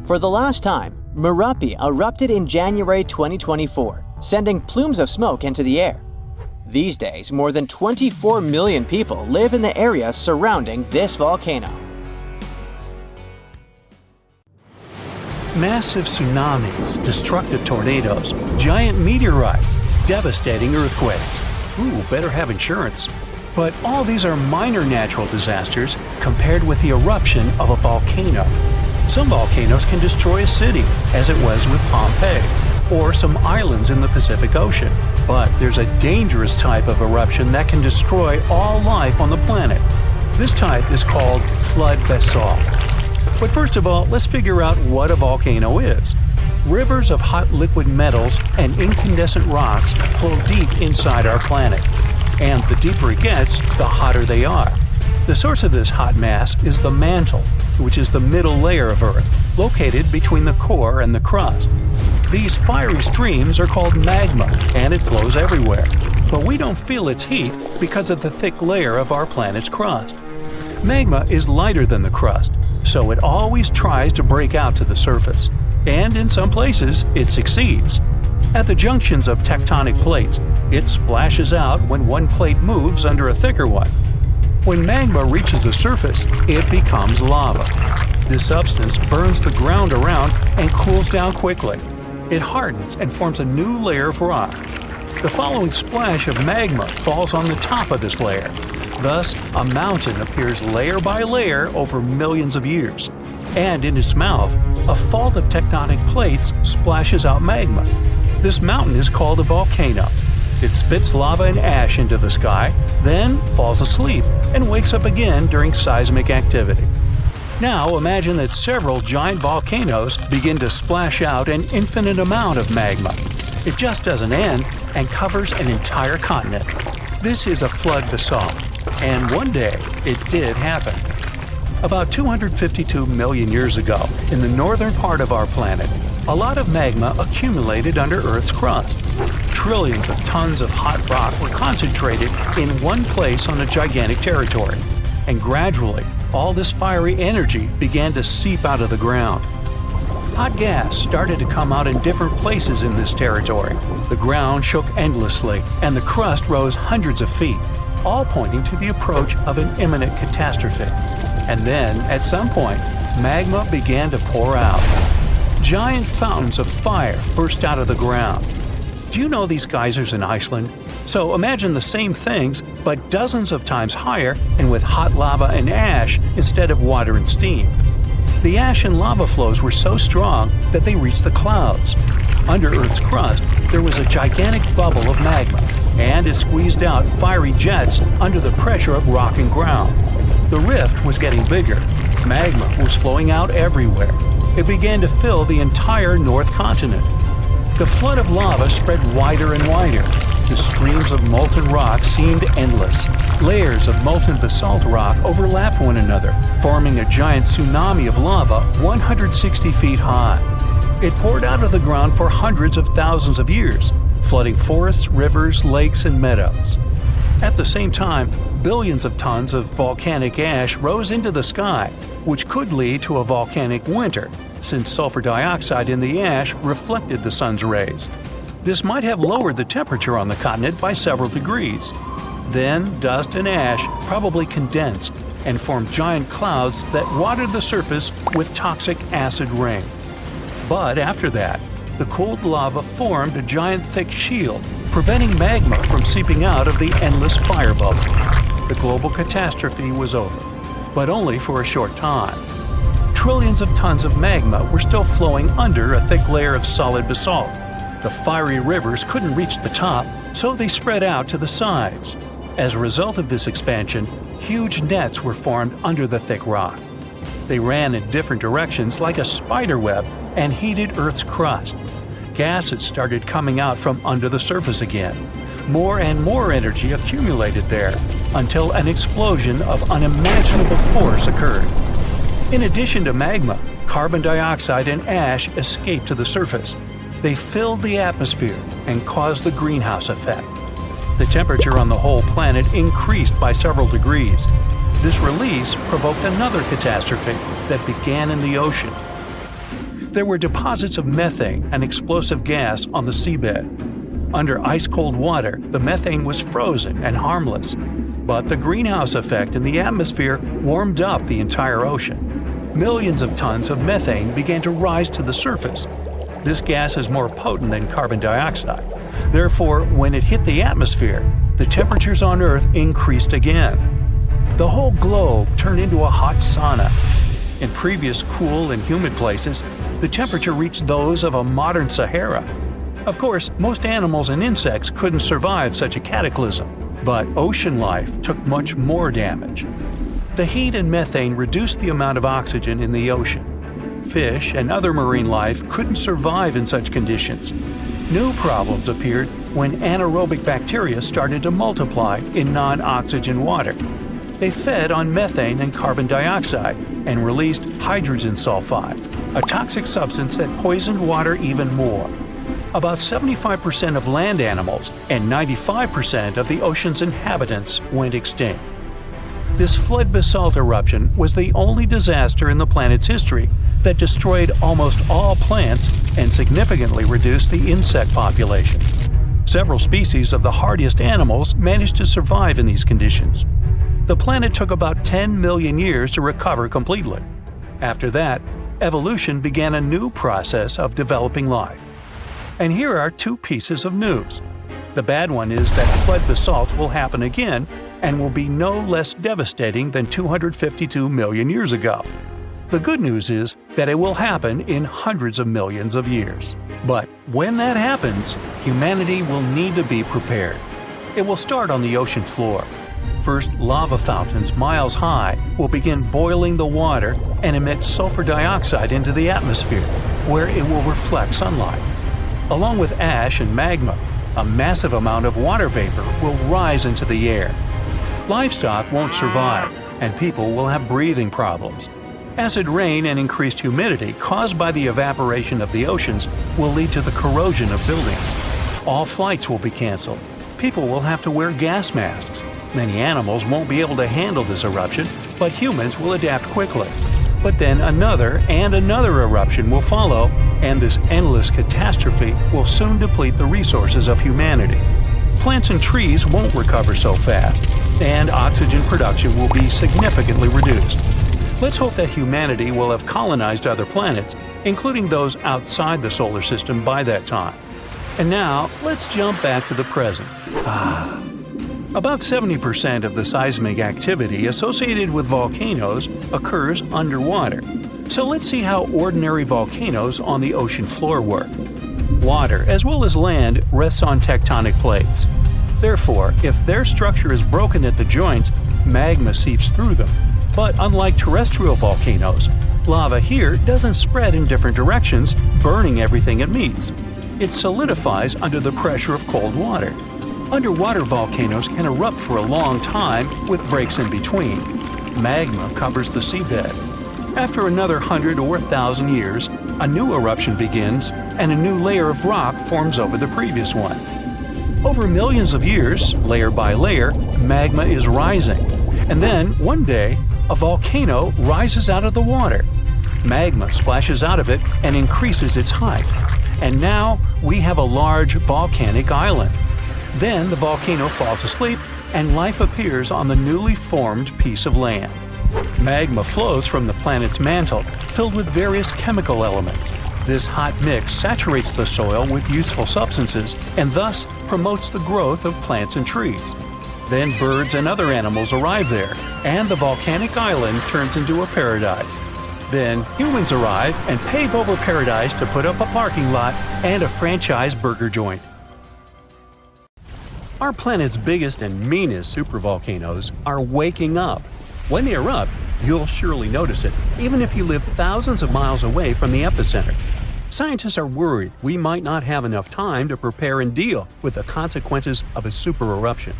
For the last time, Merapi erupted in January 2024, sending plumes of smoke into the air. These days, more than 24 million people live in the area surrounding this volcano. Massive tsunamis, destructive tornadoes, giant meteorites, devastating earthquakes. Ooh, better have insurance. But all these are minor natural disasters compared with the eruption of a volcano. Some volcanoes can destroy a city, as it was with Pompeii, or some islands in the Pacific Ocean. But there's a dangerous type of eruption that can destroy all life on the planet. This type is called flood basalt. But first of all, let's figure out what a volcano is. Rivers of hot liquid metals and incandescent rocks flow deep inside our planet. And the deeper it gets, the hotter they are. The source of this hot mass is the mantle, which is the middle layer of Earth, located between the core and the crust. These fiery streams are called magma, and it flows everywhere. But we don't feel its heat because of the thick layer of our planet's crust. Magma is lighter than the crust, so it always tries to break out to the surface. And in some places, it succeeds. At the junctions of tectonic plates, it splashes out when one plate moves under a thicker one. When magma reaches the surface, it becomes lava. This substance burns the ground around and cools down quickly. It hardens and forms a new layer of rock. The following splash of magma falls on the top of this layer. Thus, a mountain appears layer by layer over millions of years. And in its mouth, a fault of tectonic plates splashes out magma. This mountain is called a volcano. It spits lava and ash into the sky, then falls asleep and wakes up again during seismic activity. Now imagine that several giant volcanoes begin to splash out an infinite amount of magma. It just doesn't end and covers an entire continent. This is a flood basalt, and one day it did happen. About 252 million years ago, in the northern part of our planet, a lot of magma accumulated under Earth's crust. Trillions of tons of hot rock were concentrated in one place on a gigantic territory. And gradually, all this fiery energy began to seep out of the ground. Hot gas started to come out in different places in this territory. The ground shook endlessly, and the crust rose hundreds of feet, all pointing to the approach of an imminent catastrophe. And then, at some point, magma began to pour out. Giant fountains of fire burst out of the ground. Do you know these geysers in Iceland? So imagine the same things, but dozens of times higher and with hot lava and ash instead of water and steam. The ash and lava flows were so strong that they reached the clouds. Under Earth's crust, there was a gigantic bubble of magma, and it squeezed out fiery jets under the pressure of rock and ground. The rift was getting bigger. Magma was flowing out everywhere. It began to fill the entire North Continent. The flood of lava spread wider and wider. The streams of molten rock seemed endless. Layers of molten basalt rock overlapped one another, forming a giant tsunami of lava 160 feet high. It poured out of the ground for hundreds of thousands of years, flooding forests, rivers, lakes, and meadows. At the same time, billions of tons of volcanic ash rose into the sky, which could lead to a volcanic winter, since sulfur dioxide in the ash reflected the sun's rays. This might have lowered the temperature on the continent by several degrees. Then, dust and ash probably condensed and formed giant clouds that watered the surface with toxic acid rain. But after that, the cooled lava formed a giant thick shield, preventing magma from seeping out of the endless fire bubble. The global catastrophe was over, but only for a short time. Trillions of tons of magma were still flowing under a thick layer of solid basalt. The fiery rivers couldn't reach the top, so they spread out to the sides. As a result of this expansion, huge nets were formed under the thick rock. They ran in different directions like a spider web and heated Earth's crust. Gases started coming out from under the surface again. More and more energy accumulated there until an explosion of unimaginable force occurred. In addition to magma, carbon dioxide and ash escaped to the surface. They filled the atmosphere and caused the greenhouse effect. The temperature on the whole planet increased by several degrees. This release provoked another catastrophe that began in the ocean. There were deposits of methane, an explosive gas, on the seabed. Under ice-cold water, the methane was frozen and harmless. But the greenhouse effect in the atmosphere warmed up the entire ocean. Millions of tons of methane began to rise to the surface. This gas is more potent than carbon dioxide. Therefore, when it hit the atmosphere, the temperatures on Earth increased again. The whole globe turned into a hot sauna. In previous cool and humid places, the temperature reached those of a modern Sahara. Of course, most animals and insects couldn't survive such a cataclysm, but ocean life took much more damage. The heat and methane reduced the amount of oxygen in the ocean. Fish and other marine life couldn't survive in such conditions. New problems appeared when anaerobic bacteria started to multiply in non-oxygen water. They fed on methane and carbon dioxide and released hydrogen sulfide, a toxic substance that poisoned water even more. About 75% of land animals and 95% of the ocean's inhabitants went extinct. This flood basalt eruption was the only disaster in the planet's history that destroyed almost all plants and significantly reduced the insect population. Several species of the hardiest animals managed to survive in these conditions. The planet took about 10 million years to recover completely. After that, evolution began a new process of developing life. And here are two pieces of news. The bad one is that flood basalt will happen again and will be no less devastating than 252 million years ago. The good news is that it will happen in hundreds of millions of years. But when that happens, humanity will need to be prepared. It will start on the ocean floor. First, lava fountains miles high will begin boiling the water and emit sulfur dioxide into the atmosphere, where it will reflect sunlight. Along with ash and magma, a massive amount of water vapor will rise into the air. Livestock won't survive, and people will have breathing problems. Acid rain and increased humidity caused by the evaporation of the oceans will lead to the corrosion of buildings. All flights will be canceled. People will have to wear gas masks. Many animals won't be able to handle this eruption, but humans will adapt quickly. But then another and another eruption will follow, and this endless catastrophe will soon deplete the resources of humanity. Plants and trees won't recover so fast, and oxygen production will be significantly reduced. Let's hope that humanity will have colonized other planets, including those outside the solar system by that time. And now, let's jump back to the present. About 70% of the seismic activity associated with volcanoes occurs underwater. So let's see how ordinary volcanoes on the ocean floor work. Water, as well as land, rests on tectonic plates. Therefore, if their structure is broken at the joints, magma seeps through them. But unlike terrestrial volcanoes, lava here doesn't spread in different directions, burning everything it meets. It solidifies under the pressure of cold water. Underwater volcanoes can erupt for a long time with breaks in between. Magma covers the seabed. After another 100 or 1,000 years, a new eruption begins and a new layer of rock forms over the previous one. Over millions of years, layer by layer, magma is rising. And then, one day, a volcano rises out of the water. Magma splashes out of it and increases its height. And now we have a large volcanic island. Then the volcano falls asleep and life appears on the newly formed piece of land. Magma flows from the planet's mantle, filled with various chemical elements. This hot mix saturates the soil with useful substances and thus promotes the growth of plants and trees. Then birds and other animals arrive there, and the volcanic island turns into a paradise. Then humans arrive and pave over paradise to put up a parking lot and a franchise burger joint. Our planet's biggest and meanest supervolcanoes are waking up. When they erupt, you'll surely notice it, even if you live thousands of miles away from the epicenter. Scientists are worried we might not have enough time to prepare and deal with the consequences of a super-eruption.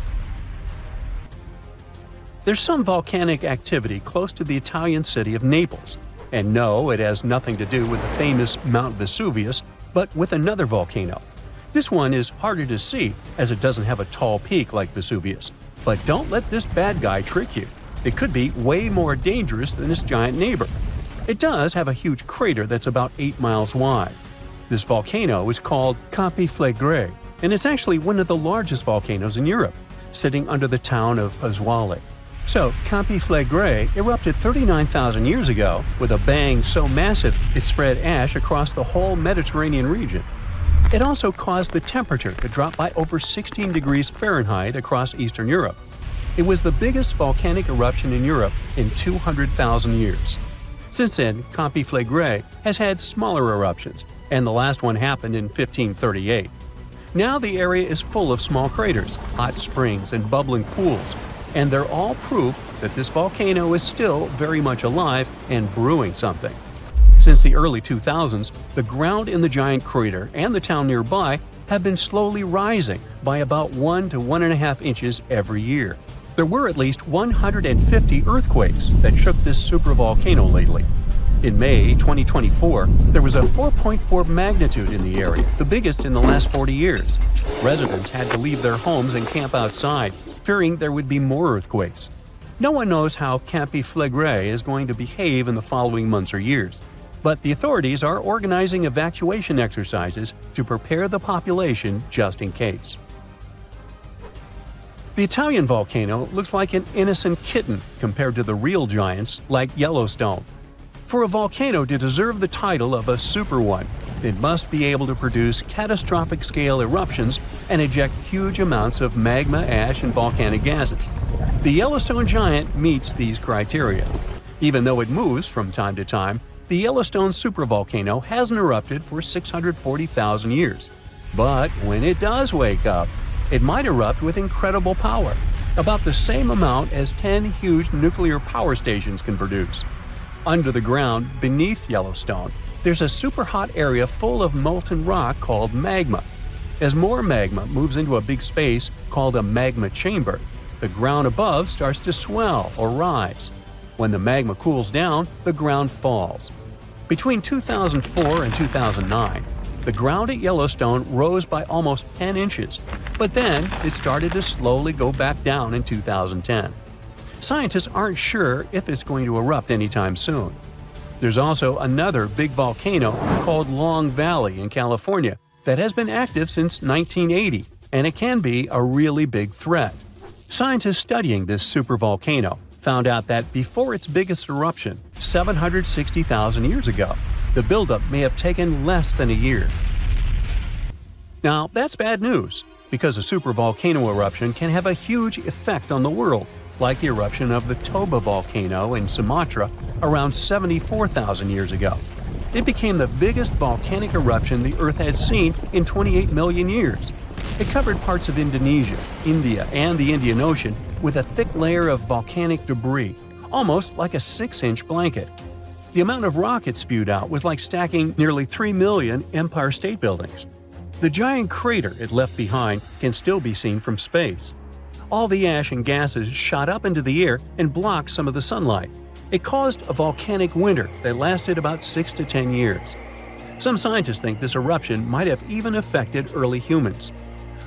There's some volcanic activity close to the Italian city of Naples. And no, it has nothing to do with the famous Mount Vesuvius, but with another volcano. This one is harder to see as it doesn't have a tall peak like Vesuvius. But don't let this bad guy trick you. It could be way more dangerous than its giant neighbor. It does have a huge crater that's about 8 miles wide. This volcano is called Campi Flegrei, and it's actually one of the largest volcanoes in Europe, sitting under the town of Pasquale. So, Campi Flegrei erupted 39,000 years ago with a bang so massive it spread ash across the whole Mediterranean region. It also caused the temperature to drop by over 16 degrees Fahrenheit across Eastern Europe. It was the biggest volcanic eruption in Europe in 200,000 years. Since then, Campi Flegrei has had smaller eruptions, and the last one happened in 1538. Now the area is full of small craters, hot springs, and bubbling pools, and they're all proof that this volcano is still very much alive and brewing something. Since the early 2000s, the ground in the giant crater and the town nearby have been slowly rising by about 1 to 1.5 inches every year. There were at least 150 earthquakes that shook this supervolcano lately. In May 2024, there was a 4.4 magnitude in the area, the biggest in the last 40 years. Residents had to leave their homes and camp outside, fearing there would be more earthquakes. No one knows how Campi Flegrei is going to behave in the following months or years, but the authorities are organizing evacuation exercises to prepare the population just in case. The Italian volcano looks like an innocent kitten compared to the real giants like Yellowstone. For a volcano to deserve the title of a super one, it must be able to produce catastrophic scale eruptions and eject huge amounts of magma, ash, and volcanic gases. The Yellowstone giant meets these criteria. Even though it moves from time to time, the Yellowstone supervolcano hasn't erupted for 640,000 years. But when it does wake up, it might erupt with incredible power, about the same amount as 10 huge nuclear power stations can produce. Under the ground, beneath Yellowstone, there's a super hot area full of molten rock called magma. As more magma moves into a big space called a magma chamber, the ground above starts to swell or rise. When the magma cools down, the ground falls. Between 2004 and 2009, the ground at Yellowstone rose by almost 10 inches, but then it started to slowly go back down in 2010. Scientists aren't sure if it's going to erupt anytime soon. There's also another big volcano called Long Valley in California that has been active since 1980, and it can be a really big threat. Scientists studying this supervolcano found out that before its biggest eruption, 760,000 years ago, the buildup may have taken less than a year. Now, that's bad news, because a supervolcano eruption can have a huge effect on the world, like the eruption of the Toba volcano in Sumatra around 74,000 years ago. It became the biggest volcanic eruption the Earth had seen in 28 million years. It covered parts of Indonesia, India, and the Indian Ocean with a thick layer of volcanic debris, almost like a 6-inch blanket. The amount of rock it spewed out was like stacking nearly 3 million Empire State Buildings. The giant crater it left behind can still be seen from space. All the ash and gases shot up into the air and blocked some of the sunlight. It caused a volcanic winter that lasted about 6 to 10 years. Some scientists think this eruption might have even affected early humans.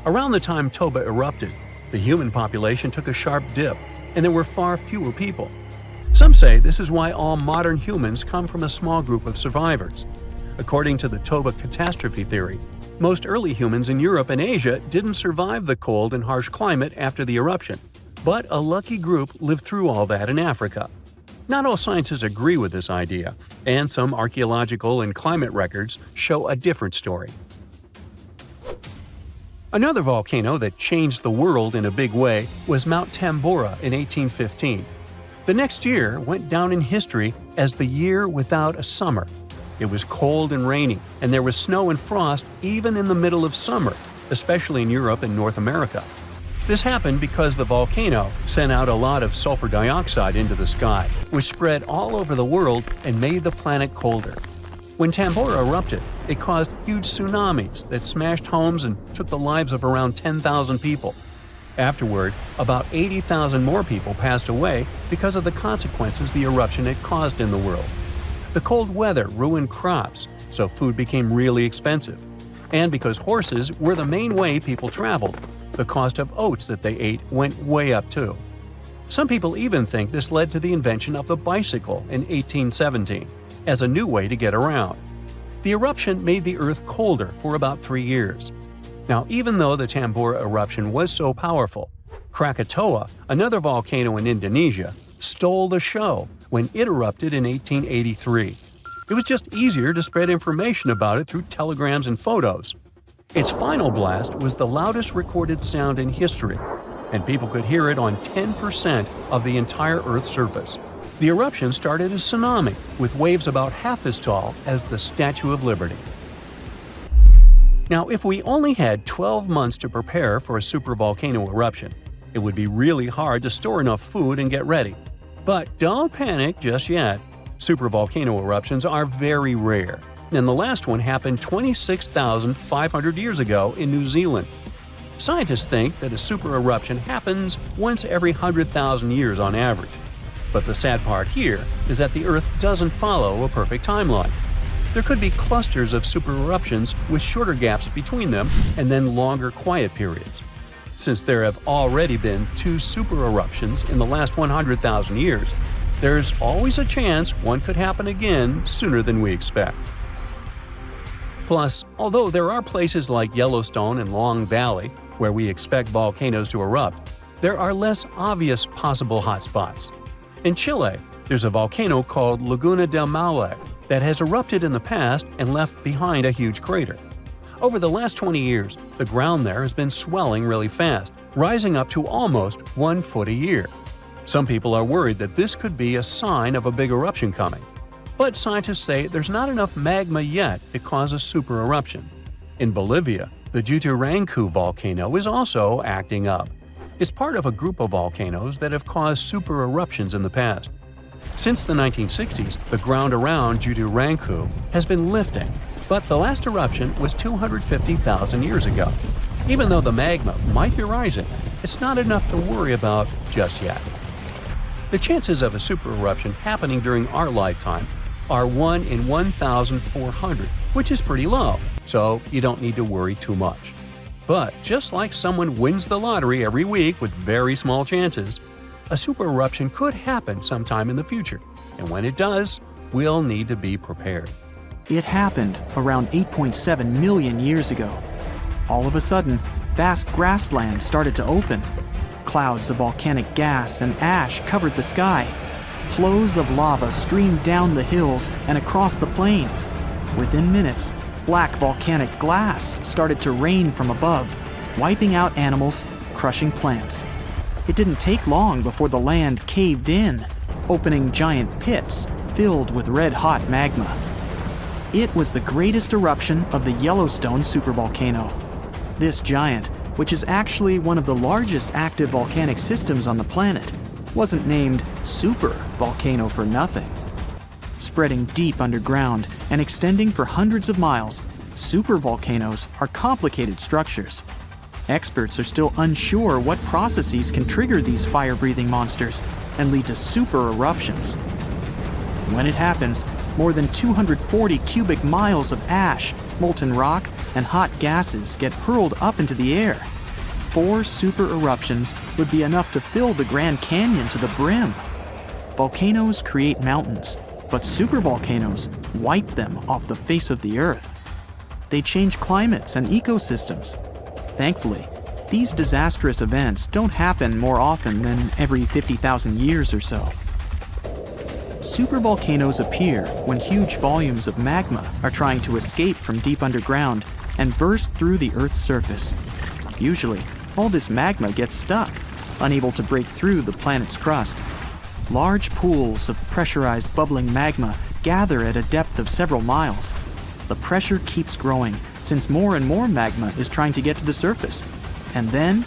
Around the time Toba erupted, the human population took a sharp dip, and there were far fewer people. Some say this is why all modern humans come from a small group of survivors. According to the Toba catastrophe theory, most early humans in Europe and Asia didn't survive the cold and harsh climate after the eruption, but a lucky group lived through all that in Africa. Not all scientists agree with this idea, and some archaeological and climate records show a different story. Another volcano that changed the world in a big way was Mount Tambora in 1815. The next year went down in history as the year without a summer. It was cold and rainy, and there was snow and frost even in the middle of summer, especially in Europe and North America. This happened because the volcano sent out a lot of sulfur dioxide into the sky, which spread all over the world and made the planet colder. When Tambora erupted, it caused huge tsunamis that smashed homes and took the lives of around 10,000 people. Afterward, about 80,000 more people passed away because of the consequences the eruption had caused in the world. The cold weather ruined crops, so food became really expensive. And because horses were the main way people traveled, the cost of oats that they ate went way up too. Some people even think this led to the invention of the bicycle in 1817, as a new way to get around. The eruption made the Earth colder for about 3 years. Now, even though the Tambora eruption was so powerful, Krakatoa, another volcano in Indonesia, stole the show when it erupted in 1883. It was just easier to spread information about it through telegrams and photos. Its final blast was the loudest recorded sound in history, and people could hear it on 10% of the entire Earth's surface. The eruption started a tsunami, with waves about half as tall as the Statue of Liberty. Now, if we only had 12 months to prepare for a supervolcano eruption, it would be really hard to store enough food and get ready. But don't panic just yet. Supervolcano eruptions are very rare, and the last one happened 26,500 years ago in New Zealand. Scientists think that a super-eruption happens once every 100,000 years on average. But the sad part here is that the Earth doesn't follow a perfect timeline. There could be clusters of super-eruptions with shorter gaps between them and then longer quiet periods. Since there have already been 2 super-eruptions in the last 100,000 years, there's always a chance one could happen again sooner than we expect. Plus, although there are places like Yellowstone and Long Valley where we expect volcanoes to erupt, there are less obvious possible hotspots. In Chile, there's a volcano called Laguna del Maule that has erupted in the past and left behind a huge crater. Over the last 20 years, the ground there has been swelling really fast, rising up to almost 1 foot a year. Some people are worried that this could be a sign of a big eruption coming. But scientists say there's not enough magma yet to cause a super-eruption. In Bolivia, the Jutarancu volcano is also acting up. It's part of a group of volcanoes that have caused super-eruptions in the past. Since the 1960s, the ground around Jutarancu has been lifting, but the last eruption was 250,000 years ago. Even though the magma might be rising, it's not enough to worry about just yet. The chances of a super-eruption happening during our lifetime are 1 in 1,400, which is pretty low, so you don't need to worry too much. But just like someone wins the lottery every week with very small chances, a super-eruption could happen sometime in the future, and when it does, we'll need to be prepared. It happened around 8.7 million years ago. All of a sudden, vast grasslands started to open. Clouds of volcanic gas and ash covered the sky. Flows of lava streamed down the hills and across the plains. Within minutes, black volcanic glass started to rain from above, wiping out animals, crushing plants. It didn't take long before the land caved in, opening giant pits filled with red-hot magma. It was the greatest eruption of the Yellowstone supervolcano. This giant, which is actually one of the largest active volcanic systems on the planet, wasn't named Supervolcano for nothing. Spreading deep underground and extending for hundreds of miles, supervolcanoes are complicated structures. Experts are still unsure what processes can trigger these fire-breathing monsters and lead to super-eruptions. When it happens, more than 240 cubic miles of ash, molten rock, and hot gases get hurled up into the air, 4 super-eruptions would be enough to fill the Grand Canyon to the brim. Volcanoes create mountains, but supervolcanoes wipe them off the face of the Earth. They change climates and ecosystems. Thankfully, these disastrous events don't happen more often than every 50,000 years or so. Supervolcanoes appear when huge volumes of magma are trying to escape from deep underground and burst through the Earth's surface. Usually, all this magma gets stuck, unable to break through the planet's crust. Large pools of pressurized bubbling magma gather at a depth of several miles. The pressure keeps growing since more and more magma is trying to get to the surface. And then,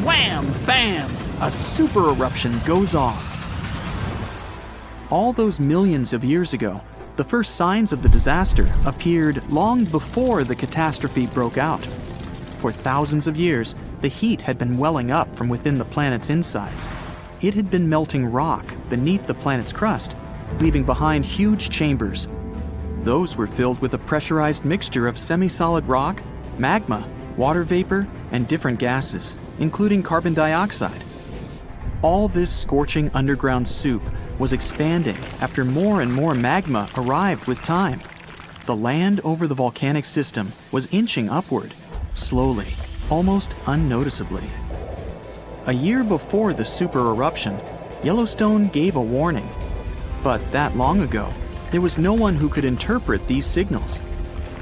wham, bam, a super-eruption goes off. All those millions of years ago, the first signs of the disaster appeared long before the catastrophe broke out. For thousands of years, the heat had been welling up from within the planet's insides. It had been melting rock beneath the planet's crust, leaving behind huge chambers. Those were filled with a pressurized mixture of semi-solid rock, magma, water vapor, and different gases, including carbon dioxide. All this scorching underground soup was expanding after more and more magma arrived with time. The land over the volcanic system was inching upward, slowly, almost unnoticeably. A year before the super-eruption, Yellowstone gave a warning. But that long ago, there was no one who could interpret these signals.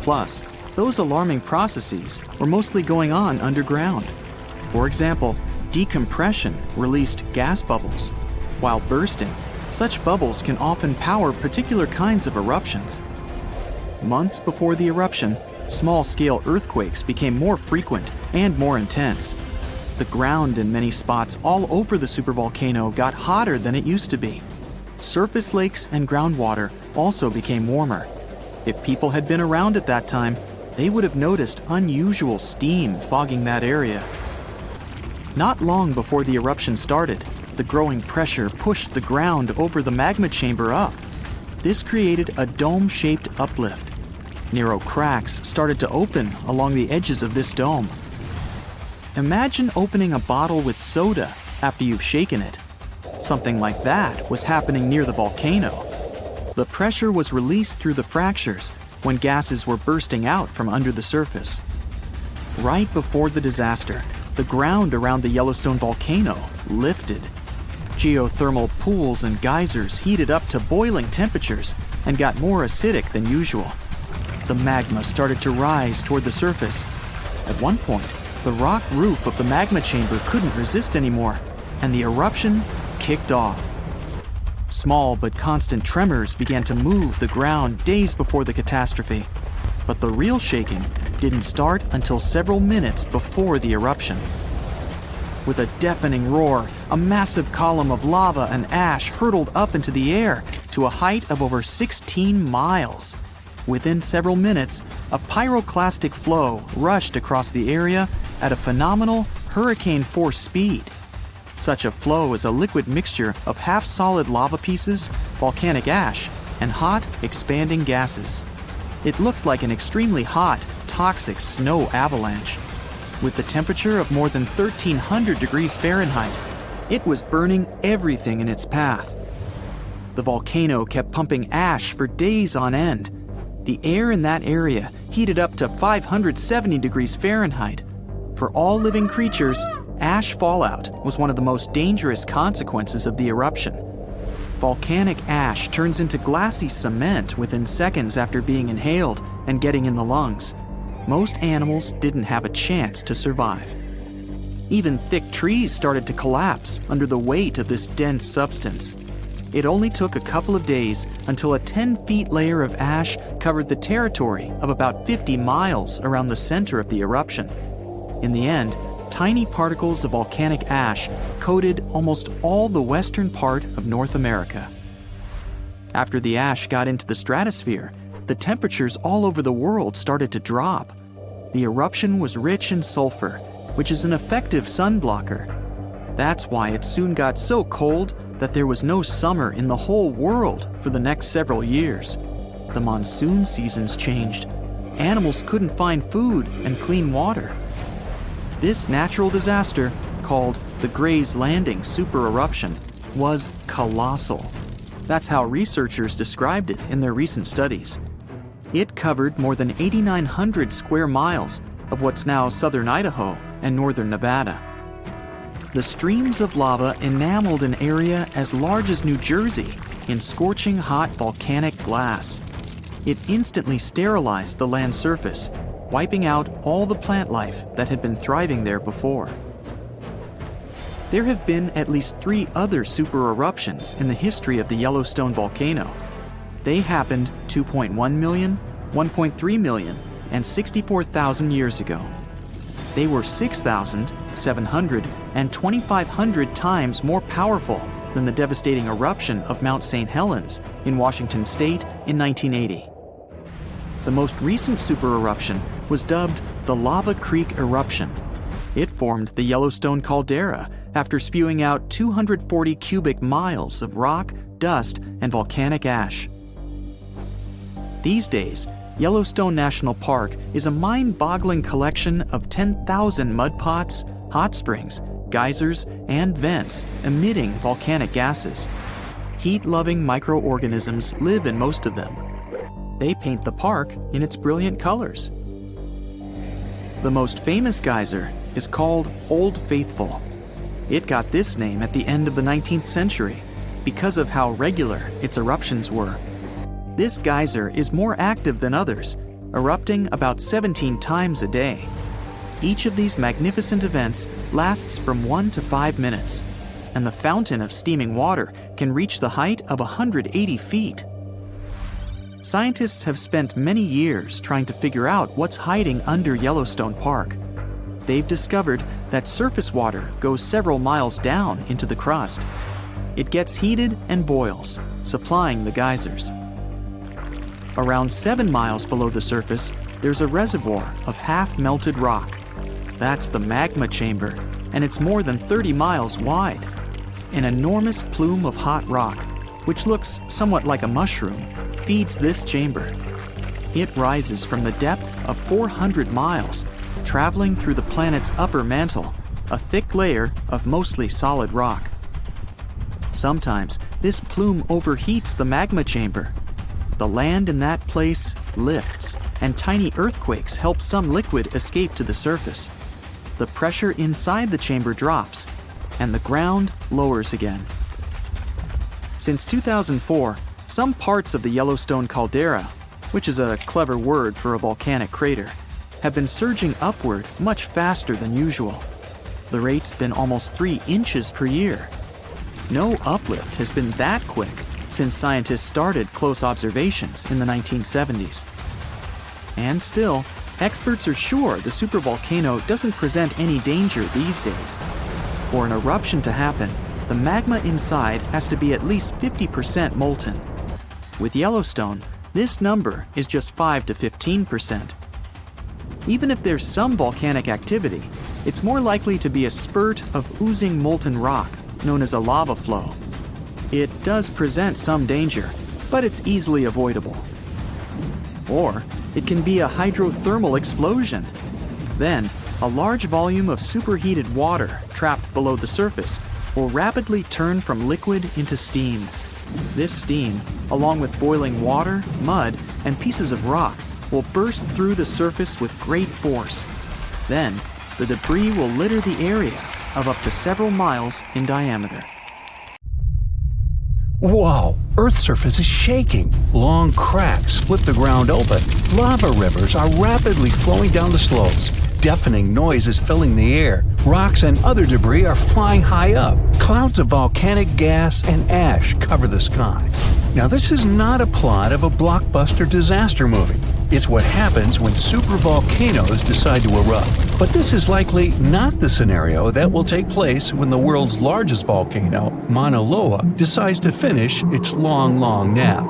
Plus, those alarming processes were mostly going on underground. For example, decompression released gas bubbles. While bursting, such bubbles can often power particular kinds of eruptions. Months before the eruption, small-scale earthquakes became more frequent and more intense. The ground in many spots all over the supervolcano got hotter than it used to be. Surface lakes and groundwater also became warmer. If people had been around at that time, they would have noticed unusual steam fogging that area. Not long before the eruption started, the growing pressure pushed the ground over the magma chamber up. This created a dome-shaped uplift. Narrow cracks started to open along the edges of this dome. Imagine opening a bottle with soda after you've shaken it. Something like that was happening near the volcano. The pressure was released through the fractures when gases were bursting out from under the surface. Right before the disaster, the ground around the Yellowstone volcano lifted. Geothermal pools and geysers heated up to boiling temperatures and got more acidic than usual. The magma started to rise toward the surface. At one point, the rock roof of the magma chamber couldn't resist anymore, and the eruption kicked off. Small but constant tremors began to move the ground days before the catastrophe, but the real shaking didn't start until several minutes before the eruption. With a deafening roar, a massive column of lava and ash hurtled up into the air to a height of over 16 miles. Within several minutes, a pyroclastic flow rushed across the area at a phenomenal hurricane-force speed. Such a flow is a liquid mixture of half-solid lava pieces, volcanic ash, and hot, expanding gases. It looked like an extremely hot, toxic snow avalanche. With the temperature of more than 1,300 degrees Fahrenheit, it was burning everything in its path. The volcano kept pumping ash for days on end. The air in that area heated up to 570 degrees Fahrenheit. For all living creatures, ash fallout was one of the most dangerous consequences of the eruption. Volcanic ash turns into glassy cement within seconds after being inhaled and getting in the lungs. Most animals didn't have a chance to survive. Even thick trees started to collapse under the weight of this dense substance. It only took a couple of days until a 10-foot layer of ash covered the territory of about 50 miles around the center of the eruption. In the end, tiny particles of volcanic ash coated almost all the western part of North America. After the ash got into the stratosphere, the temperatures all over the world started to drop. The eruption was rich in sulfur, which is an effective sun blocker. That's why it soon got so cold that there was no summer in the whole world for the next several years. The monsoon seasons changed. Animals couldn't find food and clean water. This natural disaster, called the Gray's Landing super-eruption, was colossal. That's how researchers described it in their recent studies. It covered more than 8,900 square miles of what's now southern Idaho and northern Nevada. The streams of lava enameled an area as large as New Jersey in scorching hot volcanic glass. It instantly sterilized the land surface, wiping out all the plant life that had been thriving there before. There have been at least 3 other super-eruptions in the history of the Yellowstone volcano. They happened 2.1 million, 1.3 million, and 64,000 years ago. They were 6,000, 700, and 2,500 times more powerful than the devastating eruption of Mount St. Helens in Washington state in 1980. The most recent super-eruption was dubbed the Lava Creek eruption. It formed the Yellowstone caldera after spewing out 240 cubic miles of rock, dust, and volcanic ash. These days, Yellowstone National Park is a mind-boggling collection of 10,000 mud pots, hot springs, geysers, and vents emitting volcanic gases. Heat-loving microorganisms live in most of them. They paint the park in its brilliant colors. The most famous geyser is called Old Faithful. It got this name at the end of the 19th century because of how regular its eruptions were. This geyser is more active than others, erupting about 17 times a day. Each of these magnificent events lasts from 1 to 5 minutes, and the fountain of steaming water can reach the height of 180 feet. Scientists have spent many years trying to figure out what's hiding under Yellowstone Park. They've discovered that surface water goes several miles down into the crust. It gets heated and boils, supplying the geysers. Around 7 miles below the surface, there's a reservoir of half-melted rock. That's the magma chamber, and it's more than 30 miles wide. An enormous plume of hot rock, which looks somewhat like a mushroom, feeds this chamber. It rises from the depth of 400 miles, traveling through the planet's upper mantle, a thick layer of mostly solid rock. Sometimes, this plume overheats the magma chamber. The land in that place lifts, and tiny earthquakes help some liquid escape to the surface. The pressure inside the chamber drops, and the ground lowers again. Since 2004, some parts of the Yellowstone caldera, which is a clever word for a volcanic crater, have been surging upward much faster than usual. The rate's been almost 3 inches per year. No uplift has been that quick since scientists started close observations in the 1970s. And still, experts are sure the supervolcano doesn't present any danger these days. For an eruption to happen, the magma inside has to be at least 50% molten. With Yellowstone, this number is just 5 to 15%. Even if there's some volcanic activity, it's more likely to be a spurt of oozing molten rock, known as a lava flow. It does present some danger, but it's easily avoidable. Or it can be a hydrothermal explosion. Then, a large volume of superheated water trapped below the surface will rapidly turn from liquid into steam. This steam, along with boiling water, mud, and pieces of rock, will burst through the surface with great force. Then, the debris will litter the area of up to several miles in diameter. Whoa! Earth's surface is shaking. Long cracks split the ground open. Lava rivers are rapidly flowing down the slopes. Deafening noise is filling the air. Rocks and other debris are flying high up. Clouds of volcanic gas and ash cover the sky. Now, this is not a plot of a blockbuster disaster movie. It's what happens when supervolcanoes decide to erupt. But this is likely not the scenario that will take place when the world's largest volcano, Mauna Loa, decides to finish its long, long nap.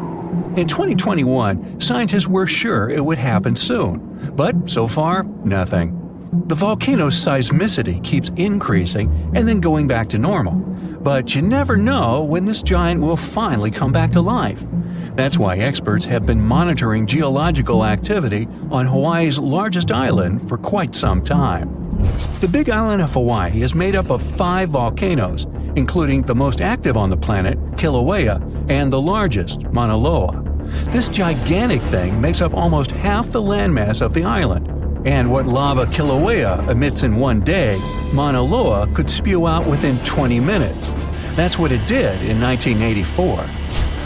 In 2021, scientists were sure it would happen soon. But so far, nothing. The volcano's seismicity keeps increasing and then going back to normal. But you never know when this giant will finally come back to life. That's why experts have been monitoring geological activity on Hawaii's largest island for quite some time. The Big Island of Hawaii is made up of 5 volcanoes, including the most active on the planet, Kilauea, and the largest, Mauna Loa. This gigantic thing makes up almost half the landmass of the island. And what lava Kilauea emits in one day, Mauna Loa could spew out within 20 minutes. That's what it did in 1984.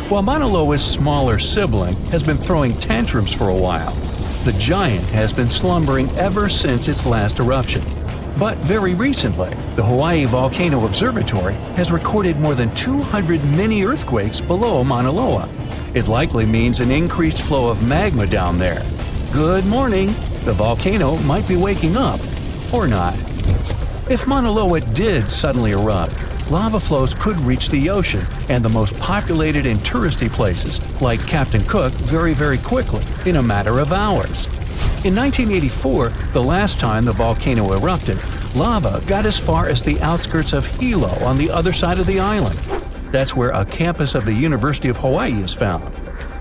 While Mauna Loa's smaller sibling has been throwing tantrums for a while, the giant has been slumbering ever since its last eruption. But very recently, the Hawaii Volcano Observatory has recorded more than 200 mini-earthquakes below Mauna Loa. It likely means an increased flow of magma down there. Good morning! The volcano might be waking up. Or not. If Mauna Loa did suddenly erupt, lava flows could reach the ocean and the most populated and touristy places, like Captain Cook, very quickly, in a matter of hours. In 1984, the last time the volcano erupted, lava got as far as the outskirts of Hilo on the other side of the island. That's where a campus of the University of Hawaii is found.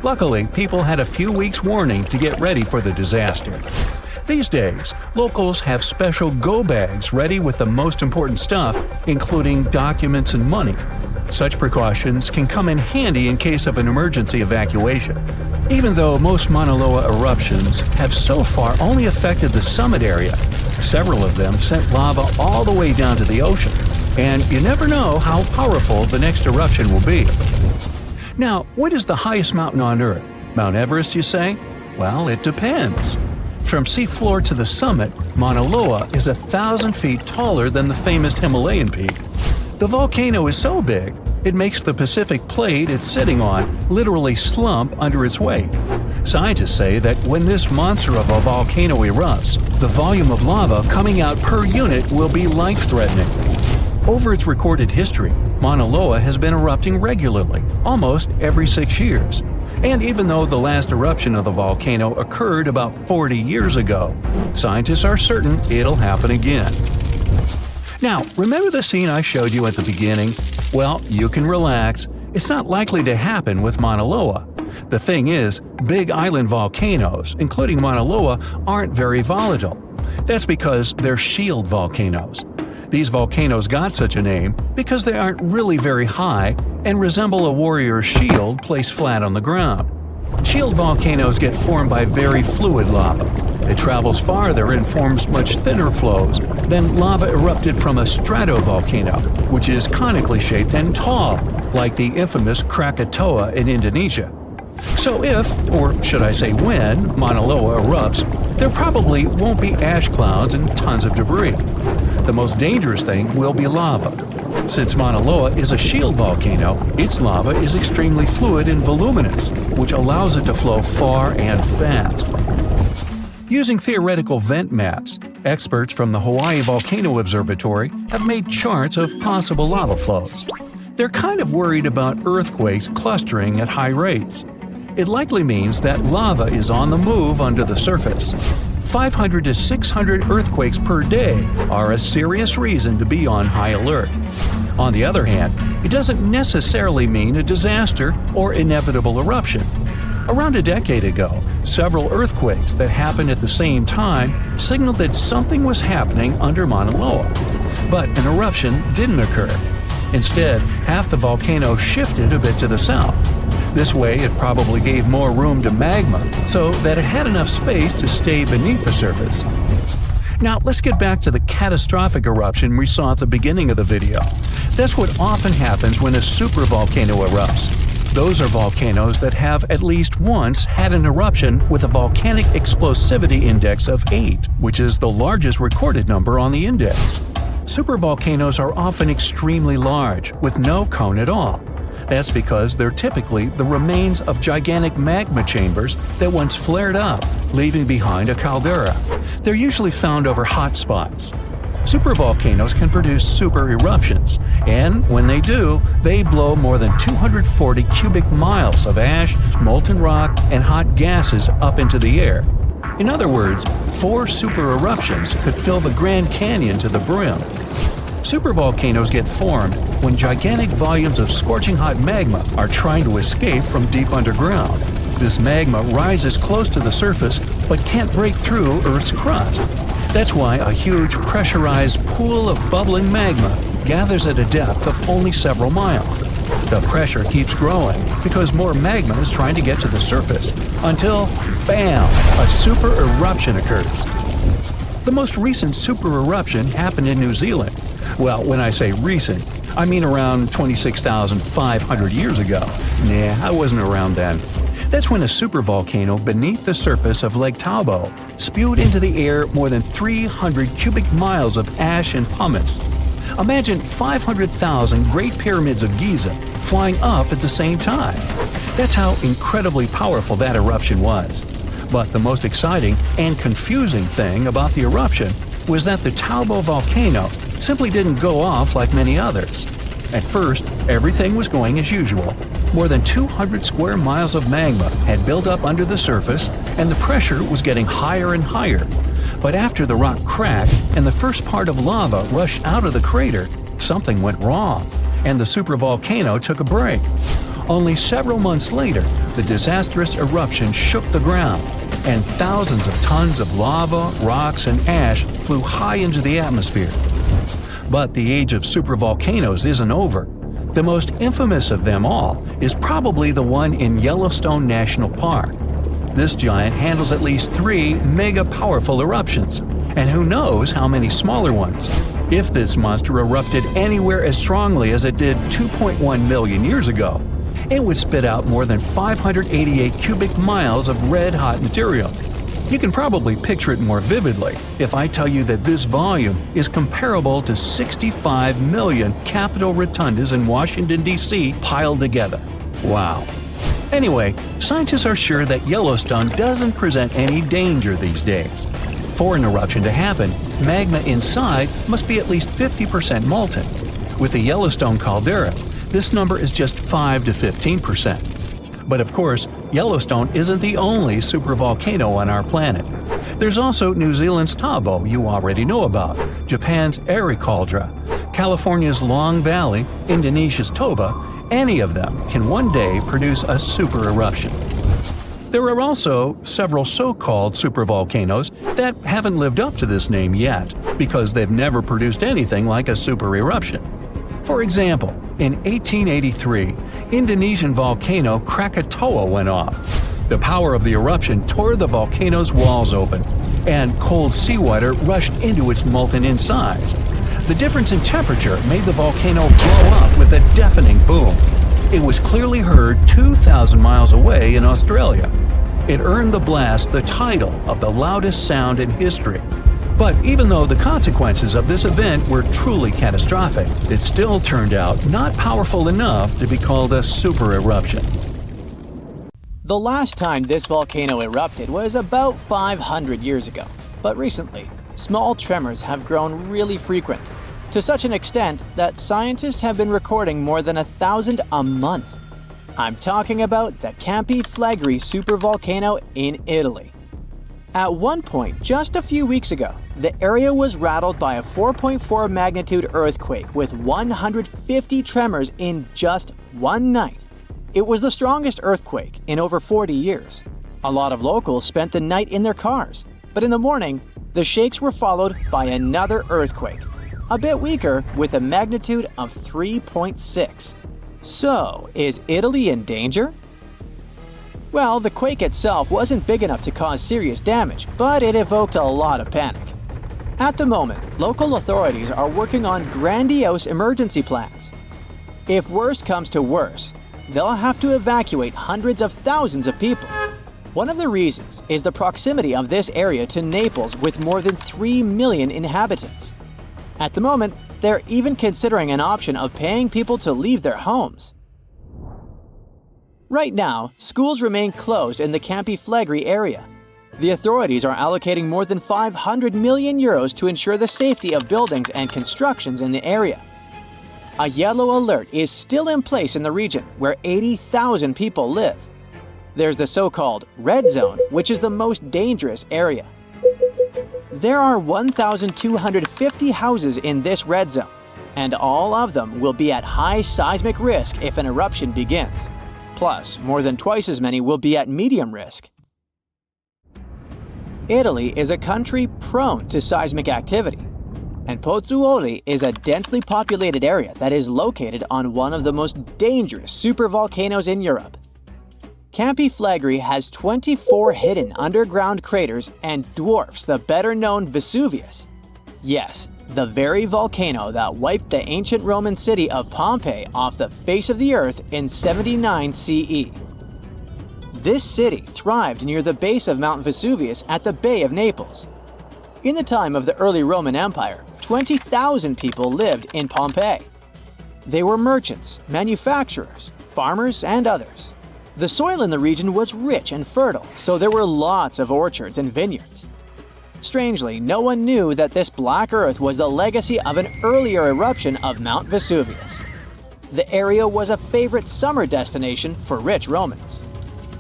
Luckily, people had a few weeks' warning to get ready for the disaster. These days, locals have special go bags ready with the most important stuff, including documents and money. Such precautions can come in handy in case of an emergency evacuation. Even though most Mauna Loa eruptions have so far only affected the summit area, several of them sent lava all the way down to the ocean, and you never know how powerful the next eruption will be. Now, what is the highest mountain on Earth? Mount Everest, you say? Well, it depends. From seafloor to the summit, Mauna Loa is 1,000 feet taller than the famous Himalayan peak. The volcano is so big, it makes the Pacific plate it's sitting on literally slump under its weight. Scientists say that when this monster of a volcano erupts, the volume of lava coming out per unit will be life-threatening. Over its recorded history, Mauna Loa has been erupting regularly, almost every 6 years. And even though the last eruption of the volcano occurred about 40 years ago, scientists are certain it'll happen again. Now, remember the scene I showed you at the beginning? Well, you can relax. It's not likely to happen with Mauna Loa. The thing is, big island volcanoes, including Mauna Loa, aren't very volatile. That's because they're shield volcanoes. These volcanoes got such a name because they aren't really very high and resemble a warrior's shield placed flat on the ground. Shield volcanoes get formed by very fluid lava. It travels farther and forms much thinner flows than lava erupted from a stratovolcano, which is conically shaped and tall, like the infamous Krakatoa in Indonesia. So if, or should I say when, Mauna Loa erupts, there probably won't be ash clouds and tons of debris. The most dangerous thing will be lava. Since Mauna Loa is a shield volcano, its lava is extremely fluid and voluminous, which allows it to flow far and fast. Using theoretical vent maps, experts from the Hawaii Volcano Observatory have made charts of possible lava flows. They're kind of worried about earthquakes clustering at high rates. It likely means that lava is on the move under the surface. 500 to 600 earthquakes per day are a serious reason to be on high alert. On the other hand, it doesn't necessarily mean a disaster or inevitable eruption. Around a decade ago, several earthquakes that happened at the same time signaled that something was happening under Mauna Loa. But an eruption didn't occur. Instead, half the volcano shifted a bit to the south. This way, it probably gave more room to magma so that it had enough space to stay beneath the surface. Now, let's get back to the catastrophic eruption we saw at the beginning of the video. That's what often happens when a supervolcano erupts. Those are volcanoes that have at least once had an eruption with a volcanic explosivity index of 8, which is the largest recorded number on the index. Supervolcanoes are often extremely large, with no cone at all. That's because they're typically the remains of gigantic magma chambers that once flared up, leaving behind a caldera. They're usually found over hot spots. Supervolcanoes can produce super-eruptions, and when they do, they blow more than 240 cubic miles of ash, molten rock, and hot gases up into the air. In other words, 4 super-eruptions could fill the Grand Canyon to the brim. Supervolcanoes get formed when gigantic volumes of scorching hot magma are trying to escape from deep underground. This magma rises close to the surface but can't break through Earth's crust. That's why a huge pressurized pool of bubbling magma gathers at a depth of only several miles. The pressure keeps growing because more magma is trying to get to the surface until, bam, a super-eruption occurs. The most recent super-eruption happened in New Zealand. Well, when I say recent, I mean around 26,500 years ago. Nah, I wasn't around then. That's when a supervolcano beneath the surface of Lake Tahoe spewed into the air more than 300 cubic miles of ash and pumice. Imagine 500,000 Great Pyramids of Giza flying up at the same time. That's how incredibly powerful that eruption was. But the most exciting and confusing thing about the eruption was that the Tahoe volcano simply didn't go off like many others. At first, everything was going as usual. More than 200 square miles of magma had built up under the surface, and the pressure was getting higher and higher. But after the rock cracked and the first part of lava rushed out of the crater, something went wrong, and the supervolcano took a break. Only several months later, the disastrous eruption shook the ground, and thousands of tons of lava, rocks, and ash flew high into the atmosphere. But the age of supervolcanoes isn't over. The most infamous of them all is probably the one in Yellowstone National Park. This giant handles at least 3 mega-powerful eruptions, and who knows how many smaller ones. If this monster erupted anywhere as strongly as it did 2.1 million years ago, it would spit out more than 588 cubic miles of red-hot material. You can probably picture it more vividly if I tell you that this volume is comparable to 65 million Capitol rotundas in Washington, D.C. piled together. Wow. Anyway, scientists are sure that Yellowstone doesn't present any danger these days. For an eruption to happen, magma inside must be at least 50% molten. With the Yellowstone caldera, this number is just 5 to 15%. But of course, Yellowstone isn't the only supervolcano on our planet. There's also New Zealand's Tahoe you already know about, Japan's Eri Caldera, California's Long Valley, Indonesia's Toba. Any of them can one day produce a super-eruption. There are also several so-called supervolcanoes that haven't lived up to this name yet because they've never produced anything like a super-eruption. For example, in 1883, Indonesian volcano Krakatoa went off. The power of the eruption tore the volcano's walls open, and cold seawater rushed into its molten insides. The difference in temperature made the volcano blow up with a deafening boom. It was clearly heard 2,000 miles away in Australia. It earned the blast the title of the loudest sound in history. But even though the consequences of this event were truly catastrophic, it still turned out not powerful enough to be called a super-eruption. The last time this volcano erupted was about 500 years ago, but recently, small tremors have grown really frequent, to such an extent that scientists have been recording more than 1,000 a month. I'm talking about the Campi Flegrei supervolcano in Italy. At one point, just a few weeks ago, the area was rattled by a 4.4 magnitude earthquake with 150 tremors in just one night. It was the strongest earthquake in over 40 years. A lot of locals spent the night in their cars, but in the morning, the shakes were followed by another earthquake, a bit weaker with a magnitude of 3.6. So, is Italy in danger? Well, the quake itself wasn't big enough to cause serious damage, but it evoked a lot of panic. At the moment, local authorities are working on grandiose emergency plans. If worse comes to worse, they'll have to evacuate hundreds of thousands of people. One of the reasons is the proximity of this area to Naples with more than 3 million inhabitants. At the moment, they're even considering an option of paying people to leave their homes. Right now, schools remain closed in the Campi Flegrei area. The authorities are allocating more than 500 million euros to ensure the safety of buildings and constructions in the area. A yellow alert is still in place in the region where 80,000 people live. There's the so-called red zone, which is the most dangerous area. There are 1,250 houses in this red zone, and all of them will be at high seismic risk if an eruption begins. Plus, more than twice as many will be at medium risk. Italy is a country prone to seismic activity, and Pozzuoli is a densely populated area that is located on one of the most dangerous supervolcanoes in Europe. Campi Flegrei has 24 hidden underground craters and dwarfs the better-known Vesuvius. Yes, the very volcano that wiped the ancient Roman city of Pompeii off the face of the earth in 79 CE. This city thrived near the base of Mount Vesuvius at the Bay of Naples. In the time of the early Roman Empire, 20,000 people lived in Pompeii. They were merchants, manufacturers, farmers, and others. The soil in the region was rich and fertile, so there were lots of orchards and vineyards. Strangely, no one knew that this black earth was the legacy of an earlier eruption of Mount Vesuvius. The area was a favorite summer destination for rich Romans.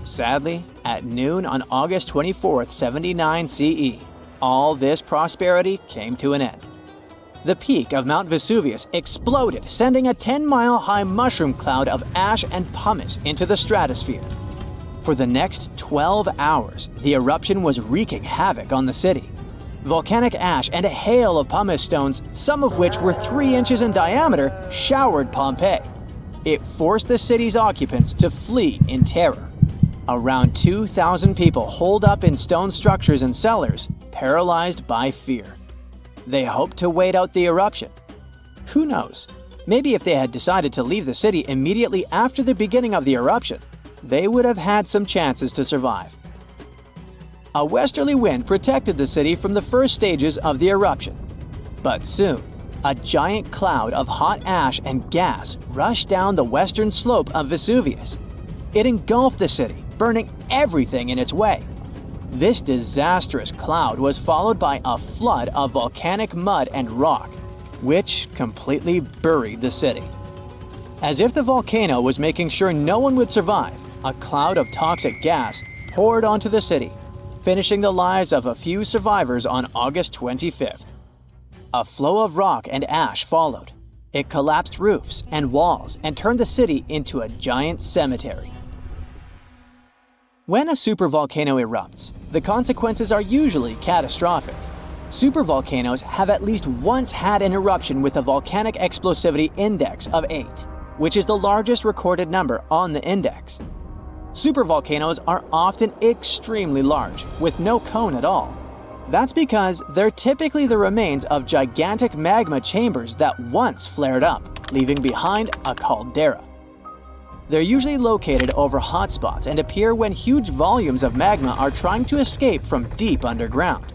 Sadly, at noon on August 24, 79 CE, all this prosperity came to an end. The peak of Mount Vesuvius exploded, sending a 10-mile-high mushroom cloud of ash and pumice into the stratosphere. For the next 12 hours, the eruption was wreaking havoc on the city. Volcanic ash and a hail of pumice stones, some of which were 3 inches in diameter, showered Pompeii. It forced the city's occupants to flee in terror. Around 2,000 people holed up in stone structures and cellars, paralyzed by fear. They hoped to wait out the eruption. Who knows? Maybe if they had decided to leave the city immediately after the beginning of the eruption, they would have had some chances to survive. A westerly wind protected the city from the first stages of the eruption. But soon, a giant cloud of hot ash and gas rushed down the western slope of Vesuvius. It engulfed the city, burning everything in its way. This disastrous cloud was followed by a flood of volcanic mud and rock, which completely buried the city. As if the volcano was making sure no one would survive, a cloud of toxic gas poured onto the city, finishing the lives of a few survivors on August 25th. A flow of rock and ash followed. It collapsed roofs and walls and turned the city into a giant cemetery. When a supervolcano erupts, the consequences are usually catastrophic. Supervolcanoes have at least once had an eruption with a volcanic explosivity index of 8, which is the largest recorded number on the index. Supervolcanoes are often extremely large, with no cone at all. That's because they're typically the remains of gigantic magma chambers that once flared up, leaving behind a caldera. They're usually located over hotspots and appear when huge volumes of magma are trying to escape from deep underground.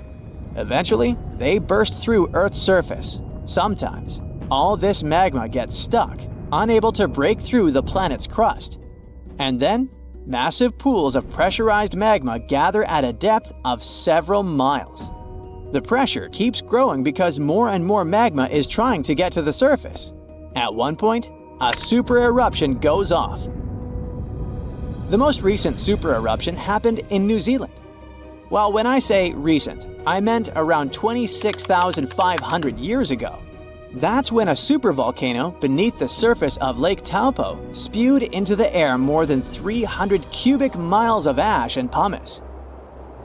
Eventually, they burst through Earth's surface. Sometimes, all this magma gets stuck, unable to break through the planet's crust. And then, massive pools of pressurized magma gather at a depth of several miles. The pressure keeps growing because more and more magma is trying to get to the surface. At one point, a super-eruption goes off. The most recent super-eruption happened in New Zealand. Well, when I say recent, I meant around 26,500 years ago. That's when a supervolcano beneath the surface of Lake Taupo spewed into the air more than 300 cubic miles of ash and pumice.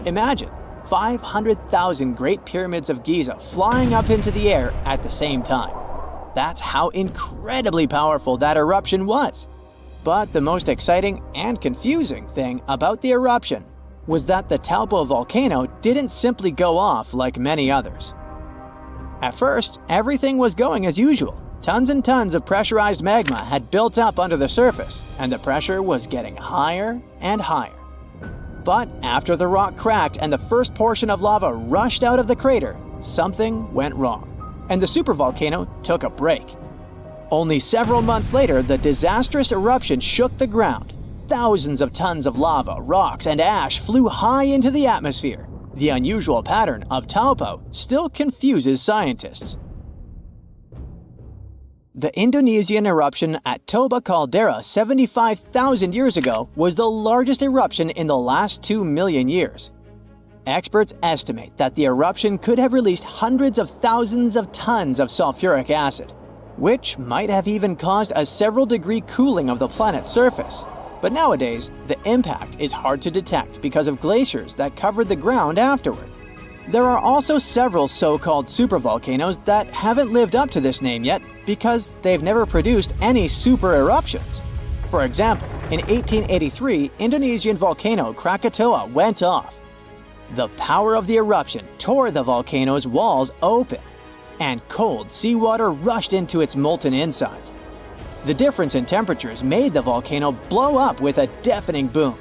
Imagine 500,000 Great Pyramids of Giza flying up into the air at the same time. That's how incredibly powerful that eruption was. But the most exciting and confusing thing about the eruption was that the Taupo volcano didn't simply go off like many others. At first, everything was going as usual. Tons and tons of pressurized magma had built up under the surface, and the pressure was getting higher and higher. But after the rock cracked and the first portion of lava rushed out of the crater, something went wrong, and the supervolcano took a break. Only several months later, the disastrous eruption shook the ground. Thousands of tons of lava, rocks, and ash flew high into the atmosphere. The unusual pattern of Taupo still confuses scientists. The Indonesian eruption at Toba caldera 75,000 years ago was the largest eruption in the last 2 million years. Experts estimate that the eruption could have released hundreds of thousands of tons of sulfuric acid, which might have even caused a several-degree cooling of the planet's surface. But nowadays, the impact is hard to detect because of glaciers that covered the ground afterward. There are also several so-called supervolcanoes that haven't lived up to this name yet because they've never produced any super-eruptions. For example, in 1883, Indonesian volcano Krakatoa went off. The power of the eruption tore the volcano's walls open, and cold seawater rushed into its molten insides. The difference in temperatures made the volcano blow up with a deafening boom.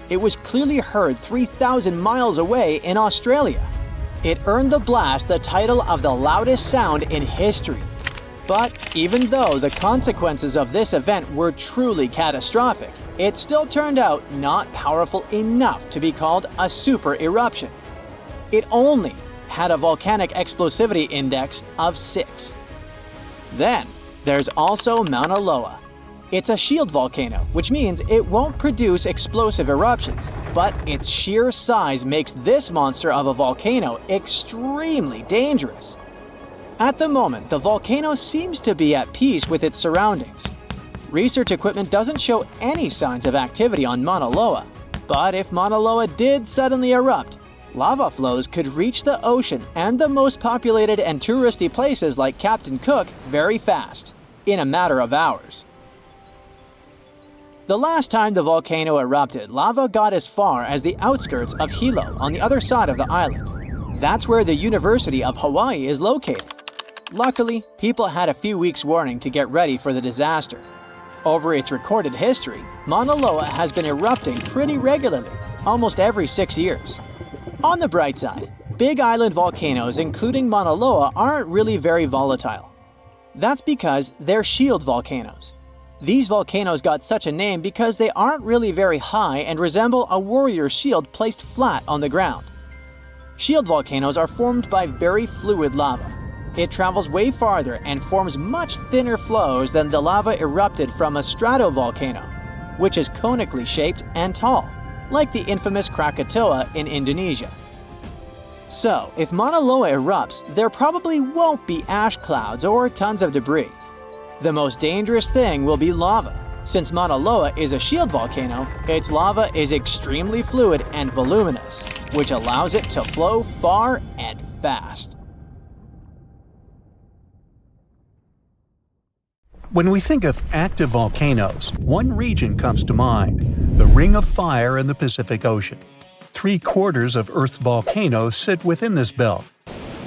It was clearly heard 3,000 miles away in Australia. It earned the blast the title of the loudest sound in history. But even though the consequences of this event were truly catastrophic, it still turned out not powerful enough to be called a super-eruption. It only had a volcanic explosivity index of 6. Then, there's also Mauna Loa. It's a shield volcano, which means it won't produce explosive eruptions, but its sheer size makes this monster of a volcano extremely dangerous. At the moment, the volcano seems to be at peace with its surroundings. Research equipment doesn't show any signs of activity on Mauna Loa, but if Mauna Loa did suddenly erupt, lava flows could reach the ocean and the most populated and touristy places like Captain Cook very fast, in a matter of hours. The last time the volcano erupted, lava got as far as the outskirts of Hilo on the other side of the island. That's where the University of Hawaii is located. Luckily, people had a few weeks' warning to get ready for the disaster. Over its recorded history, Mauna Loa has been erupting pretty regularly, almost every 6 years. On the bright side, big island volcanoes including Mauna Loa aren't really very volatile. That's because they're shield volcanoes. These volcanoes got such a name because they aren't really very high and resemble a warrior's shield placed flat on the ground. Shield volcanoes are formed by very fluid lava. It travels way farther and forms much thinner flows than the lava erupted from a stratovolcano, which is conically shaped and tall, like the infamous Krakatoa in Indonesia. So, if Mauna Loa erupts, there probably won't be ash clouds or tons of debris. The most dangerous thing will be lava. Since Mauna Loa is a shield volcano, its lava is extremely fluid and voluminous, which allows it to flow far and fast. When we think of active volcanoes, one region comes to mind: the Ring of Fire in the Pacific Ocean. 3/4 of Earth's volcanoes sit within this belt.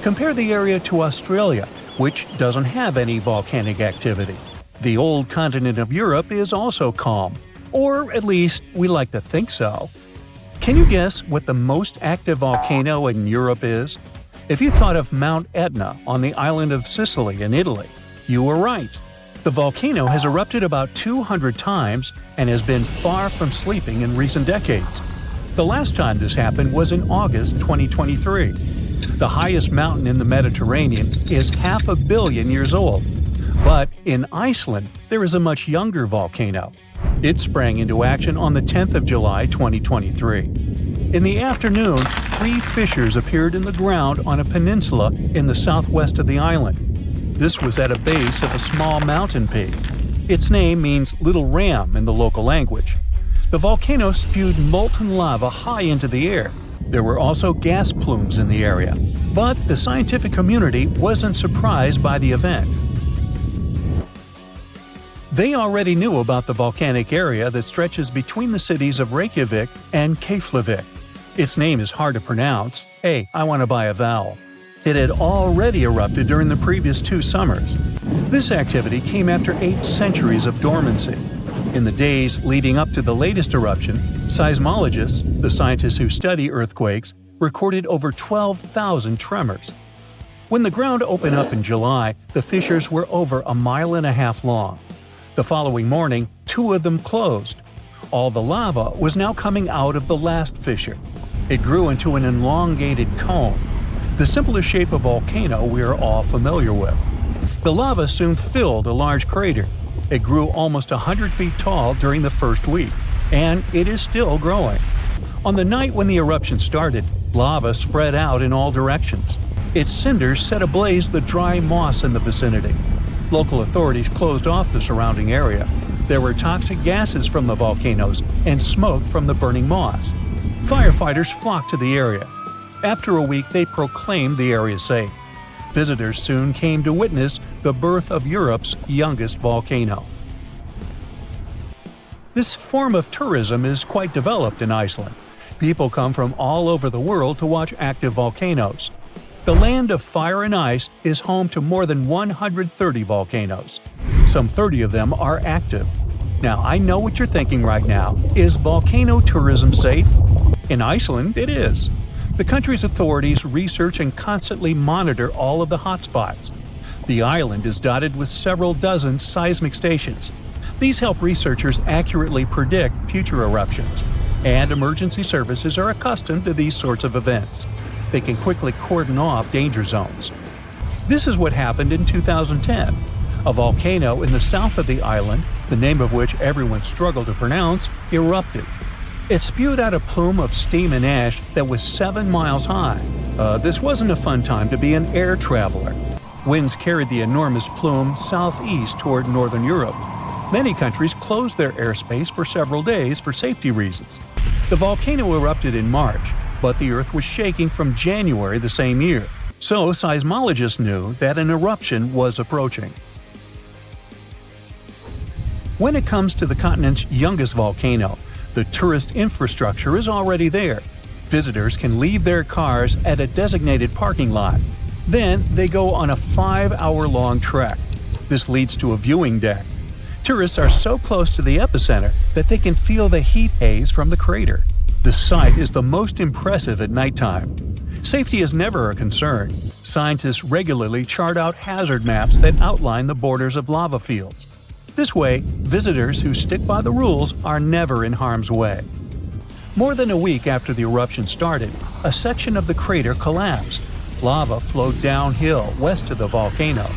Compare the area to Australia, which doesn't have any volcanic activity. The old continent of Europe is also calm, or at least we like to think so. Can you guess what the most active volcano in Europe is? If you thought of Mount Etna on the island of Sicily in Italy, you were right. The volcano has erupted about 200 times and has been far from sleeping in recent decades. The last time this happened was in August 2023. The highest mountain in the Mediterranean is 500 million years old. But in Iceland, there is a much younger volcano. It sprang into action on the 10th of July 2023. In the afternoon, 3 fissures appeared in the ground on a peninsula in the southwest of the island. This was at a base of a small mountain peak. Its name means Little Ram in the local language. The volcano spewed molten lava high into the air. There were also gas plumes in the area, but the scientific community wasn't surprised by the event. They already knew about the volcanic area that stretches between the cities of Reykjavik and Keflavik. Its name is hard to pronounce. Hey, I want to buy a vowel. It had already erupted during the previous 2 summers. This activity came after 8 centuries of dormancy. In the days leading up to the latest eruption, seismologists, the scientists who study earthquakes, recorded over 12,000 tremors. When the ground opened up in July, the fissures were over 1.5 miles long. The following morning, 2 of them closed. All the lava was now coming out of the last fissure. It grew into an elongated cone, the simplest shape of volcano we are all familiar with. The lava soon filled a large crater. It grew almost 100 feet tall during the first week, and it is still growing. On the night when the eruption started, lava spread out in all directions. Its cinders set ablaze the dry moss in the vicinity. Local authorities closed off the surrounding area. There were toxic gases from the volcanoes and smoke from the burning moss. Firefighters flocked to the area. After a week, they proclaimed the area safe. Visitors soon came to witness the birth of Europe's youngest volcano. This form of tourism is quite developed in Iceland. People come from all over the world to watch active volcanoes. The land of fire and ice is home to more than 130 volcanoes. Some 30 of them are active. Now, I know what you're thinking right now. Is volcano tourism safe? In Iceland, it is. The country's authorities research and constantly monitor all of the hotspots. The island is dotted with several dozen seismic stations. These help researchers accurately predict future eruptions, and emergency services are accustomed to these sorts of events. They can quickly cordon off danger zones. This is what happened in 2010. A volcano in the south of the island, the name of which everyone struggled to pronounce, erupted. It spewed out a plume of steam and ash that was 7 miles high. This wasn't a fun time to be an air traveler. Winds carried the enormous plume southeast toward northern Europe. Many countries closed their airspace for several days for safety reasons. The volcano erupted in March, but the Earth was shaking from January the same year, so seismologists knew that an eruption was approaching. When it comes to the continent's youngest volcano, the tourist infrastructure is already there. Visitors can leave their cars at a designated parking lot. Then they go on a 5-hour-long trek. This leads to a viewing deck. Tourists are so close to the epicenter that they can feel the heat haze from the crater. The sight is the most impressive at nighttime. Safety is never a concern. Scientists regularly chart out hazard maps that outline the borders of lava fields. This way, visitors who stick by the rules are never in harm's way. More than a week after the eruption started, a section of the crater collapsed. Lava flowed downhill west of the volcano.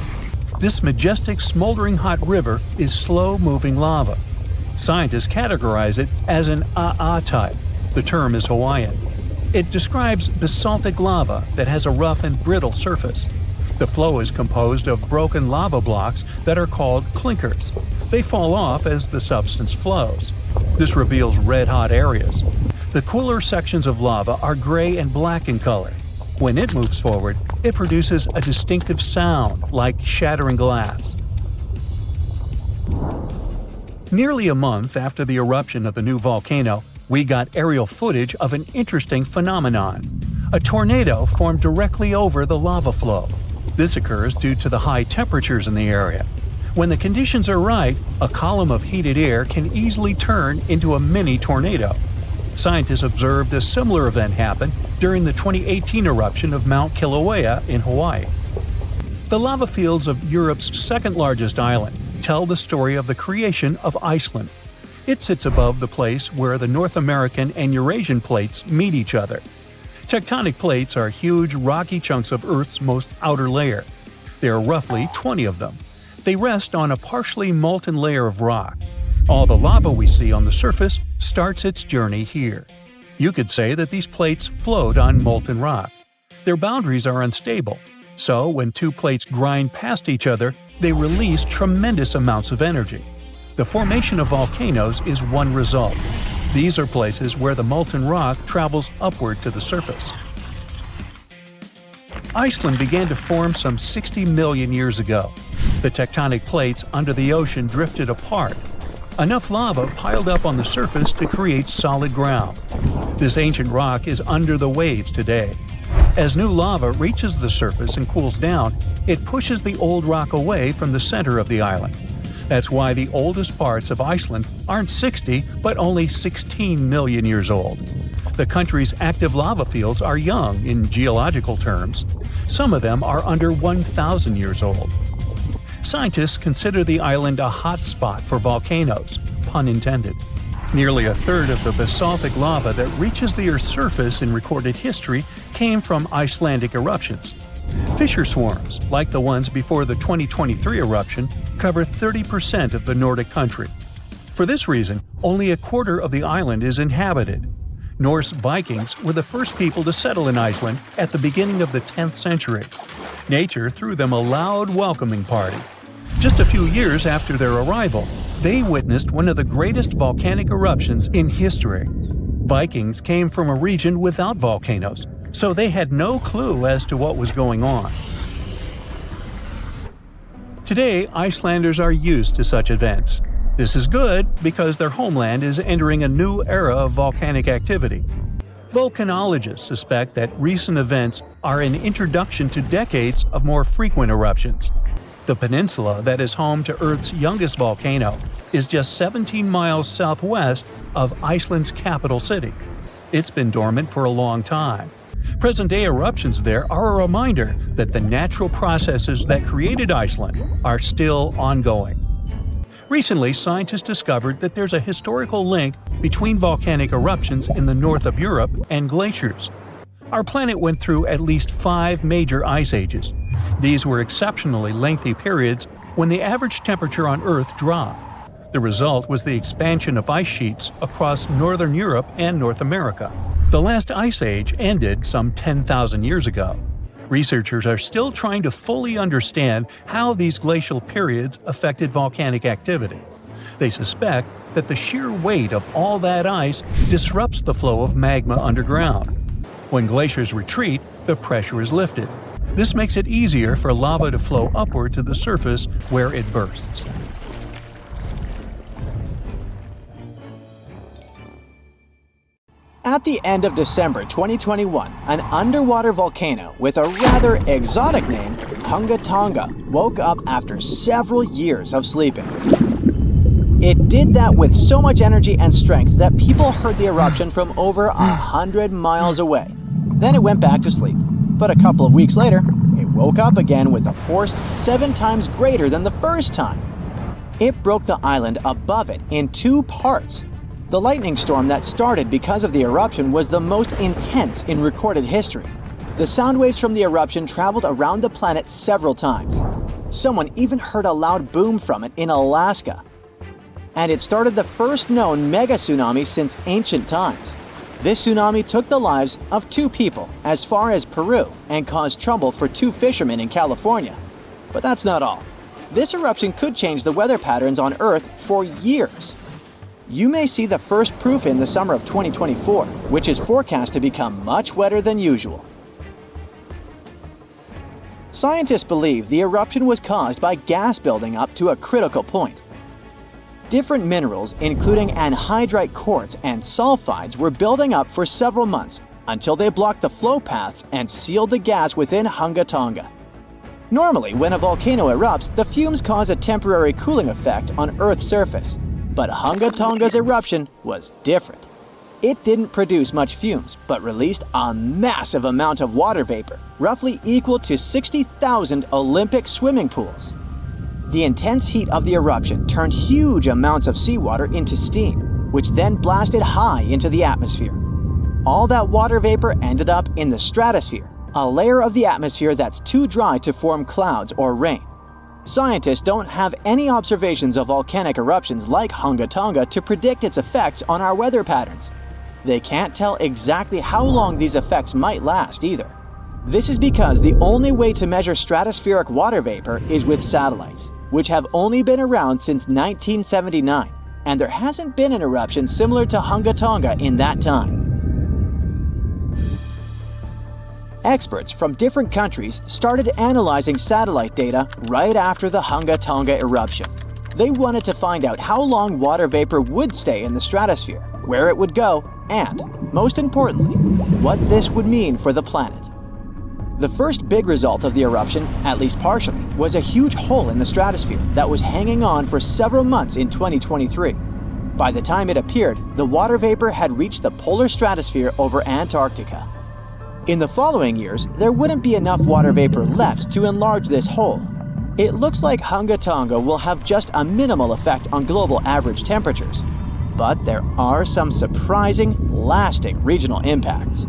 This majestic smoldering hot river is slow-moving lava. Scientists categorize it as an AA type. The term is Hawaiian. It describes basaltic lava that has a rough and brittle surface. The flow is composed of broken lava blocks that are called clinkers. They fall off as the substance flows. This reveals red-hot areas. The cooler sections of lava are gray and black in color. When it moves forward, it produces a distinctive sound like shattering glass. Nearly a month after the eruption of the new volcano, we got aerial footage of an interesting phenomenon. A tornado formed directly over the lava flow. This occurs due to the high temperatures in the area. When the conditions are right, a column of heated air can easily turn into a mini tornado. Scientists observed a similar event happen during the 2018 eruption of Mount Kilauea in Hawaii. The lava fields of Europe's second-largest island tell the story of the creation of Iceland. It sits above the place where the North American and Eurasian plates meet each other. Tectonic plates are huge, rocky chunks of Earth's most outer layer. There are roughly 20 of them. They rest on a partially molten layer of rock. All the lava we see on the surface starts its journey here. You could say that these plates float on molten rock. Their boundaries are unstable, so when two plates grind past each other, they release tremendous amounts of energy. The formation of volcanoes is one result. These are places where the molten rock travels upward to the surface. Iceland began to form some 60 million years ago. The tectonic plates under the ocean drifted apart. Enough lava piled up on the surface to create solid ground. This ancient rock is under the waves today. As new lava reaches the surface and cools down, it pushes the old rock away from the center of the island. That's why the oldest parts of Iceland aren't 60, but only 16 million years old. The country's active lava fields are young in geological terms. Some of them are under 1,000 years old. Scientists consider the island a hot spot for volcanoes, pun intended. Nearly a third of the basaltic lava that reaches the Earth's surface in recorded history came from Icelandic eruptions. Fissure swarms, like the ones before the 2023 eruption, cover 30% of the Nordic country. For this reason, only a quarter of the island is inhabited. Norse Vikings were the first people to settle in Iceland at the beginning of the 10th century. Nature threw them a loud welcoming party. Just a few years after their arrival, they witnessed one of the greatest volcanic eruptions in history. Vikings came from a region without volcanoes, so they had no clue as to what was going on. Today, Icelanders are used to such events. This is good because their homeland is entering a new era of volcanic activity. Volcanologists suspect that recent events are an introduction to decades of more frequent eruptions. The peninsula that is home to Earth's youngest volcano is just 17 miles southwest of Iceland's capital city. It's been dormant for a long time. Present-day eruptions there are a reminder that the natural processes that created Iceland are still ongoing. Recently, scientists discovered that there's a historical link between volcanic eruptions in the north of Europe and glaciers. Our planet went through at least 5 major ice ages. These were exceptionally lengthy periods when the average temperature on Earth dropped. The result was the expansion of ice sheets across northern Europe and North America. The last ice age ended some 10,000 years ago. Researchers are still trying to fully understand how these glacial periods affected volcanic activity. They suspect that the sheer weight of all that ice disrupts the flow of magma underground. When glaciers retreat, the pressure is lifted. This makes it easier for lava to flow upward to the surface where it bursts. At the end of December 2021, an underwater volcano with a rather exotic name, Hunga Tonga, woke up after several years of sleeping. It did that with so much energy and strength that people heard the eruption from over 100 miles away. Then it went back to sleep. But a couple of weeks later, it woke up again with a force 7 times greater than the first time. It broke the island above it in 2 parts. The lightning storm that started because of the eruption was the most intense in recorded history. The sound waves from the eruption traveled around the planet several times. Someone even heard a loud boom from it in Alaska. And it started the first known mega tsunami since ancient times. This tsunami took the lives of 2 people as far as Peru and caused trouble for 2 fishermen in California. But that's not all. This eruption could change the weather patterns on Earth for years. You may see the first proof in the summer of 2024, which is forecast to become much wetter than usual. Scientists believe the eruption was caused by gas building up to a critical point. Different minerals, including anhydrite quartz and sulfides, were building up for several months until they blocked the flow paths and sealed the gas within Hunga Tonga. Normally, when a volcano erupts, the fumes cause a temporary cooling effect on Earth's surface. But Hunga Tonga's eruption was different. It didn't produce much fumes, but released a massive amount of water vapor, roughly equal to 60,000 Olympic swimming pools. The intense heat of the eruption turned huge amounts of seawater into steam, which then blasted high into the atmosphere. All that water vapor ended up in the stratosphere, a layer of the atmosphere that's too dry to form clouds or rain. Scientists don't have any observations of volcanic eruptions like Hunga Tonga to predict its effects on our weather patterns. They can't tell exactly how long these effects might last either. This is because the only way to measure stratospheric water vapor is with satellites, which have only been around since 1979, and there hasn't been an eruption similar to Hunga Tonga in that time. Experts from different countries started analyzing satellite data right after the Hunga Tonga eruption. They wanted to find out how long water vapor would stay in the stratosphere, where it would go, and, most importantly, what this would mean for the planet. The first big result of the eruption, at least partially, was a huge hole in the stratosphere that was hanging on for several months in 2023. By the time it appeared, the water vapor had reached the polar stratosphere over Antarctica. In the following years, there wouldn't be enough water vapor left to enlarge this hole. It looks like Hunga Tonga will have just a minimal effect on global average temperatures. But there are some surprising, lasting regional impacts.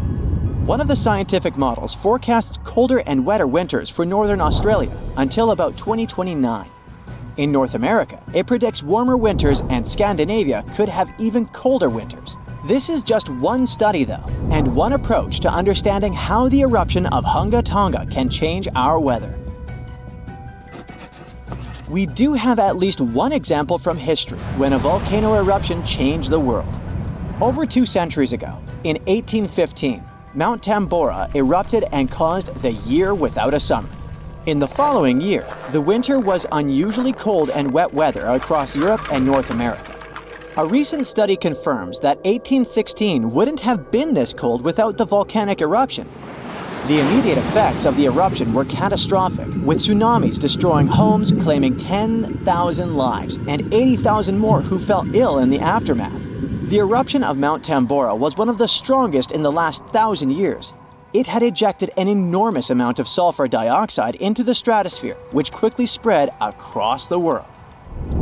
One of the scientific models forecasts colder and wetter winters for northern Australia until about 2029. In North America, it predicts warmer winters, and Scandinavia could have even colder winters. This is just one study though, and one approach to understanding how the eruption of Hunga Tonga can change our weather. We do have at least one example from history when a volcano eruption changed the world. Over 2 centuries ago, in 1815, Mount Tambora erupted and caused the year without a summer. In the following year, the winter was unusually cold and wet weather across Europe and North America. A recent study confirms that 1816 wouldn't have been this cold without the volcanic eruption. The immediate effects of the eruption were catastrophic, with tsunamis destroying homes, claiming 10,000 lives and 80,000 more who fell ill in the aftermath. The eruption of Mount Tambora was one of the strongest in the last 1,000 years. It had ejected an enormous amount of sulfur dioxide into the stratosphere, which quickly spread across the world.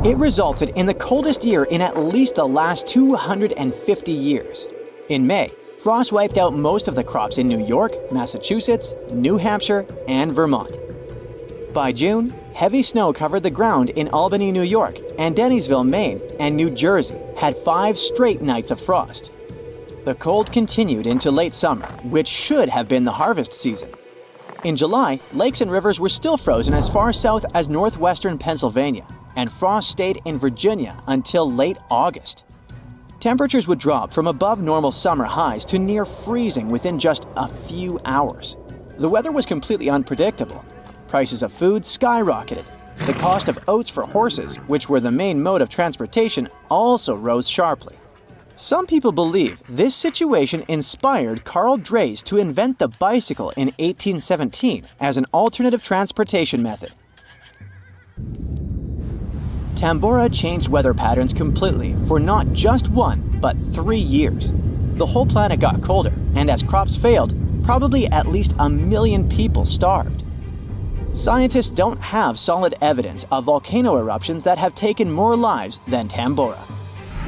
It resulted in the coldest year in at least the last 250 years. In May, frost wiped out most of the crops in New York, Massachusetts, New Hampshire, and Vermont. By June, heavy snow covered the ground in Albany, New York, and Dennisville, Maine, and New Jersey had 5 straight nights of frost. The cold continued into late summer, which should have been the harvest season. In July, lakes and rivers were still frozen as far south as northwestern Pennsylvania, and frost stayed in Virginia until late August. Temperatures would drop from above normal summer highs to near freezing within just a few hours. The weather was completely unpredictable. Prices of food skyrocketed. The cost of oats for horses, which were the main mode of transportation, also rose sharply. Some people believe this situation inspired Carl Drees to invent the bicycle in 1817 as an alternative transportation method. Tambora changed weather patterns completely for not just 1, but 3 years. The whole planet got colder, and as crops failed, probably at least 1 million people starved. Scientists don't have solid evidence of volcano eruptions that have taken more lives than Tambora.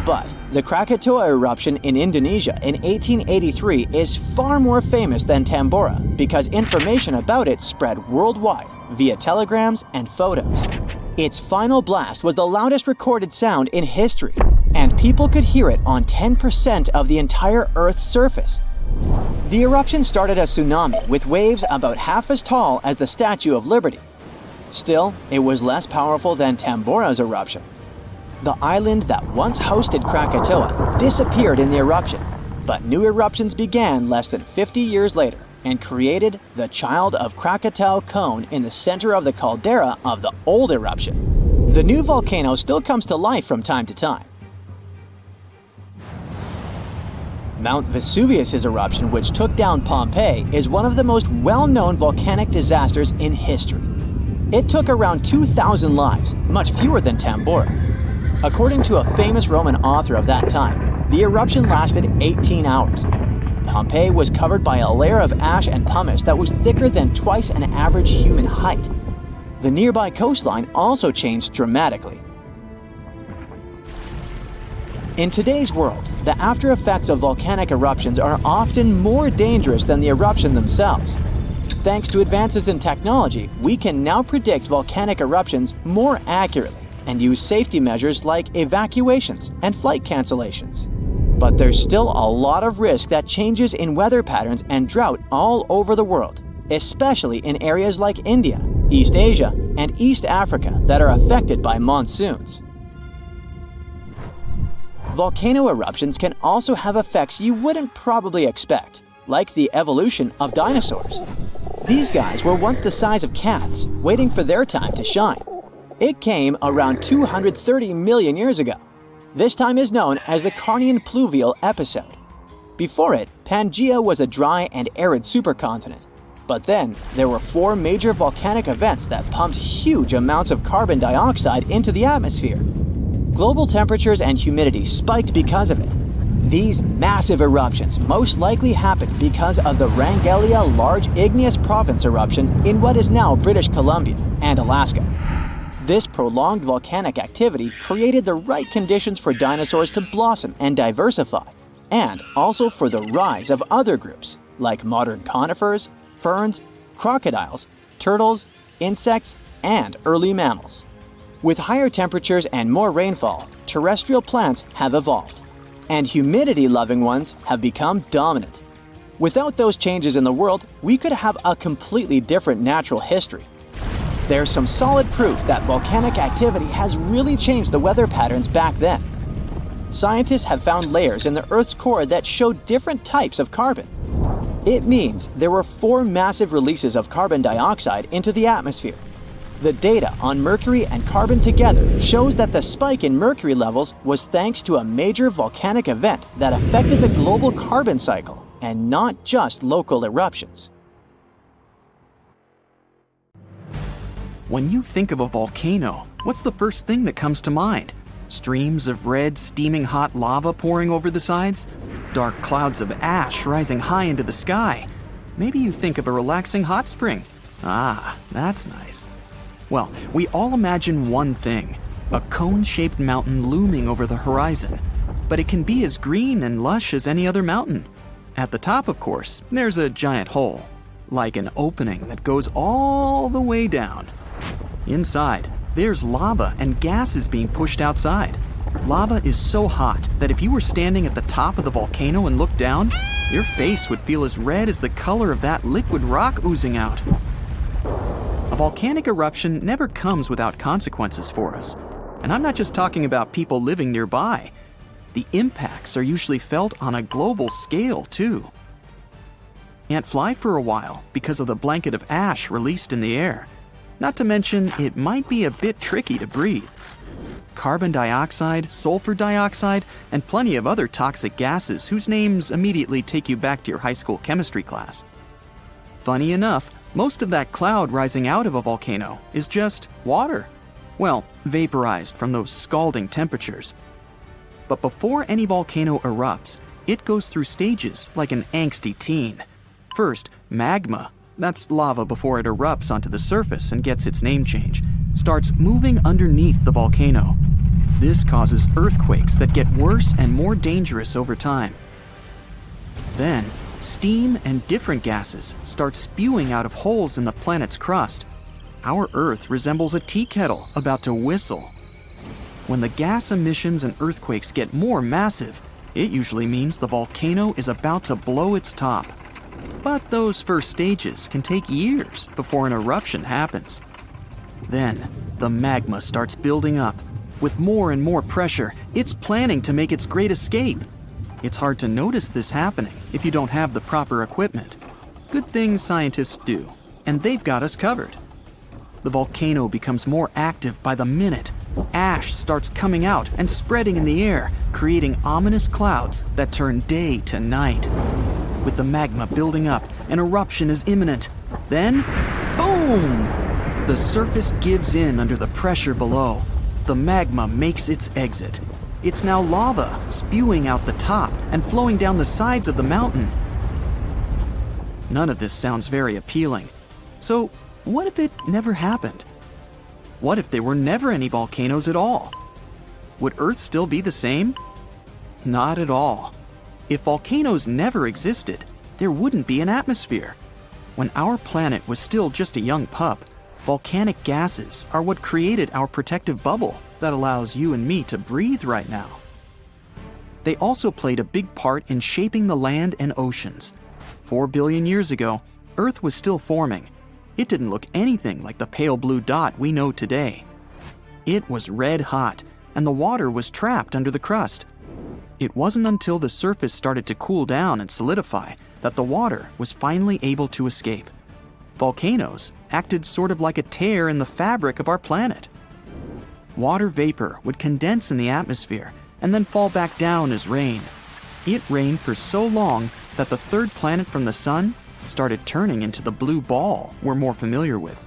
But the Krakatoa eruption in Indonesia in 1883 is far more famous than Tambora because information about it spread worldwide via telegrams and photos. Its final blast was the loudest recorded sound in history, and people could hear it on 10% of the entire Earth's surface. The eruption started a tsunami with waves about half as tall as the Statue of Liberty. Still, it was less powerful than Tambora's eruption. The island that once hosted Krakatoa disappeared in the eruption, but new eruptions began less than 50 years later and created the Child of Krakatau cone in the center of the caldera of the old eruption. The new volcano still comes to life from time to time. Mount Vesuvius's eruption, which took down Pompeii, is one of the most well-known volcanic disasters in history. It took around 2,000 lives, much fewer than Tambora. According to a famous Roman author of that time, the eruption lasted 18 hours. Pompeii was covered by a layer of ash and pumice that was thicker than twice an average human height. The nearby coastline also changed dramatically. In today's world, the after effects of volcanic eruptions are often more dangerous than the eruption themselves. Thanks to advances in technology, we can now predict volcanic eruptions more accurately and use safety measures like evacuations and flight cancellations. But there's still a lot of risk that changes in weather patterns and drought all over the world, especially in areas like India, East Asia, and East Africa that are affected by monsoons. Volcano eruptions can also have effects you wouldn't probably expect, like the evolution of dinosaurs. These guys were once the size of cats, waiting for their time to shine. It came around 230 million years ago. This time is known as the Carnian Pluvial episode. Before it, Pangaea was a dry and arid supercontinent. But then, there were 4 major volcanic events that pumped huge amounts of carbon dioxide into the atmosphere. Global temperatures and humidity spiked because of it. These massive eruptions most likely happened because of the Wrangellia Large Igneous Province eruption in what is now British Columbia and Alaska. This prolonged volcanic activity created the right conditions for dinosaurs to blossom and diversify, and also for the rise of other groups, like modern conifers, ferns, crocodiles, turtles, insects, and early mammals. With higher temperatures and more rainfall, terrestrial plants have evolved, and humidity-loving ones have become dominant. Without those changes in the world, we could have a completely different natural history. There's some solid proof that volcanic activity has really changed the weather patterns back then. Scientists have found layers in the Earth's core that show different types of carbon. It means there were 4 massive releases of carbon dioxide into the atmosphere. The data on mercury and carbon together shows that the spike in mercury levels was thanks to a major volcanic event that affected the global carbon cycle, and not just local eruptions. When you think of a volcano, what's the first thing that comes to mind? Streams of red, steaming hot lava pouring over the sides? Dark clouds of ash rising high into the sky? Maybe you think of a relaxing hot spring. Ah, that's nice. Well, we all imagine one thing, a cone-shaped mountain looming over the horizon. But it can be as green and lush as any other mountain. At the top, of course, there's a giant hole, like an opening that goes all the way down. Inside, there's lava and gases being pushed outside. Lava is so hot that if you were standing at the top of the volcano and looked down, your face would feel as red as the color of that liquid rock oozing out. A volcanic eruption never comes without consequences for us. And I'm not just talking about people living nearby. The impacts are usually felt on a global scale, too. Can't fly for a while because of the blanket of ash released in the air. Not to mention, it might be a bit tricky to breathe. Carbon dioxide, sulfur dioxide, and plenty of other toxic gases whose names immediately take you back to your high school chemistry class. Funny enough, most of that cloud rising out of a volcano is just water. Well, vaporized from those scalding temperatures. But before any volcano erupts, it goes through stages like an angsty teen. First, magma, that's lava before it erupts onto the surface and gets its name change, starts moving underneath the volcano. This causes earthquakes that get worse and more dangerous over time. Then, steam and different gases start spewing out of holes in the planet's crust. Our Earth resembles a tea kettle about to whistle. When the gas emissions and earthquakes get more massive, it usually means the volcano is about to blow its top. But those first stages can take years before an eruption happens. Then, the magma starts building up. With more and more pressure, it's planning to make its great escape. It's hard to notice this happening if you don't have the proper equipment. Good things scientists do, and they've got us covered. The volcano becomes more active by the minute. Ash starts coming out and spreading in the air, creating ominous clouds that turn day to night. With the magma building up, an eruption is imminent. Then, boom! The surface gives in under the pressure below. The magma makes its exit. It's now lava, spewing out the top and flowing down the sides of the mountain. None of this sounds very appealing. So, what if it never happened? What if there were never any volcanoes at all? Would Earth still be the same? Not at all. If volcanoes never existed, there wouldn't be an atmosphere. When our planet was still just a young pup, volcanic gases are what created our protective bubble that allows you and me to breathe right now. They also played a big part in shaping the land and oceans. 4 billion years ago, Earth was still forming. It didn't look anything like the pale blue dot we know today. It was red hot, and the water was trapped under the crust. It wasn't until the surface started to cool down and solidify that the water was finally able to escape. Volcanoes acted sort of like a tear in the fabric of our planet. Water vapor would condense in the atmosphere and then fall back down as rain. It rained for so long that the third planet from the sun started turning into the blue ball we're more familiar with.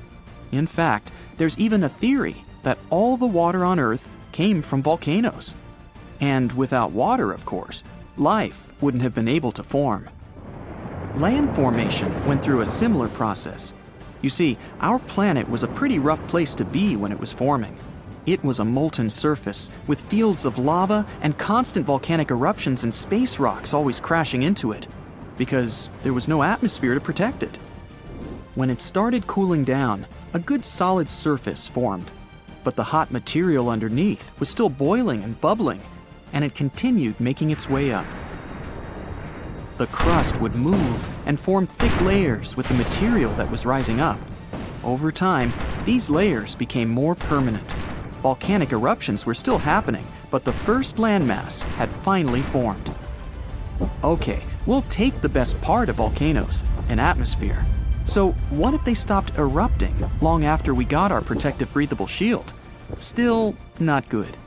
In fact, there's even a theory that all the water on Earth came from volcanoes. And without water, of course, life wouldn't have been able to form. Land formation went through a similar process. You see, our planet was a pretty rough place to be when it was forming. It was a molten surface with fields of lava and constant volcanic eruptions and space rocks always crashing into it, because there was no atmosphere to protect it. When it started cooling down, a good solid surface formed, but the hot material underneath was still boiling and bubbling, and it continued making its way up. The crust would move and form thick layers with the material that was rising up. Over time, these layers became more permanent. Volcanic eruptions were still happening, but the first landmass had finally formed. Okay, We'll take the best part of volcanoes, an atmosphere. So what if they stopped erupting long after we got our protective breathable shield? Still not good.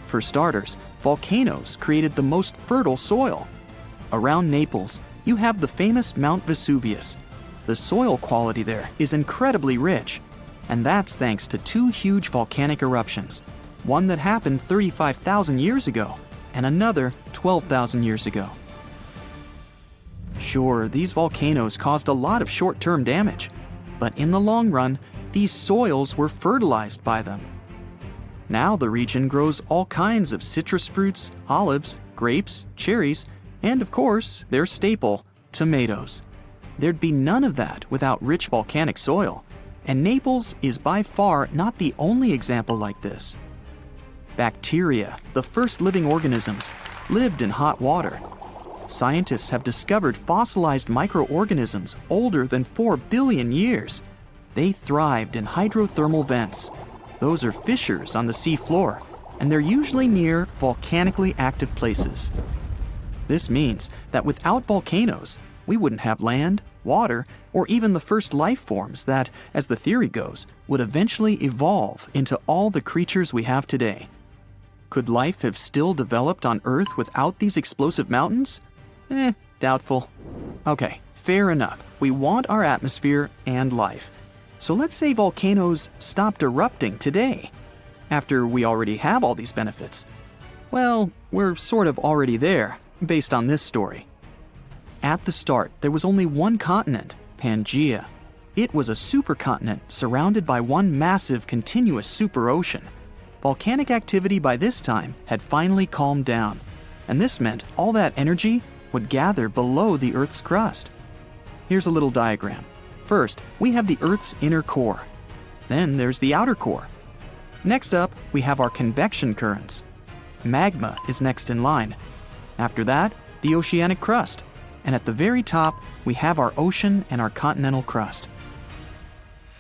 For starters, volcanoes created the most fertile soil. Around Naples, you have the famous Mount Vesuvius. The soil quality there is incredibly rich, and that's thanks to two huge volcanic eruptions, one that happened 35,000 years ago and another 12,000 years ago. Sure, these volcanoes caused a lot of short-term damage, but in the long run, these soils were fertilized by them. Now the region grows all kinds of citrus fruits, olives, grapes, cherries, and of course, their staple, tomatoes. There'd be none of that without rich volcanic soil, and Naples is by far not the only example like this. Bacteria, the first living organisms, lived in hot water. Scientists have discovered fossilized microorganisms older than 4 billion years. They thrived in hydrothermal vents. Those are fissures on the seafloor, and they're usually near volcanically active places. This means that without volcanoes, we wouldn't have land, water, or even the first life forms that, as the theory goes, would eventually evolve into all the creatures we have today. Could life have still developed on Earth without these explosive mountains? Doubtful. Okay, fair enough. We want our atmosphere and life. So let's say volcanoes stopped erupting today, after we already have all these benefits. Well, we're sort of already there, based on this story. At the start, there was only one continent, Pangaea. It was a supercontinent surrounded by one massive continuous superocean. Volcanic activity by this time had finally calmed down, and this meant all that energy would gather below the Earth's crust. Here's a little diagram. First, we have the Earth's inner core. Then there's the outer core. Next up, we have our convection currents. Magma is next in line. After that, the oceanic crust. And at the very top, we have our ocean and our continental crust.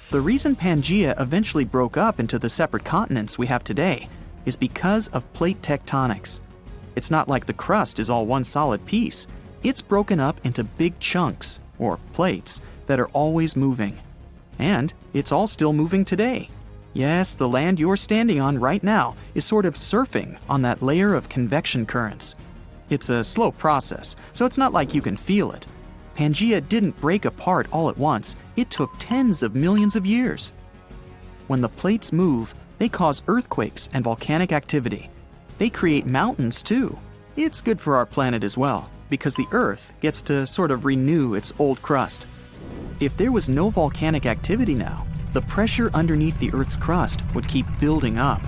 The reason Pangaea eventually broke up into the separate continents we have today is because of plate tectonics. It's not like the crust is all one solid piece. It's broken up into big chunks, or plates, that are always moving. And it's all still moving today. Yes, the land you're standing on right now is sort of surfing on that layer of convection currents. It's a slow process, so it's not like you can feel it. Pangaea didn't break apart all at once. It took tens of millions of years. When the plates move, they cause earthquakes and volcanic activity. They create mountains too. It's good for our planet as well, because the Earth gets to sort of renew its old crust. If there was no volcanic activity now, the pressure underneath the Earth's crust would keep building up.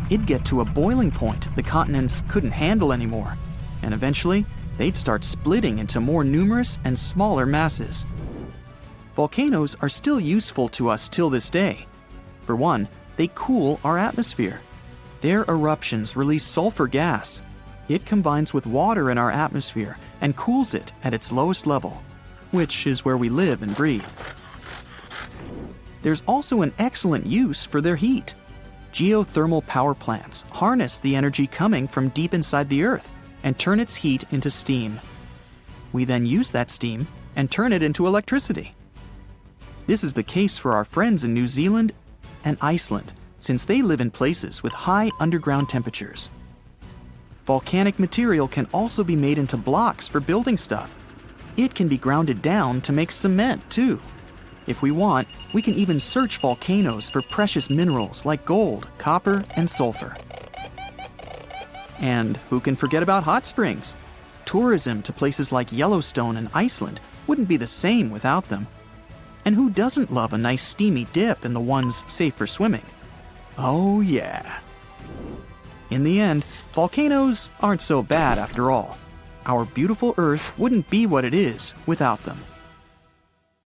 It'd get to a boiling point the continents couldn't handle anymore, and eventually, they'd start splitting into more numerous and smaller masses. Volcanoes are still useful to us till this day. For one, they cool our atmosphere. Their eruptions release sulfur gas. It combines with water in our atmosphere and cools it at its lowest level, which is where we live and breathe. There's also an excellent use for their heat. Geothermal power plants harness the energy coming from deep inside the Earth and turn its heat into steam. We then use that steam and turn it into electricity. This is the case for our friends in New Zealand and Iceland, since they live in places with high underground temperatures. Volcanic material can also be made into blocks for building stuff. It can be grounded down to make cement too. If we want, we can even search volcanoes for precious minerals like gold, copper, and sulfur. And who can forget about hot springs? Tourism to places like Yellowstone and Iceland wouldn't be the same without them. And who doesn't love a nice steamy dip in the ones safe for swimming? Oh yeah. In the end, volcanoes aren't so bad after all. Our beautiful Earth wouldn't be what it is without them.